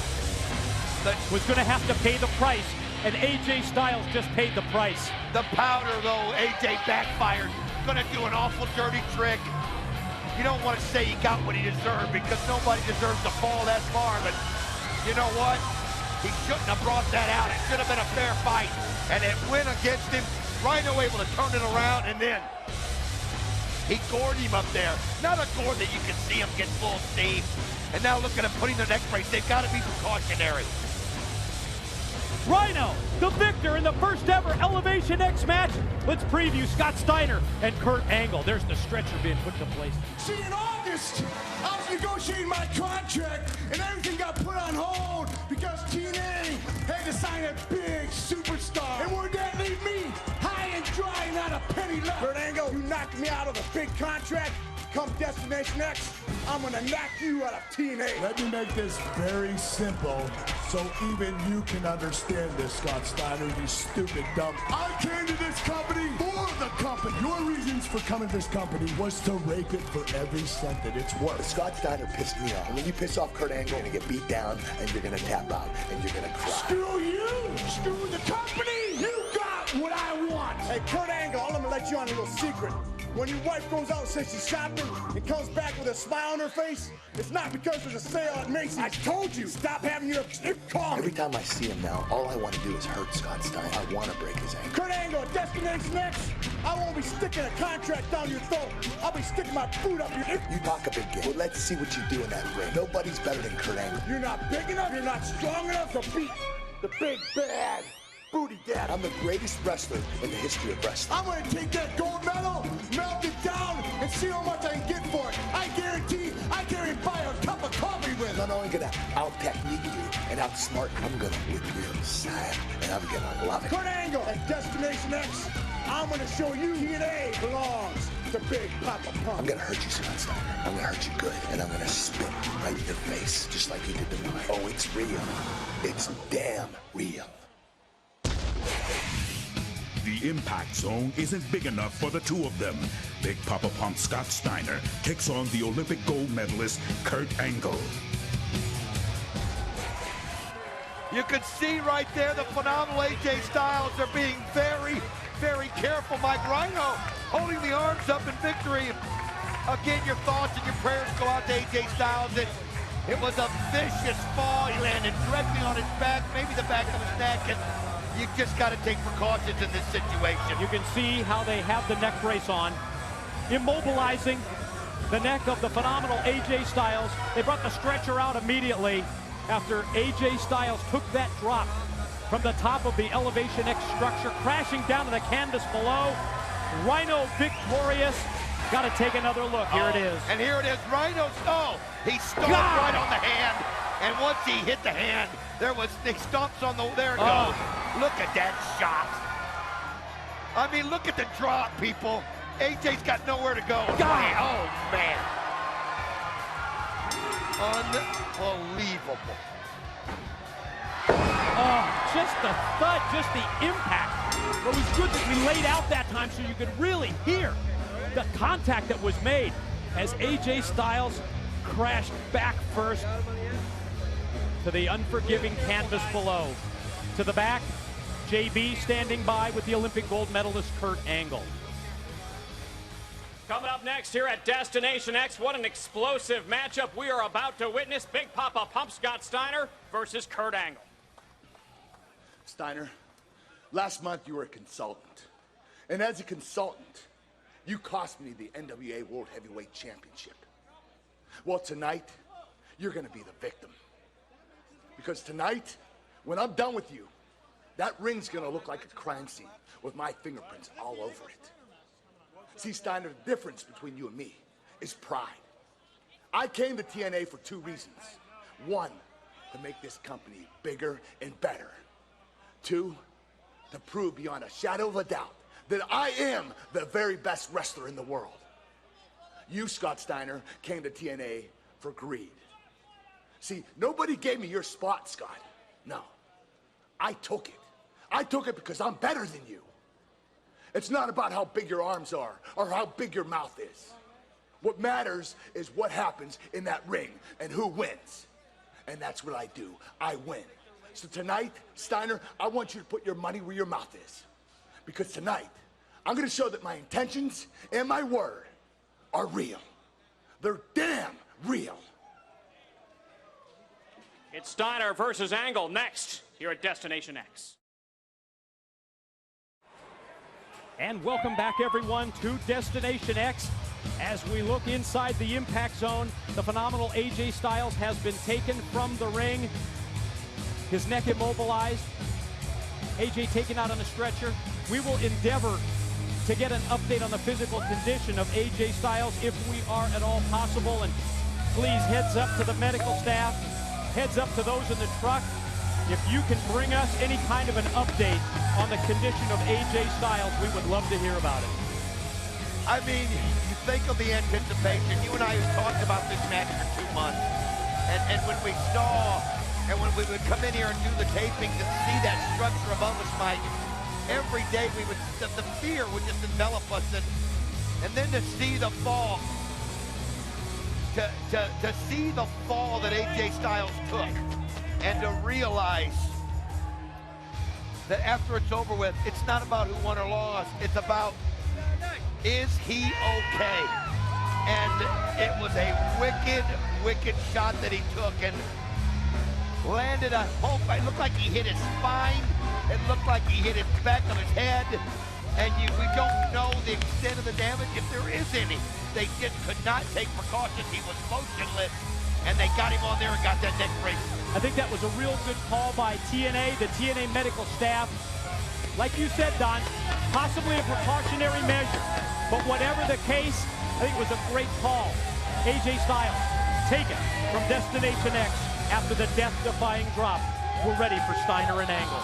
was going to have to pay the price, and AJ Styles just paid the price. The powder, though, AJ backfired. Going to do an awful dirty trick. You don't want to say he got what he deserved because nobody deserves to fall that far, but you know what? He shouldn't have brought that out. It should have been a fair fight. And it went against him. Rhino able to turn it around and then He gored him up there. Not a gore that you can see him get full steam. And now look at him putting the neck brace. They've got to be precautionary. Rhino, the victor in the first ever Elevation X match. Let's preview Scott Steiner and Kurt Angle. There's the stretcher being put to place. See, in August, I was negotiating my contract, and everything got put on hold because TNA had to sign a big superstar. And where'd that leave me? High and dry, not a penny left. Kurt Angle, you knocked me out of a big contract. Come Destination X, I'm gonna knock you out of TNA. Let me make this very simple so even you can understand this, Scott Steiner, you stupid dumb. I came to this company for the company. Your reasons for coming to this company was to rape it for every cent that it's worth. Scott Steiner pissed me off. And when you piss off Kurt Angle, you're gonna get beat down and you're gonna tap out and you're gonna cry. Screw you! Screw the company! You got what I want! Hey, Kurt Angle, I'm gonna let you on a little secret. When your wife goes out and says she's shopping and comes back with a smile on her face, it's not because there's a sale at Macy's. I told you, stop having your call. Every time I see him now, all I want to do is hurt Scott Steiner. I want to break his ankle. Kurt Angle, Destination X, I won't be sticking a contract down your throat. I'll be sticking my boot up your... You talk a big game. Well, let's see what you do in that ring. Nobody's better than Kurt Angle. You're not big enough, you're not strong enough to beat the big bad booty dad. I'm the greatest wrestler in the history of wrestling. I'm gonna take that gold medal, melt it down, and see how much I can get for it. I guarantee I can't buy a cup of coffee with it. I'm not only gonna out-technique you and outsmart you, I'm gonna whip you inside, and I'm gonna love it. Kurt Angle at Destination X, I'm gonna show you TNA belongs to Big Papa Pump. I'm gonna hurt you, Scott Steiner. I'm gonna hurt you good, and I'm gonna spit right in your face, just like you did to mine. Oh, it's real. It's damn real. The impact zone isn't big enough for the two of them. Big Papa Pump Scott Steiner takes on the Olympic gold medalist Kurt Angle. You can see right there the phenomenal AJ Styles. They're being very, very careful. Mike Rhino holding the arms up in victory. Again, your thoughts and your prayers go out to AJ Styles. It was a vicious fall. He landed directly on his back, maybe the back of his neck, and you just got to take precautions in this situation. You can see how they have the neck brace on, immobilizing the neck of the phenomenal AJ Styles. They brought the stretcher out immediately after AJ Styles took that drop from the top of the Elevation X structure, crashing down to the canvas below. Rhino victorious. Got to take another look. Here it is. And here it is. Rhino, he stomped right on the hand. And once he hit the hand, he stomps on there it goes. Look at that shot. I mean, look at the drop, people. AJ's got nowhere to go. Oh, man. Unbelievable. Oh, just the thud, just the impact. But it was good that we laid out that time so you could really hear the contact that was made as AJ Styles crashed back first to the unforgiving canvas below. To the back, JB standing by with the Olympic gold medalist Kurt Angle. Coming up next here at Destination X, what an explosive matchup we are about to witness. Big Papa Pump Scott Steiner versus Kurt Angle. Steiner, last month you were a consultant. And as a consultant, you cost me the NWA World Heavyweight Championship. Well, tonight, you're gonna be the victim. Because tonight, when I'm done with you, that ring's gonna look like a crime scene with my fingerprints all over it. See, Steiner, the difference between you and me is pride. I came to TNA for two reasons. One, to make this company bigger and better. Two, to prove beyond a shadow of a doubt that I am the very best wrestler in the world. You, Scott Steiner, came to TNA for greed. See, nobody gave me your spot, Scott. No, I took it. I took it because I'm better than you. It's not about how big your arms are or how big your mouth is. What matters is what happens in that ring and who wins. And that's what I do. I win. So tonight, Steiner, I want you to put your money where your mouth is. Because tonight, I'm going to show that my intentions and my word are real. They're damn real. It's Steiner versus Angle next here at Destination X. And welcome back, everyone, to Destination X. As we look inside the Impact Zone, the phenomenal AJ Styles has been taken from the ring. His neck immobilized. AJ taken out on a stretcher. We will endeavor to get an update on the physical condition of AJ Styles if we are at all possible. And please, heads up to the medical staff, heads up to those in the truck. If you can bring us any kind of an update on the condition of AJ Styles, we would love to hear about it. I mean, you think of the anticipation. You and I have talked about this match for 2 months. And when we saw, and when we would come in here and do the tapings and see that structure above us, Mike, every day we would, the fear would just envelop us. And then to see the fall, to see the fall that AJ Styles took, and to realize that after it's over with, it's not about who won or lost. It's about, is he okay? And it was a wicked, wicked shot that he took and landed a hope. It looked like he hit his spine. It looked like he hit the back of his head. And we don't know the extent of the damage, if there is any. They just could not take precautions. He was motionless, and they got him on there and got that neck brace. I think that was a real good call by TNA, the TNA medical staff. Like you said, Don, possibly a precautionary measure. But whatever the case, I think it was a great call. AJ Styles, taken from Destination X after the death-defying drop. We're ready for Steiner and Angle.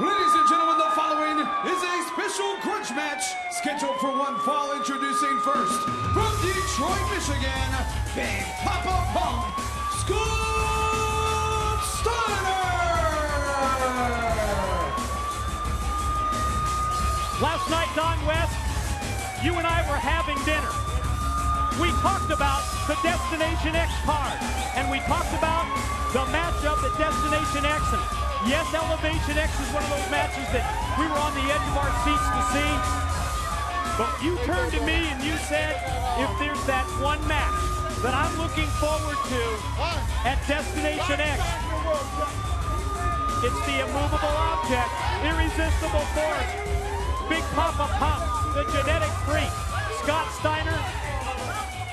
Ladies and gentlemen, the following is a special grudge match scheduled for one fall. Introducing first, from Detroit, Michigan, Big Papa Pump, Scott Steiner! Last night, Don West, you and I were having dinner. We talked about the Destination X card, and we talked about the matchup at Destination X. And yes, Elevation X is one of those matches that we were on the edge of our seats to see. But you turned to me and you said, if there's that one match that I'm looking forward to at Destination X, it's the immovable object, irresistible force, Big Papa Pump, the genetic freak, Scott Steiner.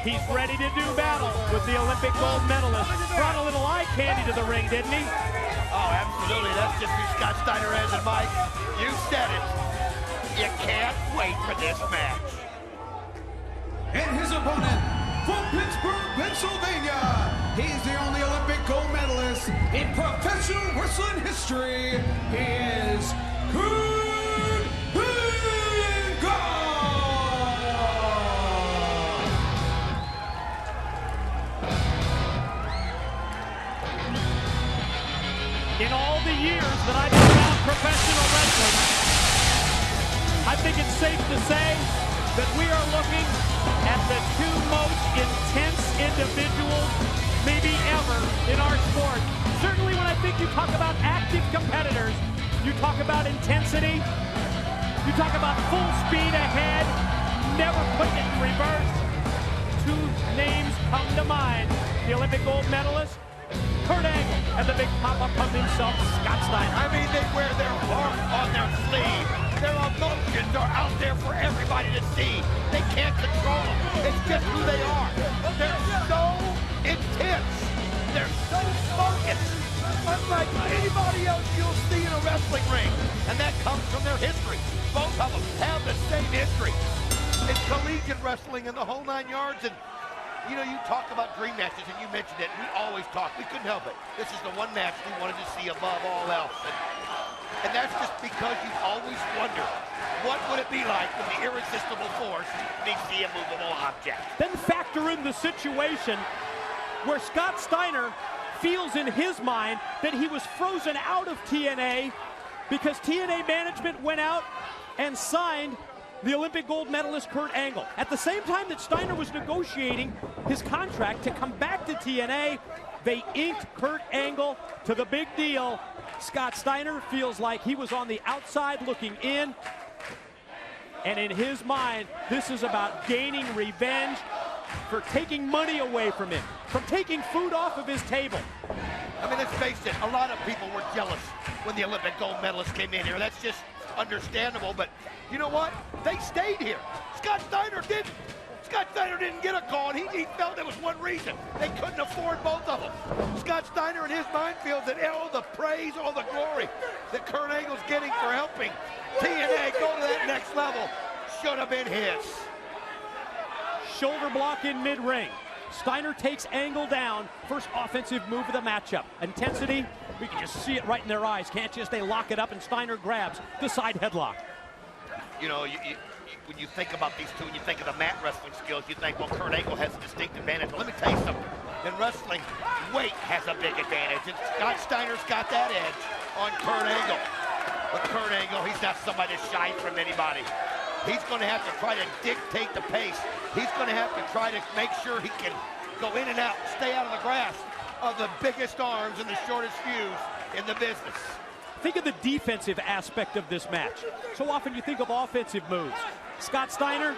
He's ready to do battle with the Olympic gold medalist. Brought a little eye candy to the ring, didn't he? Oh, absolutely. That's just who Scott Steiner is. And Mike, you said it. You can't wait for this match. And his opponent, from Pittsburgh, Pennsylvania, he's the only Olympic gold medalist in professional wrestling history. He is in all the years that I've been around professional wrestling, I think it's safe to say that we are looking at the two most intense individuals maybe ever in our sport. Certainly when I think you talk about active competitors, you talk about intensity, you talk about full speed ahead, never putting it in reverse. Two names come to mind. The Olympic gold medalist, Kurt Angle, and the Big Papa Pump himself, Scott Steiner. I mean, they wear their heart on their sleeve. Their emotions are out there for everybody to see. They can't control them. It's just who they are. They're so intense. They're so focused. Unlike anybody else you'll see in a wrestling ring. And that comes from their history. Both of them have the same history. It's collegiate wrestling in the whole 9 yards. And you know, you talk about dream matches, and you mentioned it. We always talk. We couldn't help it. This is the one match we wanted to see above all else. And that's just because you always wonder, what would it be like when the irresistible force meets the immovable object? Then factor in the situation where Scott Steiner feels in his mind that he was frozen out of TNA because TNA management went out and signed the Olympic gold medalist Kurt Angle. At the same time that Steiner was negotiating his contract to come back to TNA, they inked Kurt Angle to the big deal. Scott Steiner feels like he was on the outside looking in. And in his mind, this is about gaining revenge for taking money away from him, from taking food off of his table. I mean, let's face it, a lot of people were jealous when the Olympic gold medalist came in here. That's just understandable, but you know what? They stayed here. Scott Steiner didn't. Scott Steiner didn't get a call, and he felt there was one reason. They couldn't afford both of them. Scott Steiner in his mind feels that all the praise, all the glory that Kurt Angle's getting for helping TNA go to that next level should have been his. Shoulder block in mid-ring. Steiner takes Angle down. First offensive move of the matchup. Intensity, we can just see it right in their eyes. Can't you? They lock it up, and Steiner grabs the side headlock. You know, when you think about these two and you think of the mat wrestling skills, you think, well, Kurt Angle has a distinct advantage. But let me tell you something. In wrestling, weight has a big advantage. And Scott Steiner's got that edge on Kurt Angle. But Kurt Angle, he's not somebody to shy from anybody. He's going to have to try to dictate the pace. He's going to have to try to make sure he can go in and out, stay out of the grasp of the biggest arms and the shortest fuse in the business. Think of the defensive aspect of this match. So often you think of offensive moves. Scott Steiner,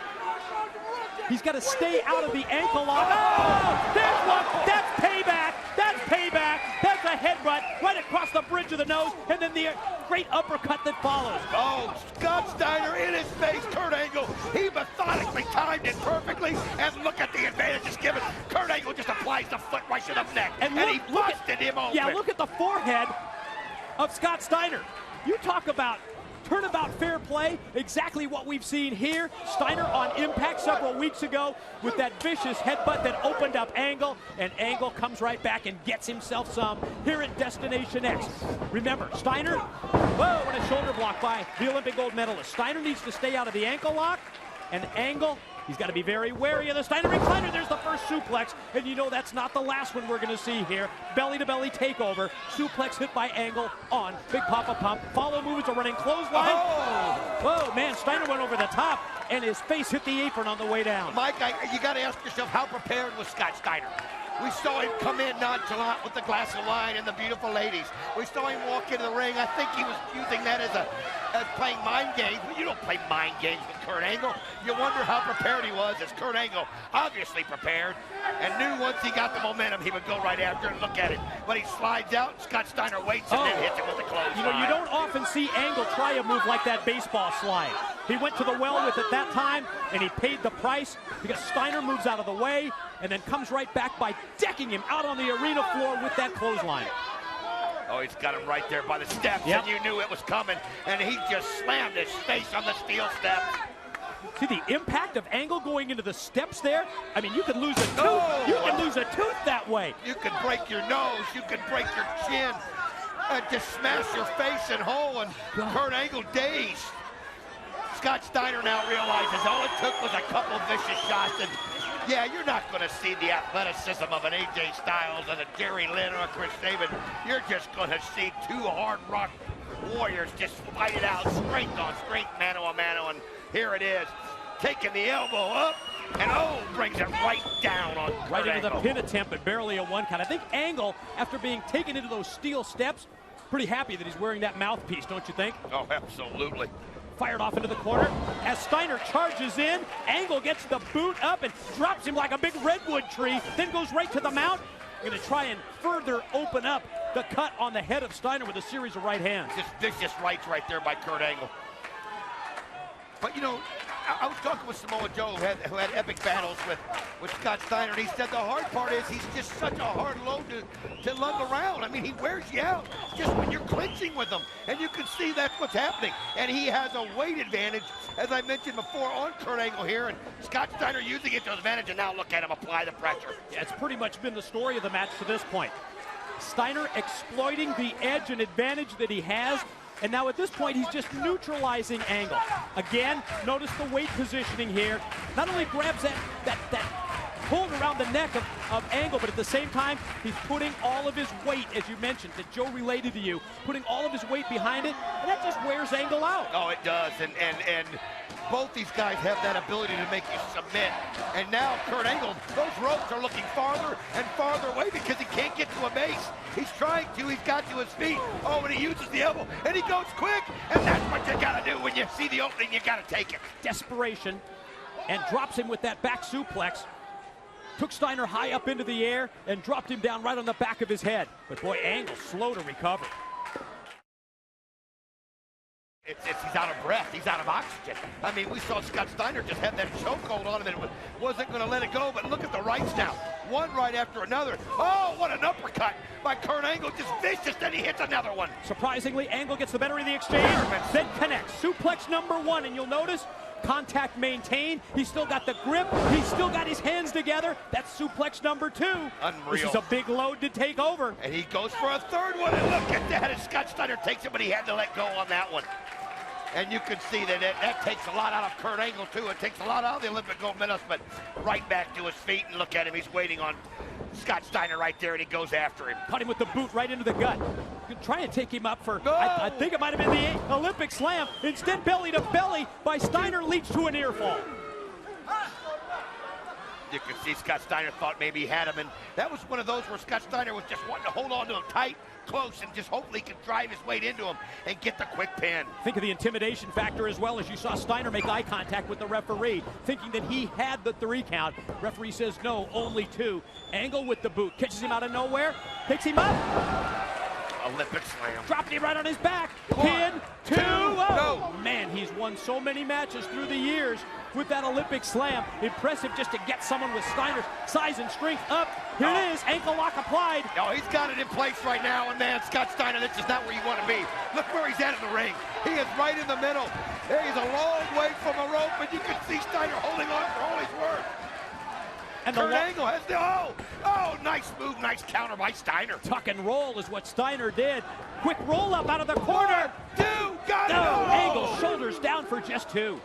he's got to stay out of the ankle lock. Oh, there's one. That's payback. That's payback. That's a headbutt right across the bridge of the nose, and then the great uppercut that follows. Oh, Scott Steiner in his face. Kurt Angle, he methodically timed it perfectly, and look at the advantages given. Kurt Angle just applies the foot right to the neck, and he busted him open. Yeah, look at the forehead of Scott Steiner. You talk about turnabout fair play, exactly what we've seen here. Steiner on Impact several weeks ago with that vicious headbutt that opened up Angle, and Angle comes right back and gets himself some here at Destination X. Remember, Steiner, whoa, and a shoulder block by the Olympic gold medalist. Steiner needs to stay out of the ankle lock, and Angle, he's got to be very wary of the Steiner recliner. There's the first suplex, and you know that's not the last one we're going to see here. Belly-to-belly takeover. Suplex hit by Angle on Big Papa Pump. Follow move is a running clothesline. Oh! Whoa, man, Steiner went over the top, and his face hit the apron on the way down. Mike, you got to ask yourself, how prepared was Scott Steiner? We saw him come in nonchalant with the glass of wine and the beautiful ladies. We saw him walk into the ring. I think he was using that as playing mind games, but you don't play mind games with Kurt Angle. You wonder how prepared he was, as Kurt Angle obviously prepared and knew once he got the momentum he would go right after and look at it. But he slides out, Scott Steiner waits and then hits him with the clothesline. You know, you don't often see Angle try a move like that baseball slide. He went to the well with it that time, and he paid the price because Steiner moves out of the way and then comes right back by decking him out on the arena floor with that clothesline. Oh, he's got him right there by the steps, and you knew it was coming, and he just slammed his face on the steel steps. See the impact of Angle going into the steps there? I mean, you could lose a tooth. You can lose a tooth that way. You could break your nose. You could break your chin. And just smash your face in whole, and Kurt Angle dazed. Scott Steiner now realizes all it took was a couple vicious shots, and yeah, you're not going to see the athleticism of an AJ Styles and a Jerry Lynn or a Chris Sabin. You're just going to see two hard rock warriors just fight it out, strength on strength, mano a mano, and here it is. Taking the elbow up, and brings it right down on Kurt right into Angle. The pin attempt, but barely a one count. I think Angle, after being taken into those steel steps, pretty happy that he's wearing that mouthpiece, don't you think? Oh, absolutely. Fired off into the corner. As Steiner charges in, Angle gets the boot up and drops him like a big redwood tree, then goes right to the mount. Going to try and further open up the cut on the head of Steiner with a series of right hands. Just vicious rights right there by Kurt Angle. But, you know, I was talking with Samoa Joe, who had epic battles with Scott Steiner, and he said the hard part is he's just such a hard load to lug around. I mean, he wears you out just when you're clinching with him, and you can see that's what's happening. And he has a weight advantage, as I mentioned before, on Kurt Angle here, and Scott Steiner using it to his advantage, and now look at him apply the pressure. Yeah, it's pretty much been the story of the match to this point. Steiner exploiting the edge and advantage that he has. And now at this point, he's just neutralizing Angle. Again, notice the weight positioning here. Not only grabs that hold around the neck of Angle, but at the same time, he's putting all of his weight, as you mentioned, that Joe related to you, putting all of his weight behind it, and that just wears Angle out. Oh, it does, and both these guys have that ability to make you submit. And now Kurt Angle, those ropes are looking farther and farther away because he can't get to a base. He's trying to, he's got to his feet. Oh, and he uses the elbow, and he goes quick, and that's what you gotta do when you see the opening, you gotta take it. Desperation, and drops him with that back suplex. Took Steiner high up into the air and dropped him down right on the back of his head. But boy, Angle slow to recover. He's out of breath. He's out of oxygen. I mean, we saw Scott Steiner just have that chokehold on him and wasn't going to let it go. But look at the rights now. One right after another. Oh, what an uppercut by Kurt Angle. Just vicious. Then he hits another one. Surprisingly, Angle gets the better of the exchange. Then connects. Suplex number 1. And you'll notice contact maintained. He's still got the grip. He's still got his hands together. That's suplex number 2. Unreal. This is a big load to take over. And he goes for a third one. And look at that. And Scott Steiner takes it, but he had to let go on that one. And you can see that that takes a lot out of Kurt Angle, too. It takes a lot out of the Olympic gold medalist, but right back to his feet. And look at him. He's waiting on Scott Steiner right there, and he goes after him. Caught him with the boot right into the gut. Try and take him up for, I think it might have been the Olympic slam. Instead, belly to belly by Steiner leads to a near fall. You can see Scott Steiner thought maybe he had him, and that was one of those where Scott Steiner was just wanting to hold on to him tight, close, and just hopefully he could drive his weight into him and get the quick pin. Think of the intimidation factor as well, as you saw Steiner make eye contact with the referee, thinking that he had the 3 count. Referee says no, only 2. Angle with the boot, catches him out of nowhere, picks him up. Olympic slam. Dropped him right on his back. 1, Pin, 2, oh. Man, he's won so many matches through the years with that Olympic slam. Impressive just to get someone with Steiner's size and strength up. Here it is, ankle lock applied. No, he's got it in place right now, and man, Scott Steiner, this is not where you want to be. Look where he's at in the ring. He is right in the middle. He's a long way from a rope, and you can see Steiner holding on for all his worth. And Kurt Angle has the, nice move, nice counter by Steiner. Tuck and roll is what Steiner did. Quick roll up out of the corner. 1, 2, got it. Angle shoulders down for just 2.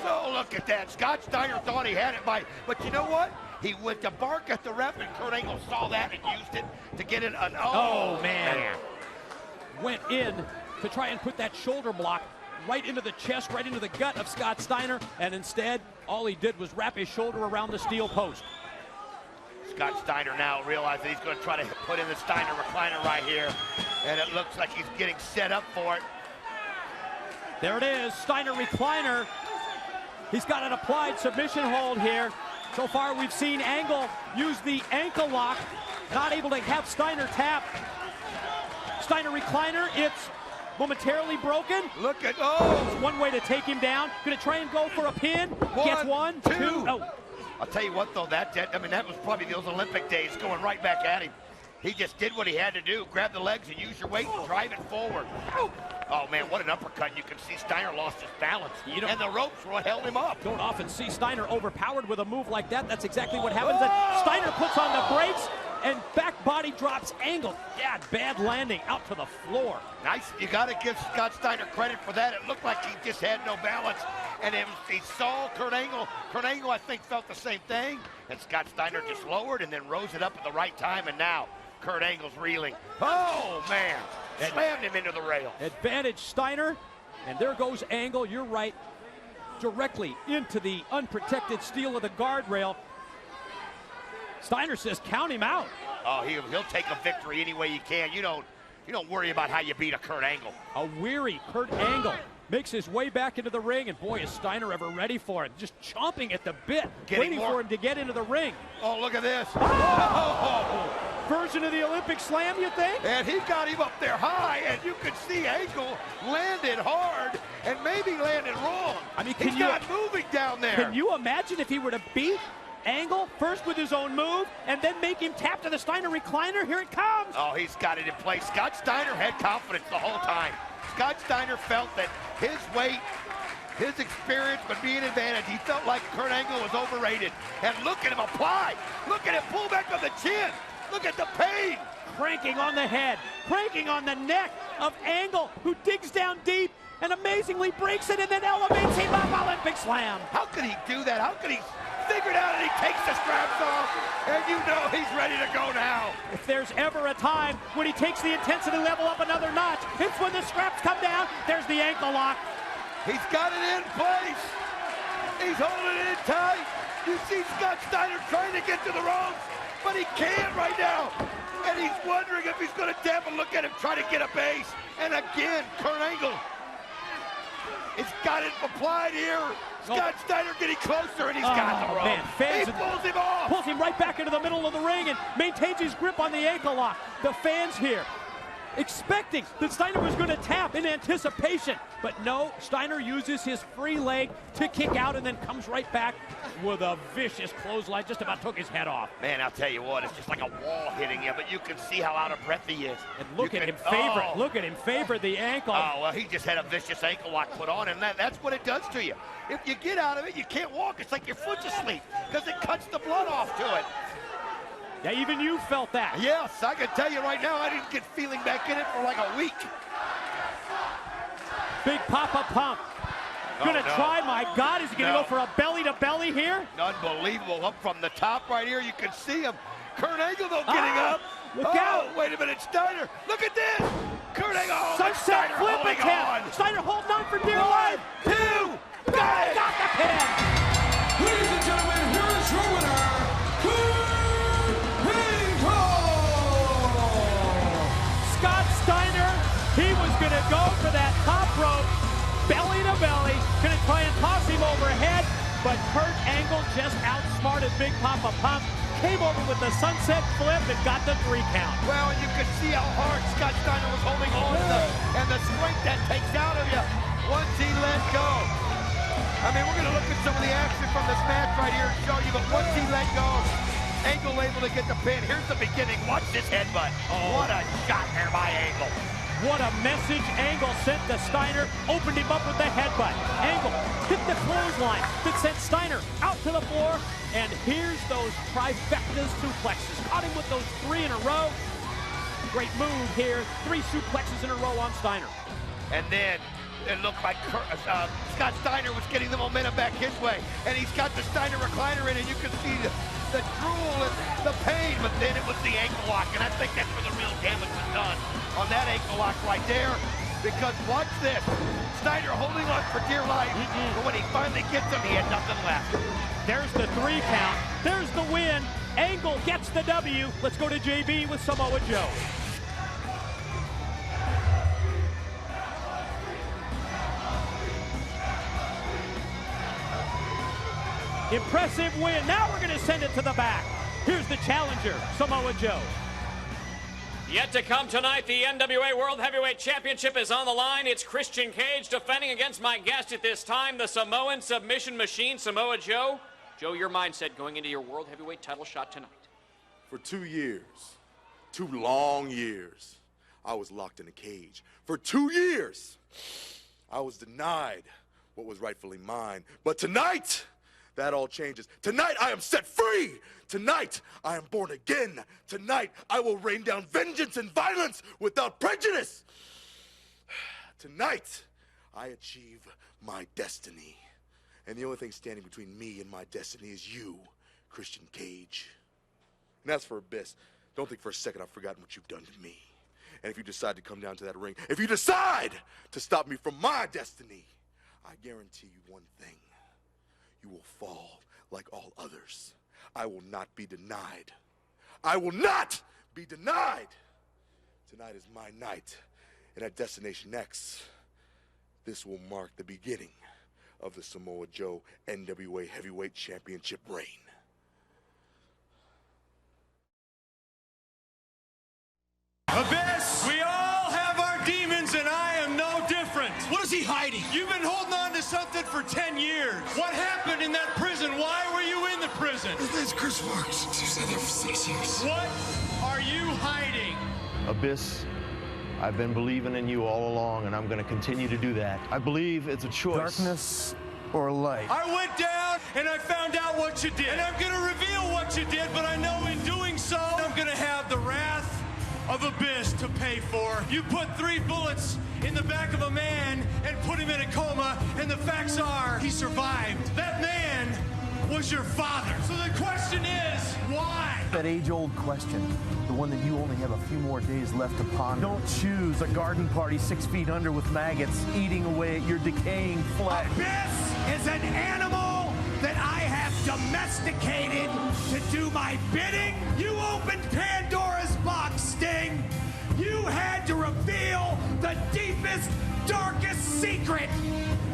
So look at that. Scott Steiner thought he had it but you know what? He went to bark at the ref, and Kurt Angle saw that and used it to get it. Man. Went in to try and put that shoulder block right into the chest, right into the gut of Scott Steiner, and instead, all he did was wrap his shoulder around the steel post. Scott Steiner now realizes he's going to try to put in the Steiner recliner right here, and it looks like he's getting set up for it. There it is, Steiner recliner. He's got an applied submission hold here. So far, we've seen Angle use the ankle lock, not able to have Steiner tap. Steiner recliner, it's momentarily broken. Look at, It's one way to take him down. Gonna try and go for a pin. Gets 1, 2. Oh. I'll tell you what, though, that was probably those Olympic days going right back at him. He just did what he had to do. Grab the legs and use your weight and drive it forward. Oh, man, what an uppercut. You can see Steiner lost his balance. And the ropes were what held him up. Don't often see Steiner overpowered with a move like that. That's exactly what happens. And Steiner puts on the brakes and back body drops Angle. Yeah, bad landing out to the floor. Nice. You got to give Scott Steiner credit for that. It looked like he just had no balance. And he saw Kurt Angle. Kurt Angle, I think, felt the same thing. And Scott Steiner just lowered and then rose it up at the right time. And now Kurt Angle's reeling. Oh, man. Slammed him into the rail. Advantage Steiner. And there goes Angle. You're right. Directly into the unprotected steel of the guardrail. Steiner says count him out. Oh, he'll take a victory any way you can. You don't worry about how you beat a Kurt Angle. A weary Kurt Angle makes his way back into the ring, and boy, is Steiner ever ready for it. Just chomping at the bit, waiting for him to get into the ring. Oh, look at this. Version of the Olympic slam, you think? And he got him up there high, and you could see Angle landed hard and maybe landed wrong. I mean, he's not moving down there. Can you imagine if he were to beat Angle first with his own move and then make him tap to the Steiner recliner? Here it comes. Oh, he's got it in place. Scott Steiner had confidence the whole time. Scott Steiner felt that his weight, his experience would be an advantage. He felt like Kurt Angle was overrated. And look at him apply. Look at him pull back on the chin. Look at the pain. Cranking on the head, cranking on the neck of Angle, who digs down deep and amazingly breaks it and then elevates him up. Olympic slam. How could he do that? How could he figure it out and he takes the straps off? And you know he's ready to go now. If there's ever a time when he takes the intensity level up another notch, it's when the straps come down. There's the ankle lock. He's got it in place. He's holding it in tight. You see Scott Steiner trying to get to the ropes, but he can't right now. And he's wondering if he's going to tap, and look at him try to get a base. And again, Kurt Angle. It's got it applied here. Scott Steiner getting closer, and he's got the rope. Man, fans, he pulls him off. Pulls him right back into the middle of the ring and maintains his grip on the ankle lock. The fans here expecting that Steiner was going to tap in anticipation. But no, Steiner uses his free leg to kick out and then comes right back with a vicious clothesline. Just about took his head off. Man, I'll tell you what, it's just like a wall hitting you, but you can see how out of breath he is. And look at him favor. Oh. Look at him favor the ankle. Oh, well, he just had a vicious ankle lock put on, and that's what it does to you. If you get out of it, you can't walk. It's like your foot's asleep because it cuts the blood off to it. Yeah, even you felt that. Yes, I can tell you right now, I didn't get feeling back in it for like a week. Big Papa Pump. Gonna try, my God, is he gonna go for a belly-to-belly here? Unbelievable, up from the top right here, you can see him. Kurt Angle, though, getting up. Look out. Wait a minute, Steiner, look at this. Kurt Angle, Sunset Steiner flip holding attempt. on. Steiner holding on for dear life. 1, 2, got it. Got the pin. Ladies and gentlemen, here is your winner, Scott Steiner, he was going to go for that top rope, belly to belly, going to try and toss him overhead, but Kurt Angle just outsmarted Big Papa Pump, came over with the sunset flip and got the 3 count. Well, you could see how hard Scott Steiner was holding on to and the strength that takes out of you once he let go. I mean, we're going to look at some of the action from this match right here and show you, but once he let go, Angle able to get the pin. Here's the beginning. Watch this headbutt. What a shot there by Angle. What a message Angle sent to Steiner. Opened him up with the headbutt. Angle hit the clothesline that sent Steiner out to the floor. And here's those trifecta suplexes. Caught him with those 3 in a row. Great move here. 3 suplexes in a row on Steiner. And then it looked like Scott Steiner was getting the momentum back his way. And he's got the Steiner recliner in, and you can see the drool and the pain, but then it was the ankle lock, and I think that's where the real damage was done on that ankle lock right there, because watch this, Steiner holding on for dear life, but when he finally gets him, he had nothing left. There's the 3 count, there's the win, Angle gets the W. Let's go to JB with Samoa Joe. Impressive win. Now we're going to send it to the back. Here's the challenger, Samoa Joe. Yet to come tonight, the NWA World Heavyweight Championship is on the line. It's Christian Cage defending against my guest at this time, the Samoan submission machine, Samoa Joe. Joe, your mindset going into your World Heavyweight title shot tonight? For 2 years, 2 long years, I was locked in a cage. For 2 years, I was denied what was rightfully mine. But tonight, that all changes. Tonight, I am set free. Tonight, I am born again. Tonight, I will rain down vengeance and violence without prejudice. Tonight, I achieve my destiny. And the only thing standing between me and my destiny is you, Christian Cage. And as for Abyss, don't think for a second I've forgotten what you've done to me. And if you decide to come down to that ring, if you decide to stop me from my destiny, I guarantee you one thing. You will fall like all others. I will not be denied. I will not be denied. Tonight is my night. And at Destination X, this will mark the beginning of the Samoa Joe NWA Heavyweight Championship reign. Abyss, we all have our demons, and I am no different. What is he hiding? You've been holding on to something for 10 years. What happened in that prison? Why were you in the prison? That's Chris Marks. You said there for 6 years. What are you hiding? Abyss, I've been believing in you all along, and I'm going to continue to do that. I believe it's a choice. Darkness or light? I went down, and I found out what you did. And I'm going to reveal what you did, but I know in doing so, I'm going to have the wrath of Abyss to pay for. You put 3 bullets in the back of a man and put him in a coma, and the facts are he survived. That man was your father. So the question is, why? That age-old question, the one that you only have a few more days left to ponder. Don't choose a garden party 6 feet under with maggots eating away at your decaying flesh. Abyss is an animal that I have domesticated to do my bidding. You opened Pandora's box, Sting. You had to reveal the deepest, darkest secret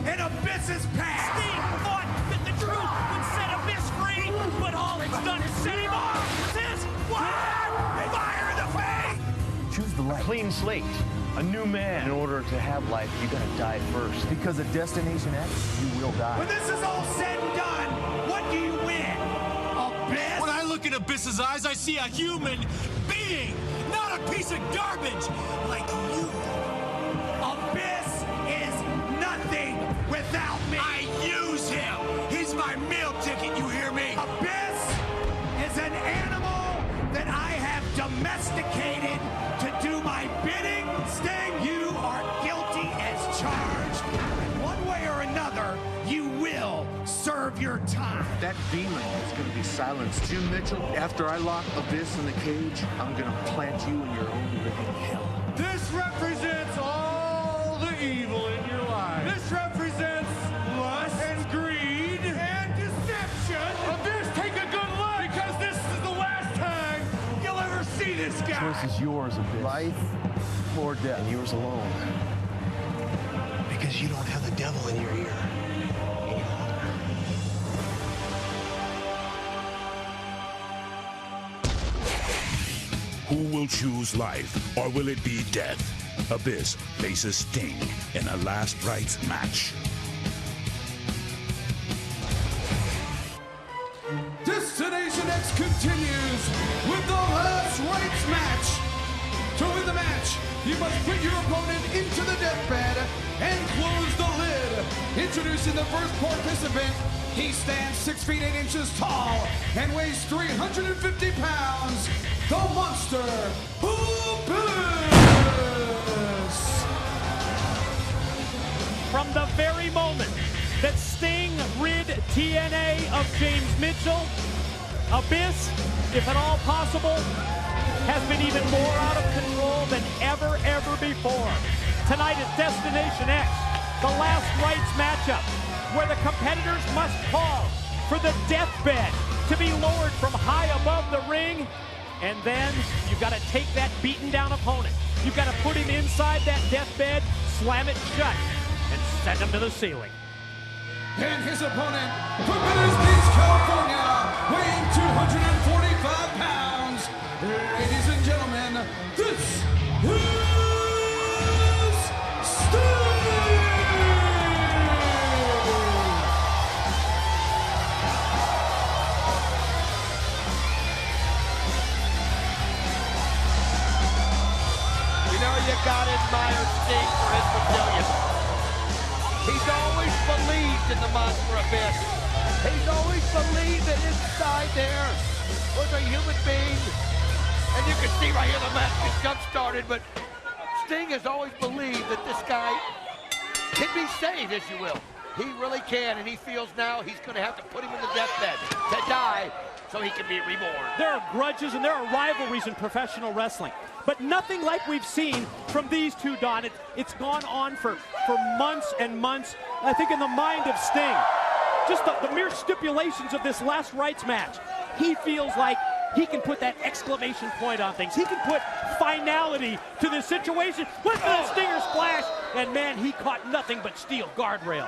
in Abyss's past. Sting thought that the truth would set Abyss free, but all it's done is set him off. This, what? Fire in the face! Choose the life. Clean slate. A new man. In order to have life, you gotta die first. Because at Destination X, you will die. When this is all said and done, what do you win? Abyss? When I look in Abyss's eyes, I see a human being, not a piece of garbage like you. Abyss is nothing without me. I use him. He's my meal ticket, you hear me? Abyss is an animal that I have domesticated to do my bidding. Sting, you are guilty as charged. And one way or another, you will serve your time. That demon is going to be silenced. Jim Mitchell, after I lock Abyss in the cage, I'm going to plant you in your own living hell. This represents all the evil in your life. This represents lust and greed and deception. Abyss, take a good look, because this is the last time you'll ever see this guy. The choice is yours, Abyss. Life or death. And yours alone. Because you don't have the devil in your ear any longer. Who will choose life, or will it be death? Abyss faces Sting in a Last Rites match. Destination X continues with the Last Rites match. To win the match, you must put your opponent into the deathbed and close the lid. Introducing the first participant, he stands 6 feet 8 inches tall and weighs 350 pounds. The Monster, Abyss. From the very moment that Sting rid TNA of James Mitchell, Abyss, if at all possible, has been even more out of control than ever before. Tonight is Destination X, the Last Rites matchup, where the competitors must call for the deathbed to be lowered from high above the ring, and then you've got to take that beaten down opponent. You've got to put him inside that deathbed, slam it shut, and send him to the ceiling. And his opponent from Venice Beach, California, weighing 245 pounds. Ladies and gentlemen, this is Sting! You know, you gotta admire Sting for his resilience. He's always believed in the Monster Abyss. He's always believed that inside there was a human being. And you can see right here the match gets jump-started, but Sting has always believed that this guy can be saved, as you will. He really can, and he feels now he's going to have to put him in the deathbed to die so he can be reborn. There are grudges and there are rivalries in professional wrestling, but nothing like we've seen from these two, Don. It's gone on for months and months. I think in the mind of Sting, just the mere stipulations of this Last Rites match, he feels like he can put that exclamation point on things. He can put finality to this situation. Went for the Stinger splash, and man, he caught nothing but steel guardrail.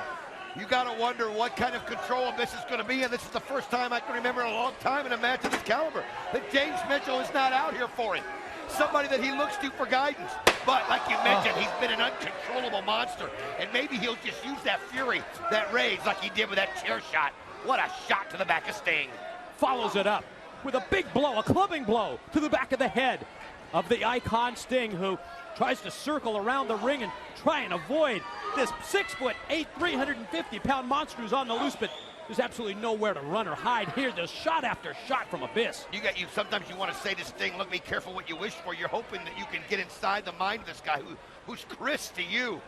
You got to wonder what kind of control Abyss is going to be, and this is the first time I can remember in a long time in a match of this caliber that James Mitchell is not out here for him. Somebody that he looks to for guidance. But like you mentioned, he's been an uncontrollable monster, and maybe he'll just use that fury, that rage, like he did with that chair shot. What a shot to the back of Sting. Follows it up with a big blow, a clubbing blow to the back of the head of the icon Sting, who tries to circle around the ring and try and avoid this 6'8", 350-pound monster who's on the loose, but there's absolutely nowhere to run or hide here. There's shot after shot from Abyss. Sometimes you want to say to Sting, look, be careful what you wish for. You're hoping that you can get inside the mind of this guy who's Chris to you.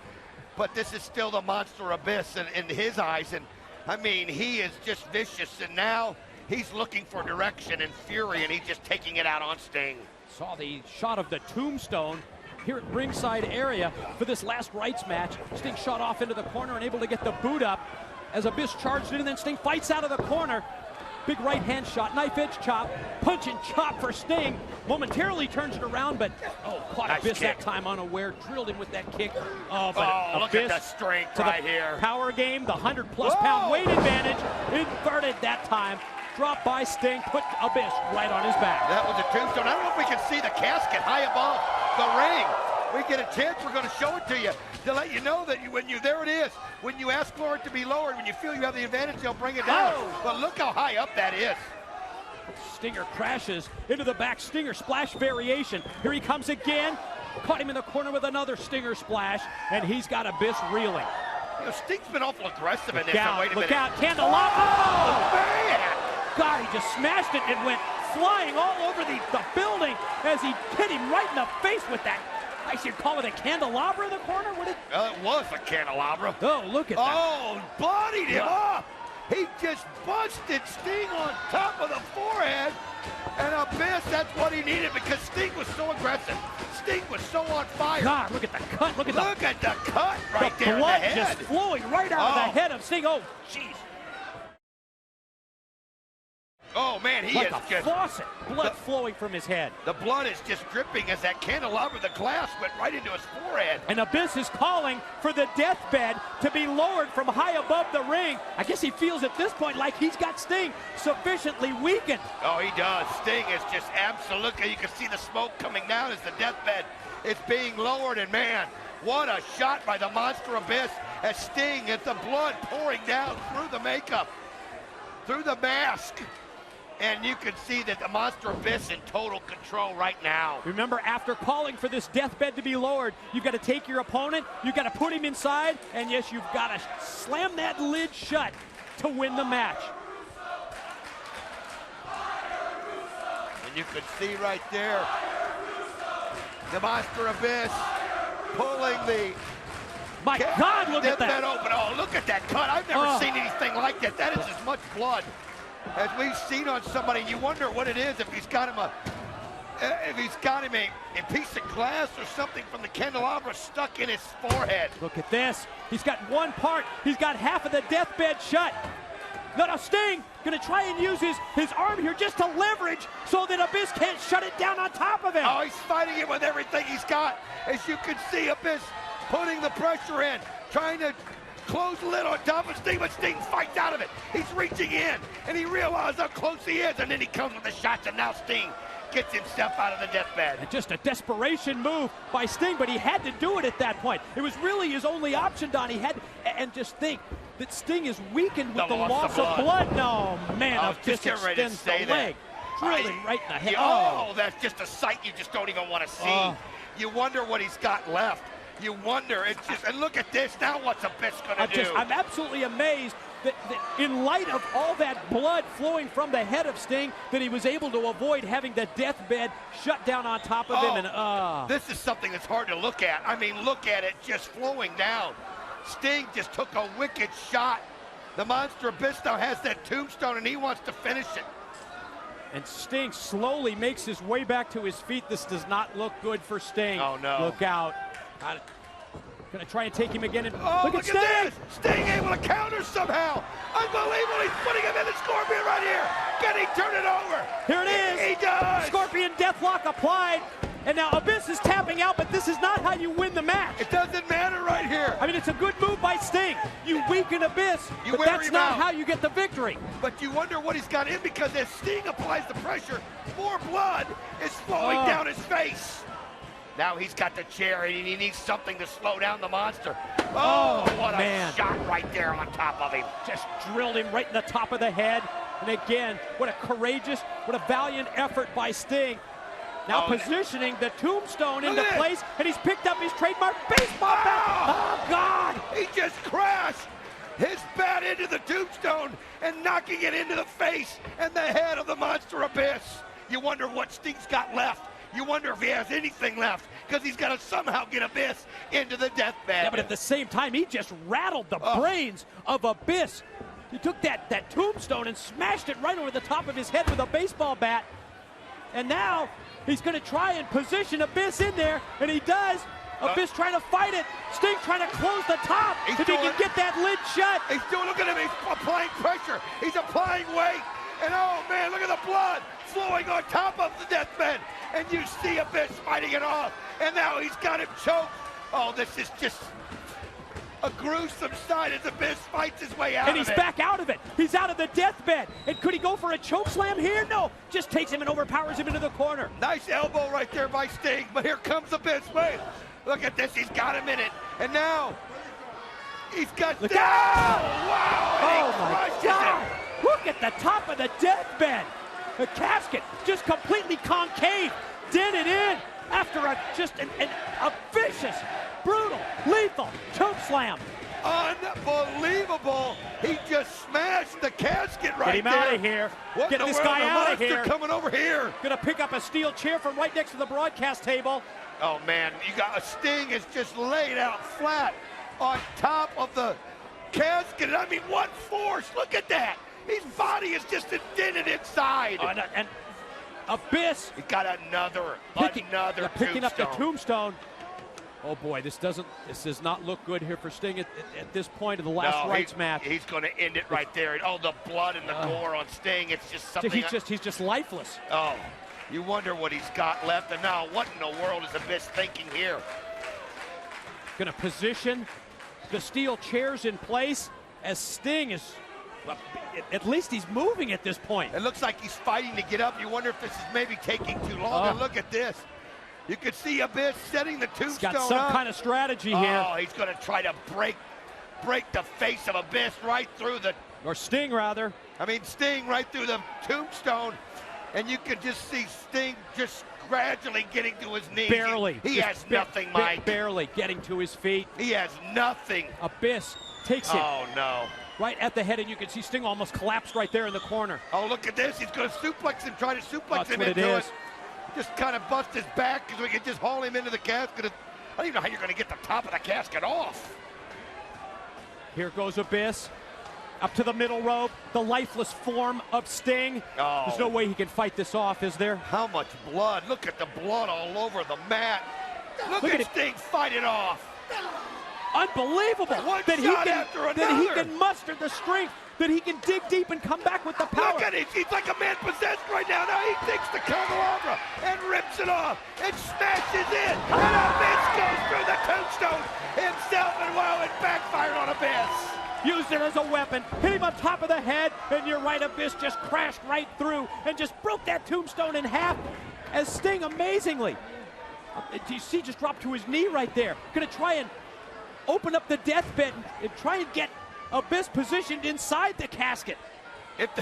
But this is still the Monster Abyss in his eyes, and I mean, he is just vicious, and now he's looking for direction and fury, and he's just taking it out on Sting. Saw the shot of the tombstone here at ringside area for this Last Rites match. Sting shot off into the corner and able to get the boot up as Abyss charged in, and then Sting fights out of the corner. Big right hand shot, knife edge chop, punch and chop for Sting. Momentarily turns it around, but caught nice Abyss kick. That time unaware, drilled him with that kick. Look at the strength right here. Power game, the 100-plus pound weight advantage, inverted that time. Dropped by Sting, put Abyss right on his back. That was a tombstone. I don't know if we can see the casket high above. the ring. We get a chance, we're going to show it to you to let you know that there it is. When you ask for it to be lowered, when you feel you have the advantage, they'll bring it down. Oh. But look how high up that is. Stinger crashes into the back. Stinger splash variation. Here he comes again. Caught him in the corner with another Stinger splash, and he's got Abyss reeling. You know, Sting's been awful aggressive in this. Look out, candelabra! Oh, man! God, he just smashed it and went flying all over the building as he hit him right in the face with that. I should call it a candelabra in the corner. It was a candelabra. Oh, look at that. Oh, bodied him up. He just busted Sting on top of the forehead. And Abyss, that's what he needed because Sting was so aggressive. Sting was so on fire. God, look at the cut. Look at the cut right there in the head. Blood just flowing right out of the head of Sting. Oh, jeez. Oh, man, he like is a just... faucet. Blood flowing from his head. The blood is just dripping as that candelabra, the glass, went right into his forehead. And Abyss is calling for the deathbed to be lowered from high above the ring. I guess he feels at this point like he's got Sting sufficiently weakened. Oh, he does. Sting is just absolutely... You can see the smoke coming down as the deathbed is being lowered. And, man, what a shot by the Monster Abyss as Sting at the blood pouring down through the makeup, through the mask. And you can see that the Monster Abyss in total control right now. Remember, after calling for this deathbed to be lowered, you've got to take your opponent, you've got to put him inside, and yes, you've got to slam that lid shut to win the match. And you can see right there, the Monster Abyss pulling the... My God, look at that. Open. Oh, look at that cut. I've never seen anything like that. That is as much blood as we've seen on somebody. You wonder what it is, if he's got him a piece of glass or something from the candelabra stuck in his forehead. Look at this. He's got one part. He's got half of the deathbed shut. Now Sting gonna try and use his arm here just to leverage so that Abyss can't shut it down on top of him. Oh, he's fighting it with everything he's got. As you can see, Abyss putting the pressure in, trying to close the lid on top of Sting, but Sting fights out of it. He's reaching in, and he realizes how close he is, and then he comes with the shots, and now Sting gets himself out of the deathbed. And just a desperation move by Sting, but he had to do it at that point. It was really his only option, Don. He had, and just think that Sting is weakened with the loss of blood. No, man, just get ready to say the leg. Really right in the head. Oh, that's just a sight you just don't even want to see. You wonder what he's got left. You wonder, it's just, and look at this, now what's Abyss gonna do? I'm absolutely amazed that in light of all that blood flowing from the head of Sting, that he was able to avoid having the deathbed shut down on top of him. And this is something that's hard to look at. I mean, look at it just flowing down. Sting just took a wicked shot. The Monster Abyss now has that tombstone, and he wants to finish it. And Sting slowly makes his way back to his feet. This does not look good for Sting. Oh, no. Look out. Gonna try and take him again. And look at this! Sting able to counter somehow. Unbelievable! He's putting him in the Scorpion right here. Can he turn it over? Here it is. He does. Scorpion Deathlock applied. And now Abyss is tapping out, but this is not how you win the match. It doesn't matter right here. I mean, it's a good move by Sting. You weaken Abyss, but that's not how you get the victory. But you wonder what he's got in, because as Sting applies the pressure, more blood is flowing down his face. Now he's got the chair, and he needs something to slow down the monster. Oh, what a shot right there on top of him. Just drilled him right in the top of the head. And again, what a courageous, what a valiant effort by Sting. Now positioning the tombstone into place, and he's picked up his trademark baseball bat. Oh, God! He just crashed his bat into the tombstone and knocking it into the face and the head of the Monster Abyss. You wonder what Sting's got left. You wonder if he has anything left, because he's got to somehow get Abyss into the deathbed. Yeah, but at the same time, he just rattled the brains of Abyss. He took that tombstone and smashed it right over the top of his head with a baseball bat. And now he's going to try and position Abyss in there, and he does. Abyss trying to fight it. Sting trying to close the top if he can get that lid shut. He's doing, look at him, he's applying pressure. He's applying weight. And oh man, look at the blood flowing on top of the deathbed. And you see Abyss fighting it off. And now he's got him choked. Oh, this is just... a gruesome sight as Abyss fights his way out of it. And he's back out of it. He's out of the deathbed. And could he go for a choke slam here? No. Just takes him and overpowers him into the corner. Nice elbow right there by Sting, but here comes Abyss. Wait, look at this. He's got him in it. And now, he's got Sting. Wow! Oh, my God. Look at the top of the deathbed. The casket just completely concave, dented in after a vicious, brutal, lethal choke slam. Unbelievable. He just smashed the casket right there. Get him out of here. Get this guy out of here. Coming over here. Gonna pick up a steel chair from right next to the broadcast table. Oh, man, you got a Sting is just laid out flat on top of the casket. I mean, what force? Look at that. His body is just indented inside. And Abyss. He got another picking tombstone. up the tombstone. Oh boy, this does not look good here for Sting at this point of the Last Rites match. He's going to end it right there. And the blood and the gore on Sting. It's just something. He's just lifeless. Oh, you wonder what he's got left. And now, what in the world is Abyss thinking here? Going to position the steel chairs in place as Sting is. At least he's moving at this point. It looks like he's fighting to get up. You wonder if this is maybe taking too long. And look at this. You can see Abyss setting the tombstone up. He's got some kind of strategy here. Oh, he's going to try to break the face of Abyss right through the... Or Sting, rather. I mean, Sting right through the tombstone. And you can just see Sting just gradually getting to his knees. Barely. He has nothing, Mike. Barely getting to his feet. He has nothing. Abyss takes it. Oh, no. Right at the head, and you can see Sting almost collapse right there in the corner. Oh, look at this. He's going to suplex him, try to suplex him into it. Just kind of bust his back because we can just haul him into the casket. I don't even know how you're going to get the top of the casket off. Here goes Abyss. Up to the middle rope. The lifeless form of Sting. Oh. There's no way he can fight this off, is there? How much blood? Look at the blood all over the mat. Look at Sting fight it off. Unbelievable that he can muster the strength, that he can dig deep and come back with the power. Look at him. He's like a man possessed right now. Now he takes the candelabra and rips it off and smashes in. And Abyss goes through the tombstone himself, and wow, it backfired on Abyss. Used it as a weapon, hit him on top of the head, and you're right, Abyss just crashed right through and just broke that tombstone in half as Sting amazingly, you see, just dropped to his knee right there. Gonna try and open up the deathbed and try and get Abyss positioned inside the casket.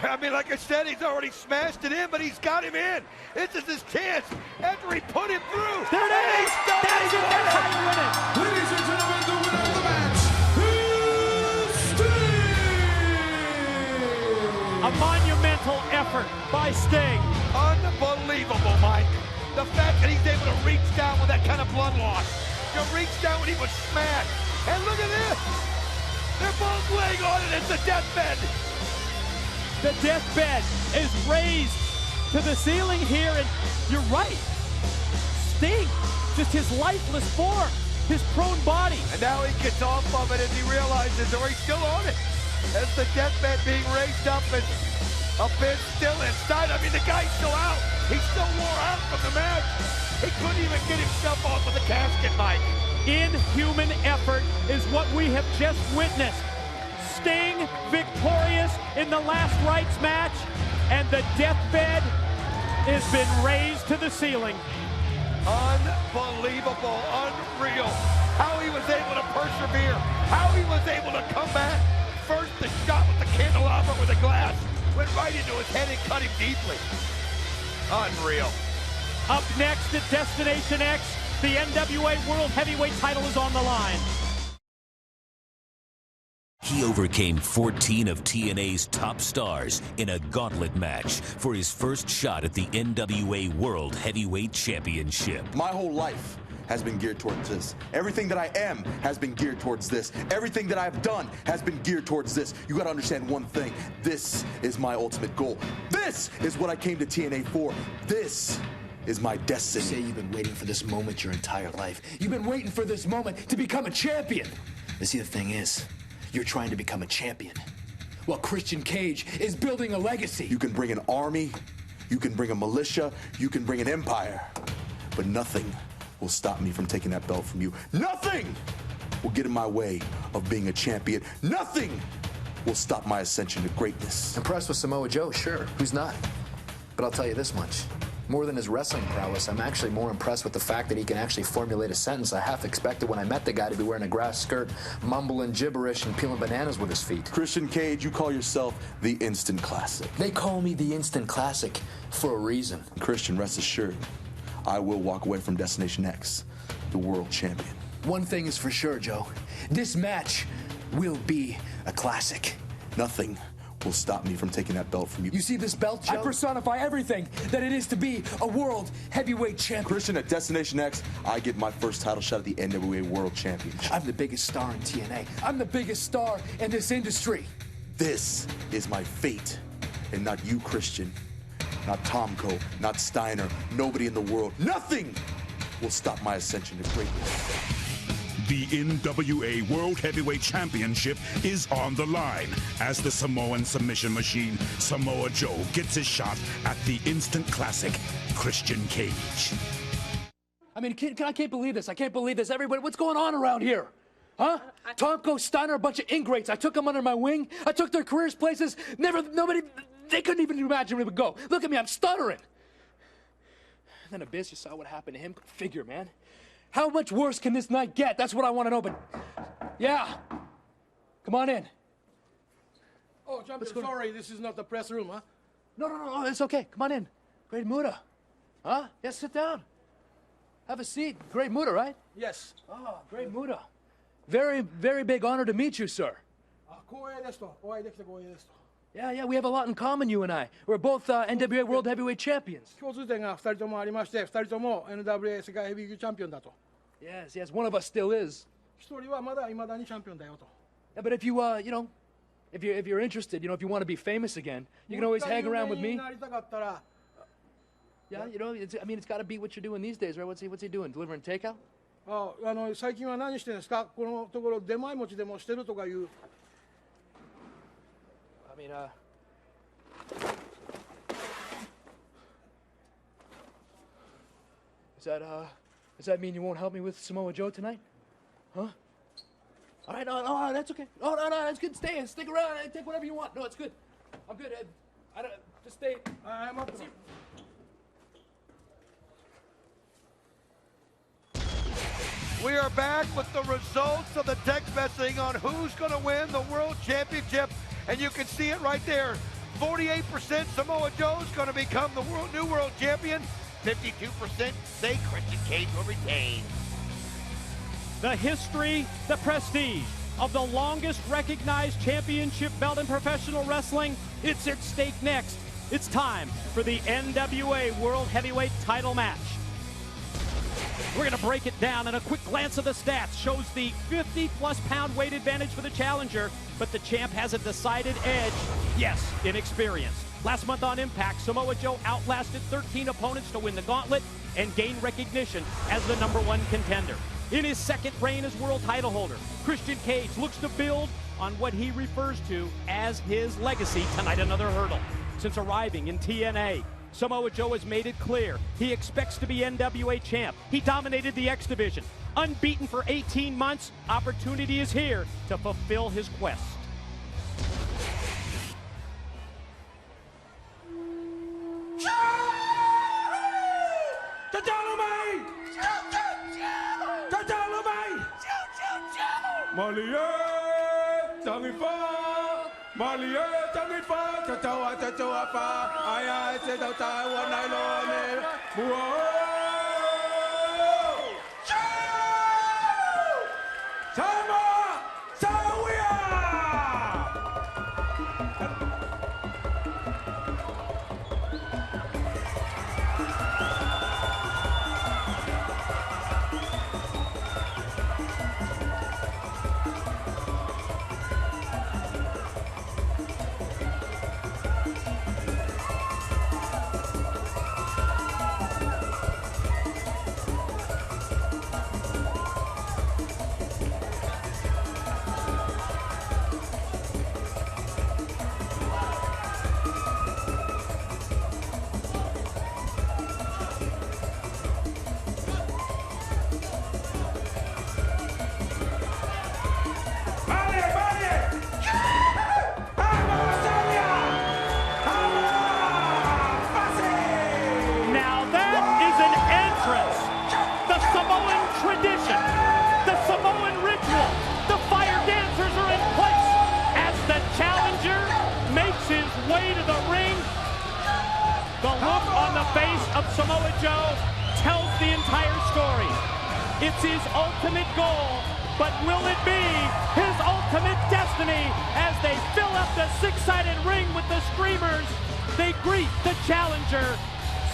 I mean, like I said, he's already smashed it in, but he's got him in. This is his chance after he put him through. There it is. That's it. That's how you win it. Ladies and gentlemen, the winner of the match is Sting. A monumental effort by Sting. Unbelievable, Mike. The fact that he's able to reach down with that kind of blood loss. To reach down when he was smashed. And look at this. They're both laying on it. It's the deathbed. The deathbed is raised to the ceiling here, and you're right. Sting, just his lifeless form, his prone body. And now he gets off of it as he realizes, or he's still on it. As the deathbed being raised up and Abyss still inside. I mean, the guy's still out. He's still wore out from the match. He couldn't even get himself off of the casket, Mike. Inhuman effort is what we have just witnessed. Sting victorious in the Last Rites match, and the deathbed has been raised to the ceiling. Unbelievable, unreal. How he was able to persevere, how he was able to come back. First the shot with the candelabra with the glass went right into his head and cut him deeply. Unreal. Up next at Destination X, the NWA World Heavyweight title is on the line. He overcame 14 of TNA's top stars in a gauntlet match for his first shot at the NWA World Heavyweight Championship. My whole life has been geared towards this. Everything that I am has been geared towards this. Everything that I've done has been geared towards this. You gotta understand one thing. This is my ultimate goal. This is what I came to TNA for. This is my destiny. You say you've been waiting for this moment your entire life. You've been waiting for this moment to become a champion. You see, the thing is, you're trying to become a champion, while Christian Cage is building a legacy. You can bring an army, you can bring a militia, you can bring an empire, but nothing will stop me from taking that belt from you. Nothing! will get in my way of being a champion. Nothing will stop my ascension to greatness. Impressed with Samoa Joe, sure. Who's not? But I'll tell you this much. More than his wrestling prowess, I'm actually more impressed with the fact that he can actually formulate a sentence. I half expected when I met the guy to be wearing a grass skirt, mumbling gibberish and peeling bananas with his feet. Christian Cage, you call yourself the Instant Classic. They call me the Instant Classic for a reason. Christian, rest assured, I will walk away from Destination X, the world champion. One thing is for sure, Joe. This match will be a classic. Nothing will stop me from taking that belt from you. You see this belt, Joe? I personify everything that it is to be a world heavyweight champion. Christian, at Destination X, I get my first title shot at the NWA World Championship. I'm the biggest star in TNA. I'm the biggest star in this industry. This is my fate, and not you, Christian. Not Tomko, not Steiner, nobody in the world. Nothing will stop my ascension to greatness. The NWA World Heavyweight Championship is on the line as the Samoan submission machine, Samoa Joe, gets his shot at the instant classic, Christian Cage. I mean, I can't believe this. I can't believe this. Everybody, what's going on around here? Huh? Tomko, Steiner, a bunch of ingrates. I took them under my wing. I took their careers places. Nobody, they couldn't even imagine where we would go. Look at me, I'm stuttering. And then Abyss, you saw what happened to him. Figure, man. How much worse can this night get? That's what I want to know, but yeah. Come on in. Oh, champion, sorry, this is not the press room, huh? No, it's okay. Come on in. Great Muda. Huh? Yeah, sit down. Have a seat. Great Muda, right? Yes. Oh, Great Muda. Very, very big honor to meet you, sir. Yeah, we have a lot in common, you and I. We're both NWA World Heavyweight Champions. Yes, one of us still is. Yeah, but if you, if you're interested, if you want to be famous again, you can always hang around with me. Yeah, it's got to be what you're doing these days, right? What's he doing? Delivering takeout? 最近は何してるんですか？このところ出前持ちでもしてるとかいう。I mean, does that mean you won't help me with Samoa Joe tonight? Huh? All right, no, that's okay. No, that's good. Stick around. Take whatever you want. No, it's good. I'm good. Just stay. I'm up. We are back with the results of the text messaging on who's going to win the World Championship. And you can see it right there. 48% Samoa Joe's going to become the new world champion. 52% say Christian Cage will retain. The history, the prestige of the longest recognized championship belt in professional wrestling, it's at stake next. It's time for the NWA World Heavyweight title match. We're going to break it down, and a quick glance of the stats shows the 50-plus pound weight advantage for the challenger, but the champ has a decided edge, yes, in experience. Last month on Impact, Samoa Joe outlasted 13 opponents to win the gauntlet and gain recognition as the #1 contender. In his second reign as world title holder, Christian Cage looks to build on what he refers to as his legacy tonight. Another hurdle. Since arriving in TNA, Samoa Joe has made it clear he expects to be NWA champ. He dominated the X division. Unbeaten for 18 months, opportunity is here to fulfill his quest. the ring. The look on the face of Samoa Joe tells the entire story. It's his ultimate goal, but will it be his ultimate destiny as they fill up the six-sided ring with the screamers? They greet the challenger.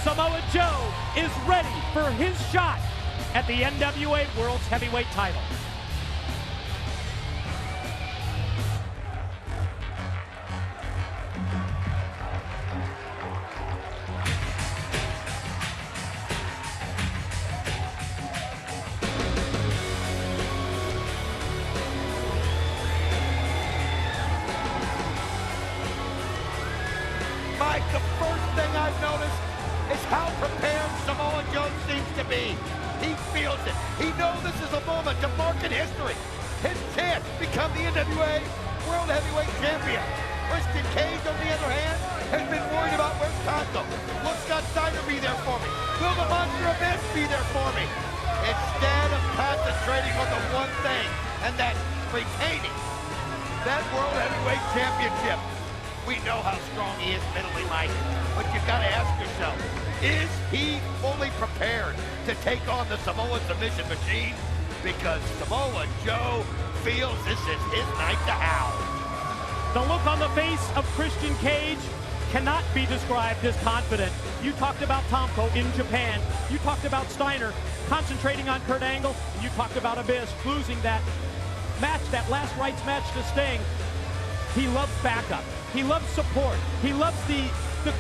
Samoa Joe is ready for his shot at the NWA World Heavyweight title. Mike, the first thing I've noticed is how prepared Samoa Joe seems to be. He feels it. He knows this is a moment to mark in history. His chance to become the NWA World Heavyweight Champion. Christian Cage, on the other hand, has been worried about where's Tonto. Will Scott Steiner be there for me? Will the Monster Abyss be there for me? Instead of concentrating on the one thing, and that's retaining that World Heavyweight Championship. We know how strong he is mentally, Mike, but you've got to ask yourself, is he fully prepared to take on the Samoa submission machine? Because Samoa Joe feels this is his night to howl. The look on the face of Christian Cage cannot be described as confident. You talked about Tomko in Japan. You talked about Steiner concentrating on Kurt Angle. And you talked about Abyss losing that match, that Last Rites match to Sting. He loves backup. He loves support. He loves the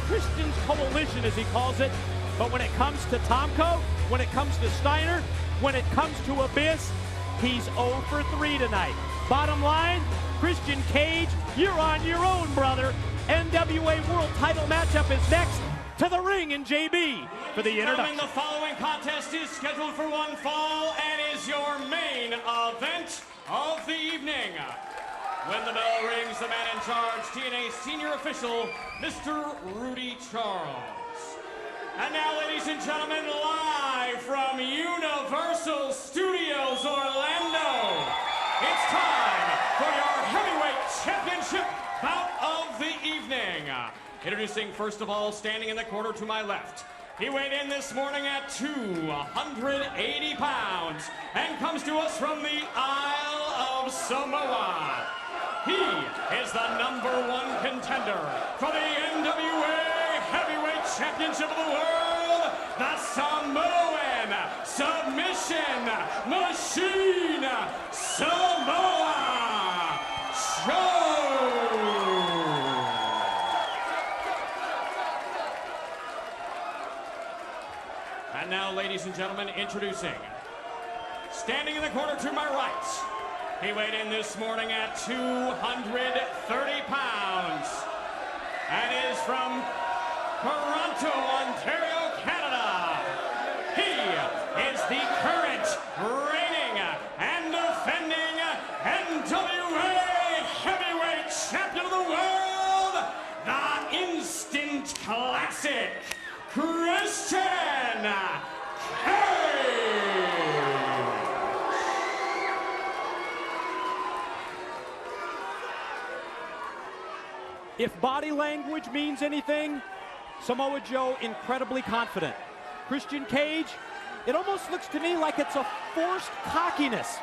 Christians coalition, as he calls it. But when it comes to Tomko, when it comes to Steiner, when it comes to Abyss, he's 0 for 3 tonight. Bottom line, Christian Cage, you're on your own, brother. NWA World title matchup is next. To the ring in JB for the introduction. The following contest is scheduled for one fall and is your main event of the evening. When the bell rings, the man in charge, TNA senior official, Mr. Rudy Charles. And now, ladies and gentlemen, live from Universal Studios Orlando, it's time for your heavyweight championship bout of the evening. Introducing, first of all, standing in the corner to my left. He weighed in this morning at 280 pounds and comes to us from the Isle of Samoa. He is the #1 contender for the NWA Heavyweight Championship of the World, the Samoan Submission Machine, Samoa Joe. And now, ladies and gentlemen, introducing, standing in the corner to my right, he weighed in this morning at 230 pounds and is from Toronto, Ontario, Canada. He is the current reigning and defending NWA Heavyweight Champion of the World, the Instant Classic, Christian Cage. If body language means anything, Samoa Joe incredibly confident. Christian Cage, it almost looks to me like it's a forced cockiness.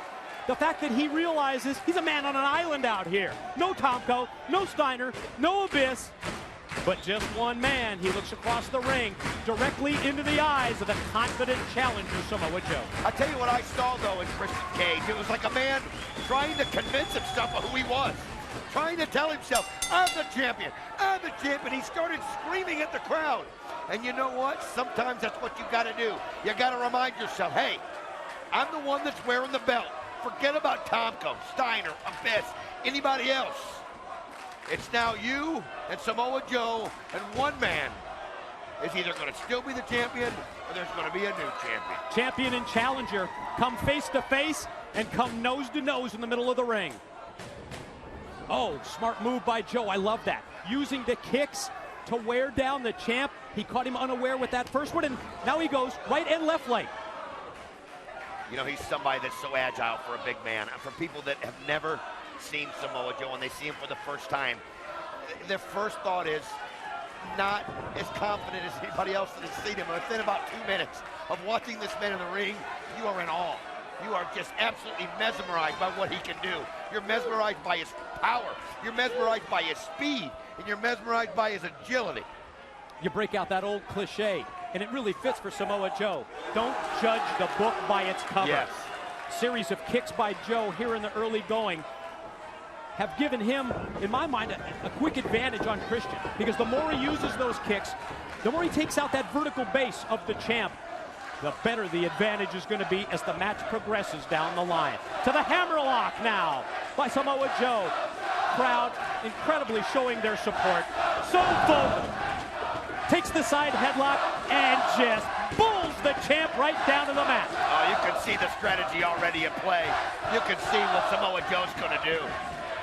The fact that he realizes he's a man on an island out here. No Tomko, no Steiner, no Abyss, but just one man. He looks across the ring directly into the eyes of the confident challenger, Samoa Joe. I tell you what I saw, though, in Christian Cage. It was like a man trying to convince himself of who he was. Trying to tell himself, I'm the champion, I'm the champion. He started screaming at the crowd. And you know what? Sometimes that's what you got to do. You got to remind yourself, hey, I'm the one that's wearing the belt. Forget about Tomko, Steiner, Abyss, anybody else. It's now you and Samoa Joe, and one man is either going to still be the champion or there's going to be a new champion. Champion and challenger come face to face and come nose to nose in the middle of the ring. Oh, smart move by Joe. I love that. Using the kicks to wear down the champ. He caught him unaware with that first one, and now he goes right and left leg. You know, he's somebody that's so agile for a big man. For people that have never seen Samoa Joe and they see him for the first time, their first thought is, not as confident as anybody else that has seen him. Within about 2 minutes of watching this man in the ring, you are in awe. You are just absolutely mesmerized by what he can do. You're mesmerized by his power. You're mesmerized by his speed. And you're mesmerized by his agility. You break out that old cliche, and it really fits for Samoa Joe. Don't judge the book by its cover. Yes. Series of kicks by Joe here in the early going have given him, in my mind, a quick advantage on Christian, because the more he uses those kicks, the more he takes out that vertical base of the champ, the better the advantage is going to be as the match progresses down the line. To the hammerlock now by Samoa Joe. Crowd incredibly showing their support. So vocal. Takes the side headlock and just bulls the champ right down to the mat. Oh, you can see the strategy already in play. You can see what Samoa Joe's going to do.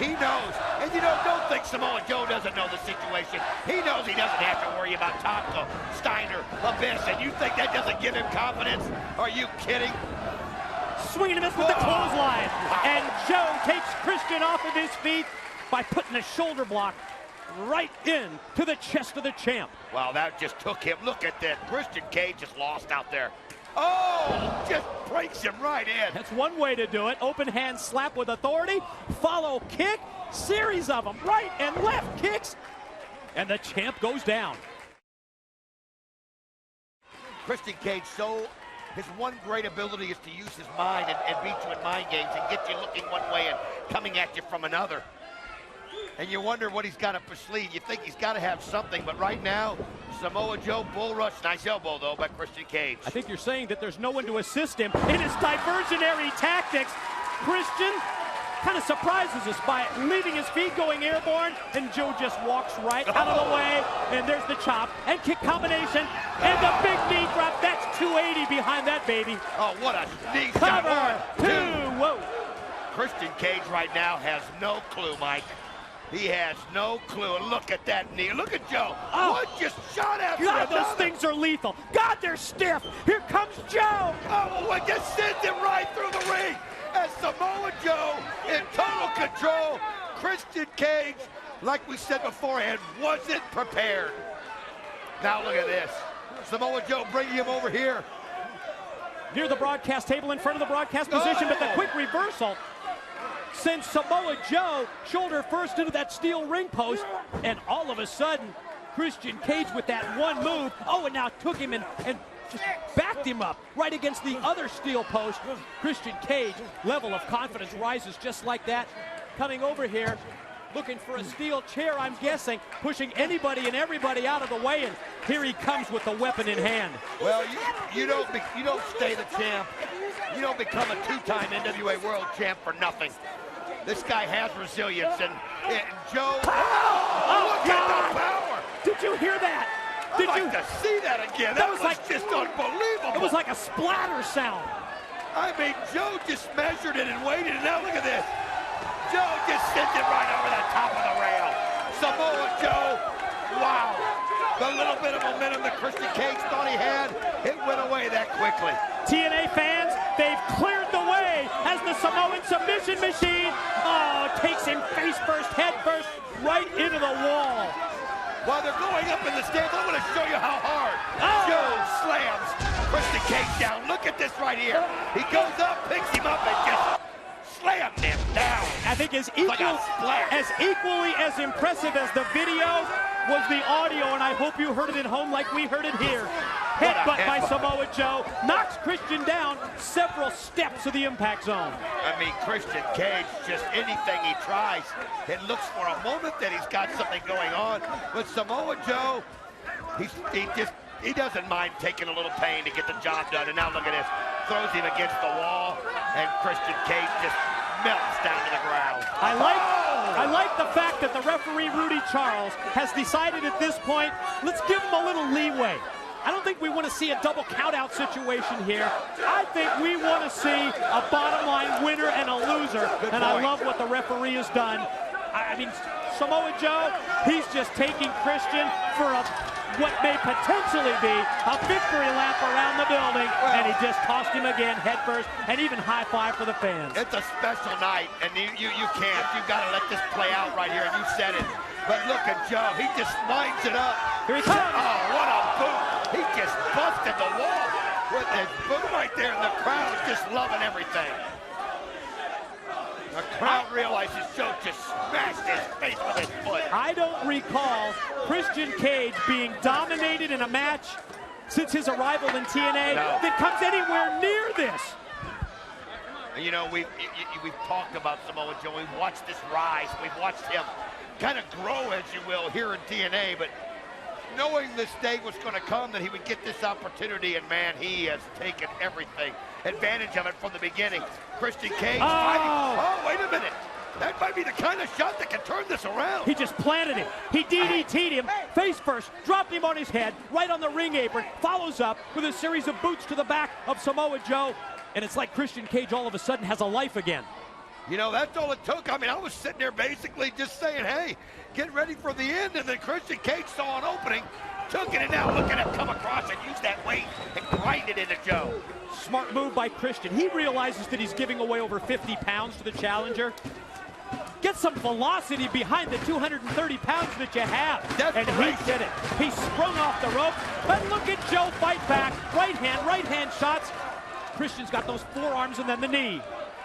He knows, and you know, don't think Samoa Joe doesn't know the situation. He knows he doesn't have to worry about Tomko, Steiner, Abyss, and you think that doesn't give him confidence? Are you kidding? Swinging and miss with the clothesline, and Joe takes Christian off of his feet by putting a shoulder block right in to the chest of the champ. Wow, that just took him. Look at that. Christian Cage is lost out there. Oh, just breaks him right in. That's one way to do it. Open hand slap with authority. Follow kick. Series of them. Right and left kicks. And the champ goes down. Christian Cage, his one great ability is to use his mind and beat you in mind games and get you looking one way and coming at you from another. And you wonder what he's got up his sleeve. You think he's got to have something, but right now, Samoa Joe, bull rush. Nice elbow, though, by Christian Cage. I think you're saying that there's no one to assist him in his diversionary tactics. Christian kind of surprises us by leaving his feet going airborne, and Joe just walks right out of the way, and there's the chop and kick combination, and the big knee drop. That's 280 behind that baby. Oh, what a knee cover. Shot. 2. Whoa. Christian Cage right now has no clue, Mike. He has no clue. Look at that knee. Look at Joe. Oh. One just shot after God, another. those things are lethal. God, they're stiff. Here comes Joe. Oh, well, just sends him right through the ring. As Samoa Joe in total control. Christian Cage, like we said beforehand, wasn't prepared. Now look at this. Samoa Joe bringing him over here. Near the broadcast table in front of the broadcast position, but the quick reversal sends Samoa Joe shoulder first into that steel ring post, and all of a sudden, Christian Cage with that one move, and now took him and just backed him up right against the other steel post. Christian Cage, level of confidence rises just like that. Coming over here, looking for a steel chair, I'm guessing, pushing anybody and everybody out of the way, and here he comes with the weapon in hand. Well, you don't stay the champ. You don't become a two-time NWA World Champ for nothing. This guy has resilience, and Joe, look at the power! Did you hear that? Did I'd you like to see that again? That was just unbelievable. It was like a splatter sound. I mean, Joe just measured it and waited, and now look at this. Joe just sent it right over the top of the rail. Samoa Joe, wow. The little bit of momentum that Christian Cage thought he had, it went away that quickly. TNA fans, they've cleared the way as the Samoan submission machine, takes him face first, head first, right into the wall. While they're going up in the stands, I'm going to show you how hard Joe slams Christian Cage down. Look at this right here. He goes up, picks him up, and just slams him down. I think as equally as impressive as the video was the audio, and I hope you heard it at home like we heard it here. Headbutt by Samoa Joe knocks Christian down several steps of the impact zone. I mean, Christian Cage, just anything he tries, it looks for a moment that he's got something going on. But Samoa Joe, he doesn't mind taking a little pain to get the job done. And now look at this, throws him against the wall, and Christian Cage just melts down to the ground. I like the fact that the referee, Rudy Charles, has decided at this point, let's give him a little leeway. I don't think we want to see a double countout situation here. I think we want to see a bottom line winner and a loser. And I love what the referee has done. I mean, Samoa Joe, he's just taking Christian for what may potentially be a victory lap around the building, and he just tossed him again head first, and even high five for the fans. It's a special night, and you can't. You've got to let this play out right here, and you said it. But look at Joe. He just lines it up. Here he comes. Oh, what a boot. He just busted the wall with his boot right there, and the crowd is just loving everything. The crowd realizes Joe just smashed his face with his foot. I don't recall Christian Cage being dominated in a match since his arrival in TNA that comes anywhere near this. You know, we've talked about Samoa Joe. We've watched this rise. We've watched him kind of grow, as you will, here in TNA. But knowing this day was going to come, that he would get this opportunity, and man, he has taken advantage of it from the beginning. Christian Cage fighting. Oh, wait a minute. That might be the kind of shot that can turn this around. He just planted him. He DDT'd him face first, dropped him on his head, right on the ring apron, follows up with a series of boots to the back of Samoa Joe. And it's like Christian Cage all of a sudden has a life again. You know, that's all it took. I mean, I was sitting there basically just saying, hey, get ready for the end. And then Christian Cage saw an opening, took it, and now look at him come across and use that weight and grind it into Joe. Smart move by Christian. He realizes that he's giving away over 50 pounds to the challenger. Get some velocity behind the 230 pounds that you have. And he did it. He sprung off the rope. But look at Joe fight back. Right hand shots. Christian's got those forearms and then the knee.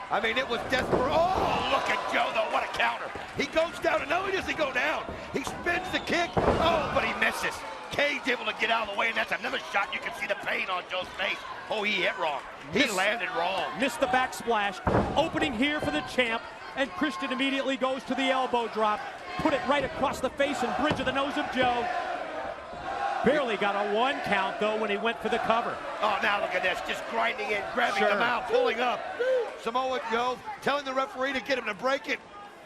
I mean, it was desperate. Oh, look at Joe, though. What a counter. He goes down, and not only does he go down, he spins the kick. Oh, but he misses. Cage able to get out of the way, and that's another shot. You can see the pain on Joe's face. Oh, he hit wrong. He landed wrong. Missed the back splash. Opening here for the champ, and Christian immediately goes to the elbow drop. Put it right across the face and bridge of the nose of Joe. Barely got a 1 count, though, when he went for the cover. Oh, now look at this. Just grinding in, grabbing the mouth, pulling up. Samoa Joe telling the referee to get him to break it.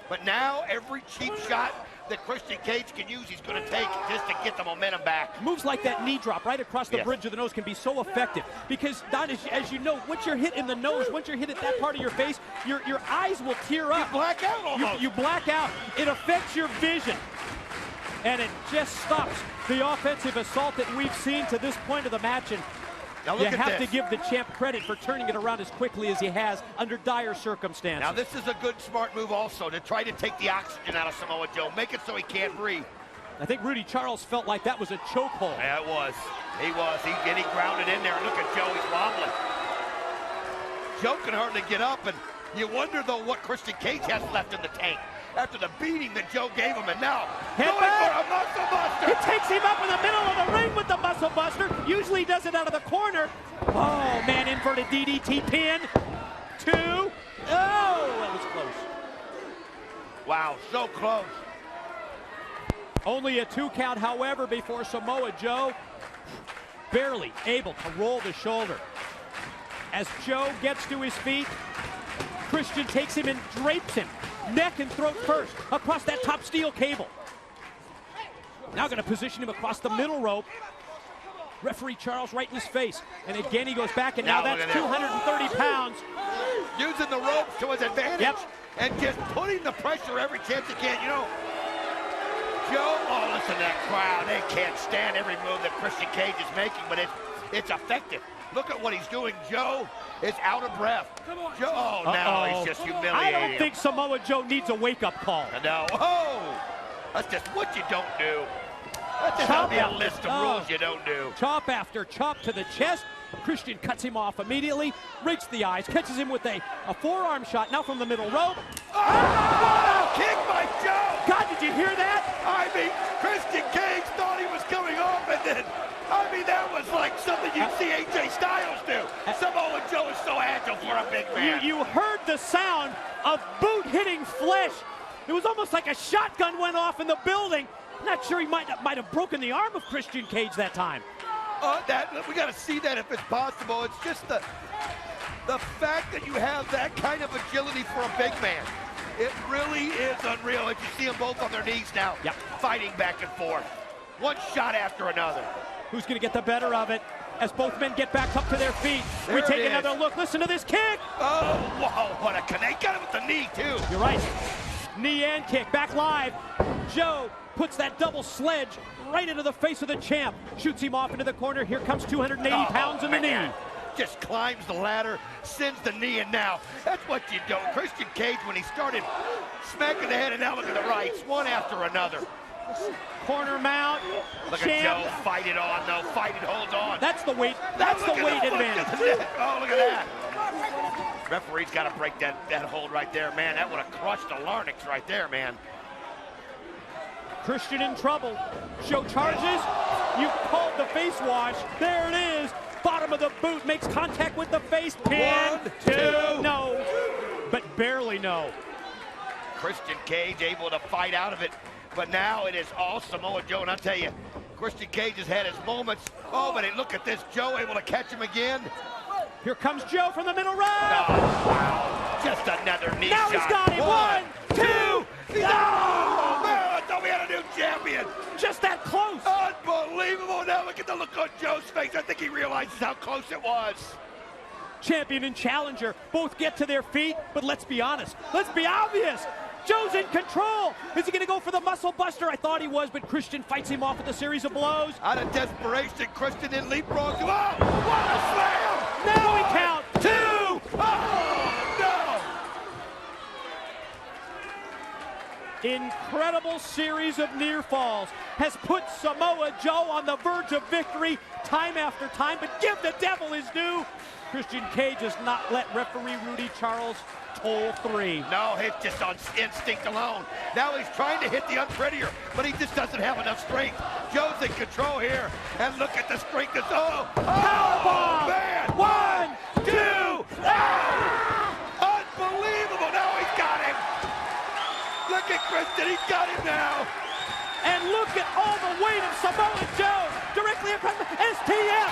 But now every cheap shot that Christian Cage can use, he's going to take just to get the momentum back. Moves like that knee drop right across the bridge of the nose can be so effective. Because, Don, as you know, once you're hit in the nose, once you're hit at that part of your face, your eyes will tear up. You black out almost. You black out. It affects your vision. And it just stops the offensive assault that we've seen to this point of the match. And you have to give the champ credit for turning it around as quickly as he has under dire circumstances. Now, this is a good, smart move also to try to take the oxygen out of Samoa Joe, make it so he can't breathe. I think Rudy Charles felt like that was a chokehold. Yeah, it was. He was. He grounded in there. Look at Joe. He's wobbling. Joe can hardly get up, and you wonder, though, what Christian Cage has left in the tank after the beating that Joe gave him, and now going for a muscle buster. He takes him up in the middle of the ring with the muscle buster. Usually does it out of the corner. Oh, man, inverted DDT pin. 2. Oh, that was close. Wow, so close. Only a 2 count, however, before Samoa Joe barely able to roll the shoulder. As Joe gets to his feet, Christian takes him and drapes him, neck and throat first, across that top steel cable. Now going to position him across the middle rope. Referee Charles right in his face. And again, he goes back, and now that's 230 pounds. Using the ropes to his advantage, and just putting the pressure every chance he can. You know, Joe, oh, listen to that crowd. They can't stand every move that Christian Cage is making, but it's effective. Look at what he's doing. Joe is out of breath. Joe, oh, now he's just humiliating. I don't think Samoa Joe needs a wake-up call. No. Oh, that's just what you don't do. That's just not a list of rules you don't do. Chop after chop to the chest. Christian cuts him off immediately, rakes the eyes, catches him with a forearm shot, now from the middle rope. Oh, kick by Joe! God, did you hear that? I mean, Christian Cage thought he was coming off, and then, I mean, that was like something you'd see AJ Styles do. Samoa Joe is so agile for a big man. You heard the sound of boot hitting flesh. It was almost like a shotgun went off in the building. Not sure he might have broken the arm of Christian Cage that time. We got to see that if it's possible. It's just the fact that you have that kind of agility for a big man. It really is unreal. As you see them both on their knees now, fighting back and forth. One shot after another. Who's going to get the better of it? As both men get back up to their feet, we take another look. Listen to this kick. Oh, whoa, what a connect. Got him with the knee, too. You're right. Knee and kick. Back live. Joe puts that double sledge right into the face of the champ. Shoots him off into the corner. Here comes 280 pounds in the knee. Just climbs the ladder, sends the knee, and now that's what you do. Christian Cage, when he started smacking the head, and now look at the rights, one after another. Corner mount. Look at Joe, fight it on, though. Fight it, hold on. That's the weight. That's the weight advantage. Oh, look at that. Referee's got to break that hold right there, man. That would have crushed the larynx right there, man. Christian in trouble. Joe charges. You called the face wash. There it is. Bottom of the boot makes contact with the face. Pin. 1, 2. No. But barely no. Christian Cage able to fight out of it. But now it is all Samoa Joe. And I'll tell you, Christian Cage has had his moments. Oh, but look at this. Joe able to catch him again. Here comes Joe from the middle row. Oh, wow. Just another knee now shot. Now he's got him. 1, 2. Oh, man, I thought we had a new champion. Just that close. Unbelievable. Now look at the look on Joe's face. I think he realizes how close it was. Champion and challenger both get to their feet, but let's be honest. Let's be obvious. Joe's in control. Is he going to go for the muscle buster? I thought he was, but Christian fights him off with a series of blows. Out of desperation, Christian then leapfrogs. Oh, what a slam! Now we count 2. Oh, no! Incredible series of near falls has put Samoa Joe on the verge of victory time after time, but give the devil his due. Christian Cage has not let referee Rudy Charles toll 3. No, it's just on instinct alone. Now he's trying to hit the unprettier, but he just doesn't have enough strength. Joe's in control here, and look at the strength. Powerbomb! Man! 1, 2. Unbelievable! Now he's got him. Look at Christian, he's got him now. And look at all the weight of Samoa Joe directly across the STF,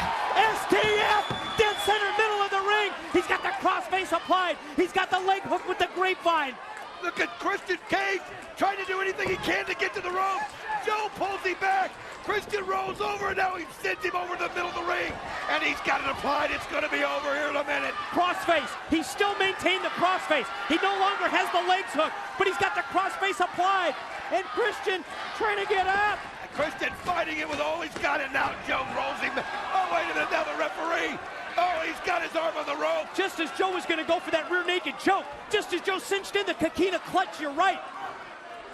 dead center middle of the ring. He's got the crossface applied. He's got the leg hook with the grapevine. Look at Christian Cage trying to do anything he can to get to the rope. Joe pulls him back. Christian rolls over, and now he sends him over the middle of the ring. And he's got it applied. It's going to be over here in a minute. Crossface. He still maintained the crossface. He no longer has the legs hooked, but he's got the crossface applied. And Christian trying to get up. Christian fighting it with all he's got, and now Joe rolls him. Oh, wait a minute, now the referee. Oh, he's got his arm on the rope. Just as Joe was going to go for that rear naked choke, just as Joe cinched in the Kakina clutch, you're right.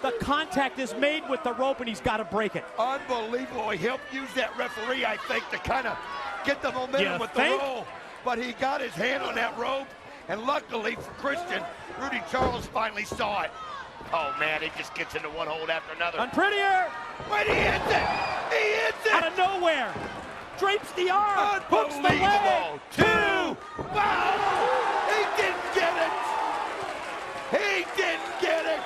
The contact is made with the rope, and he's got to break it. Unbelievable. He helped use that referee, I think, to kind of get the momentum with the roll. But he got his hand on that rope, and luckily for Christian, Rudy Charles finally saw it. Oh, man, he just gets into one hold after another. Unprettier. Wait, he hits it. He hits it. Out of nowhere. Drapes the arm. Hooks the leg. 2. Wow. He didn't get it. He didn't get it.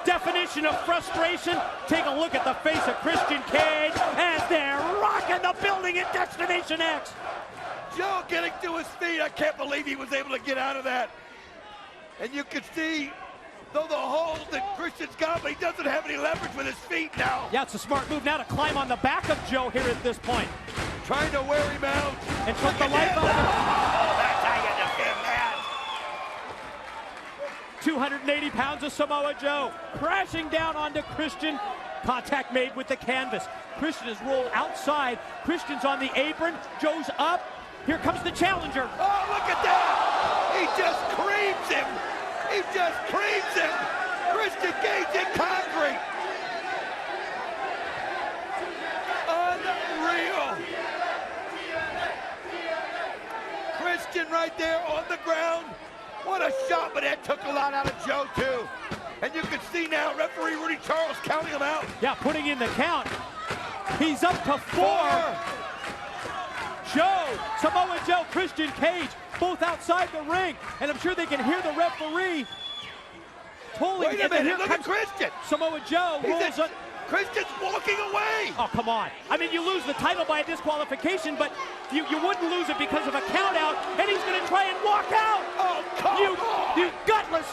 Definition of frustration. Take a look at the face of Christian Cage as they're rocking the building at Destination X. Joe getting to his feet. I can't believe he was able to get out of that. And you can see, though, the hold that Christian's got, but he doesn't have any leverage with his feet now. Yeah, it's a smart move now to climb on the back of Joe here at this point. Trying to wear him out. And put the life out. Oh, that's how you defend that. 280 pounds of Samoa Joe crashing down onto Christian. Contact made with the canvas. Christian is rolled outside. Christian's on the apron. Joe's up. Here comes the challenger. Oh, look at that. He just creams him. He just creams him. Christian Cage in concrete. Unreal. Christian right there on the ground. What a shot, but that took a lot out of Joe, too. And you can see now referee Rudy Charles counting him out. Yeah, putting in the count. He's up to 4. Joe, Samoa Joe, Christian Cage, both outside the ring. And I'm sure they can hear the referee. Wait a minute, look at Christian. Samoa Joe rolls up. Christian's walking away. Oh, come on. I mean, you lose the title by a disqualification, but you wouldn't lose it because of a count out, and he's going to try and walk out. Oh, come on. You gutless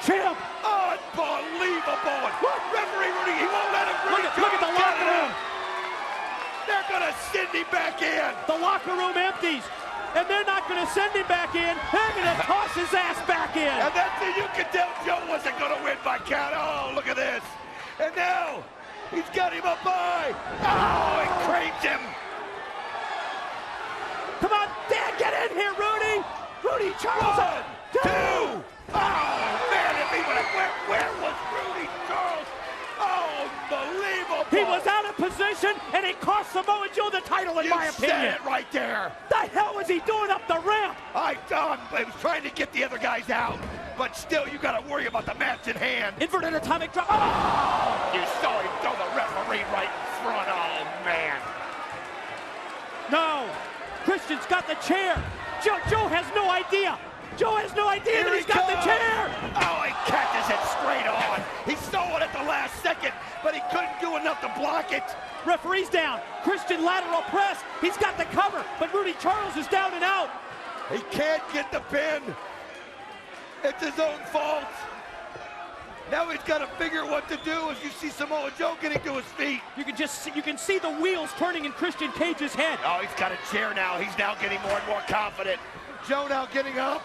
champ. Unbelievable. Referee Rudy, he won't let him. Look at the locker room. They're going to send him back in. The locker room empties. And they're not going to send him back in. They're going to toss his ass back in. And that's it. You can tell Joe wasn't going to win by count. Oh, look at this. And now he's got him up high. Oh, he creamed him. Come on, Dan, get in here, Rudy. Rudy Charles. 1, 2. Oh, man, if he would have went, where was Rudy Charles? Oh, submission, and it cost Samoa Joe the title, in my opinion. You said it right there. The hell was he doing up the ramp? I was trying to get the other guys out, but still, you got to worry about the match in hand. Inverted atomic drop. Oh! You saw him throw the referee right in front. Oh, man. No. Christian's got the chair. Joe has no idea. Joe has no idea that he's got the chair. Oh, he catches it straight on. He stole it at the last second, but he couldn't do enough to block it. Referee's down. Christian lateral press. He's got the cover, but Rudy Charles is down and out. He can't get the pin. It's his own fault. Now he's got to figure what to do as you see Samoa Joe getting to his feet. You can see the wheels turning in Christian Cage's head. Oh, he's got a chair now. He's now getting more and more confident. Joe now getting up.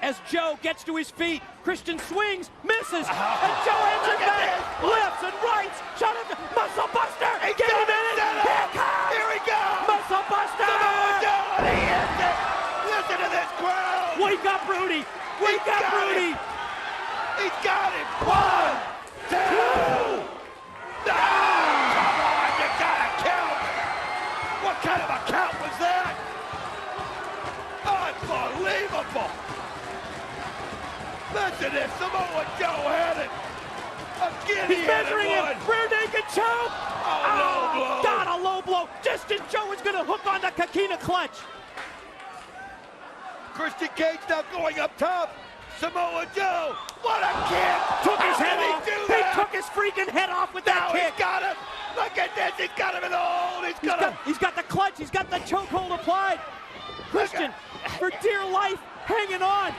As Joe gets to his feet, Christian swings, misses, and Joe answers back, lefts and rights, shot at the Muscle Buster. Get him in it. Here we go. Muscle Buster. Samoa Joe, and he hits it. Listen to this crowd. Wake up, Rudy. Wake up, Rudy. He's got it. 1, 2. No! Come on, you gotta count. What kind of a count was that? Unbelievable. Listen to this, Samoa Joe had it. Again, he's measuring him. Rear naked choke. Oh, low blow. Got a low blow. Just as Joe is going to hook on the Kakina clutch. Christian Cage now going up top. Samoa Joe, what a kick. Took his head off. He took his freaking head off with that kick. He's got him. Look at this. He's got him in the hold. He's got the clutch. He's got the chokehold applied. Christian, for dear life, hanging on.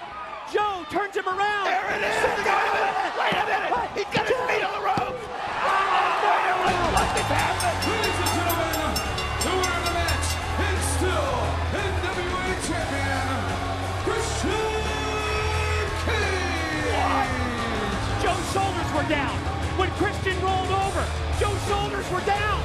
Joe turns him around. There it is. Wait a minute. He's got his feet on the ropes. What just happened? Ladies and gentlemen, the winner of the match is still NWA Champion, Christian Cage. Joe's shoulders were down. When Christian rolled over, Joe's shoulders were down.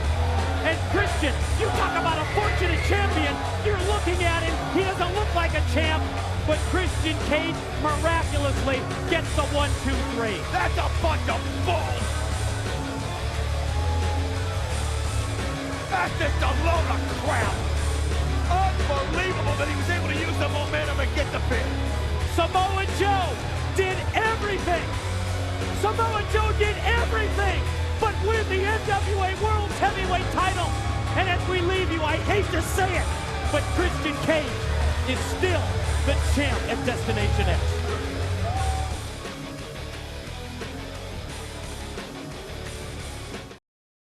And Christian, you talk about a fortunate champion. You're looking at him. He doesn't look like a champ. But Christian Cage miraculously gets the 1, 2, 3. That's a bunch of bull. That's just a load of crap. Unbelievable that he was able to use the momentum and get the pin. Samoa Joe did everything. Samoa Joe did everything but win the NWA World Heavyweight title. And as we leave you, I hate to say it, but Christian Cage is still the champ at Destination X.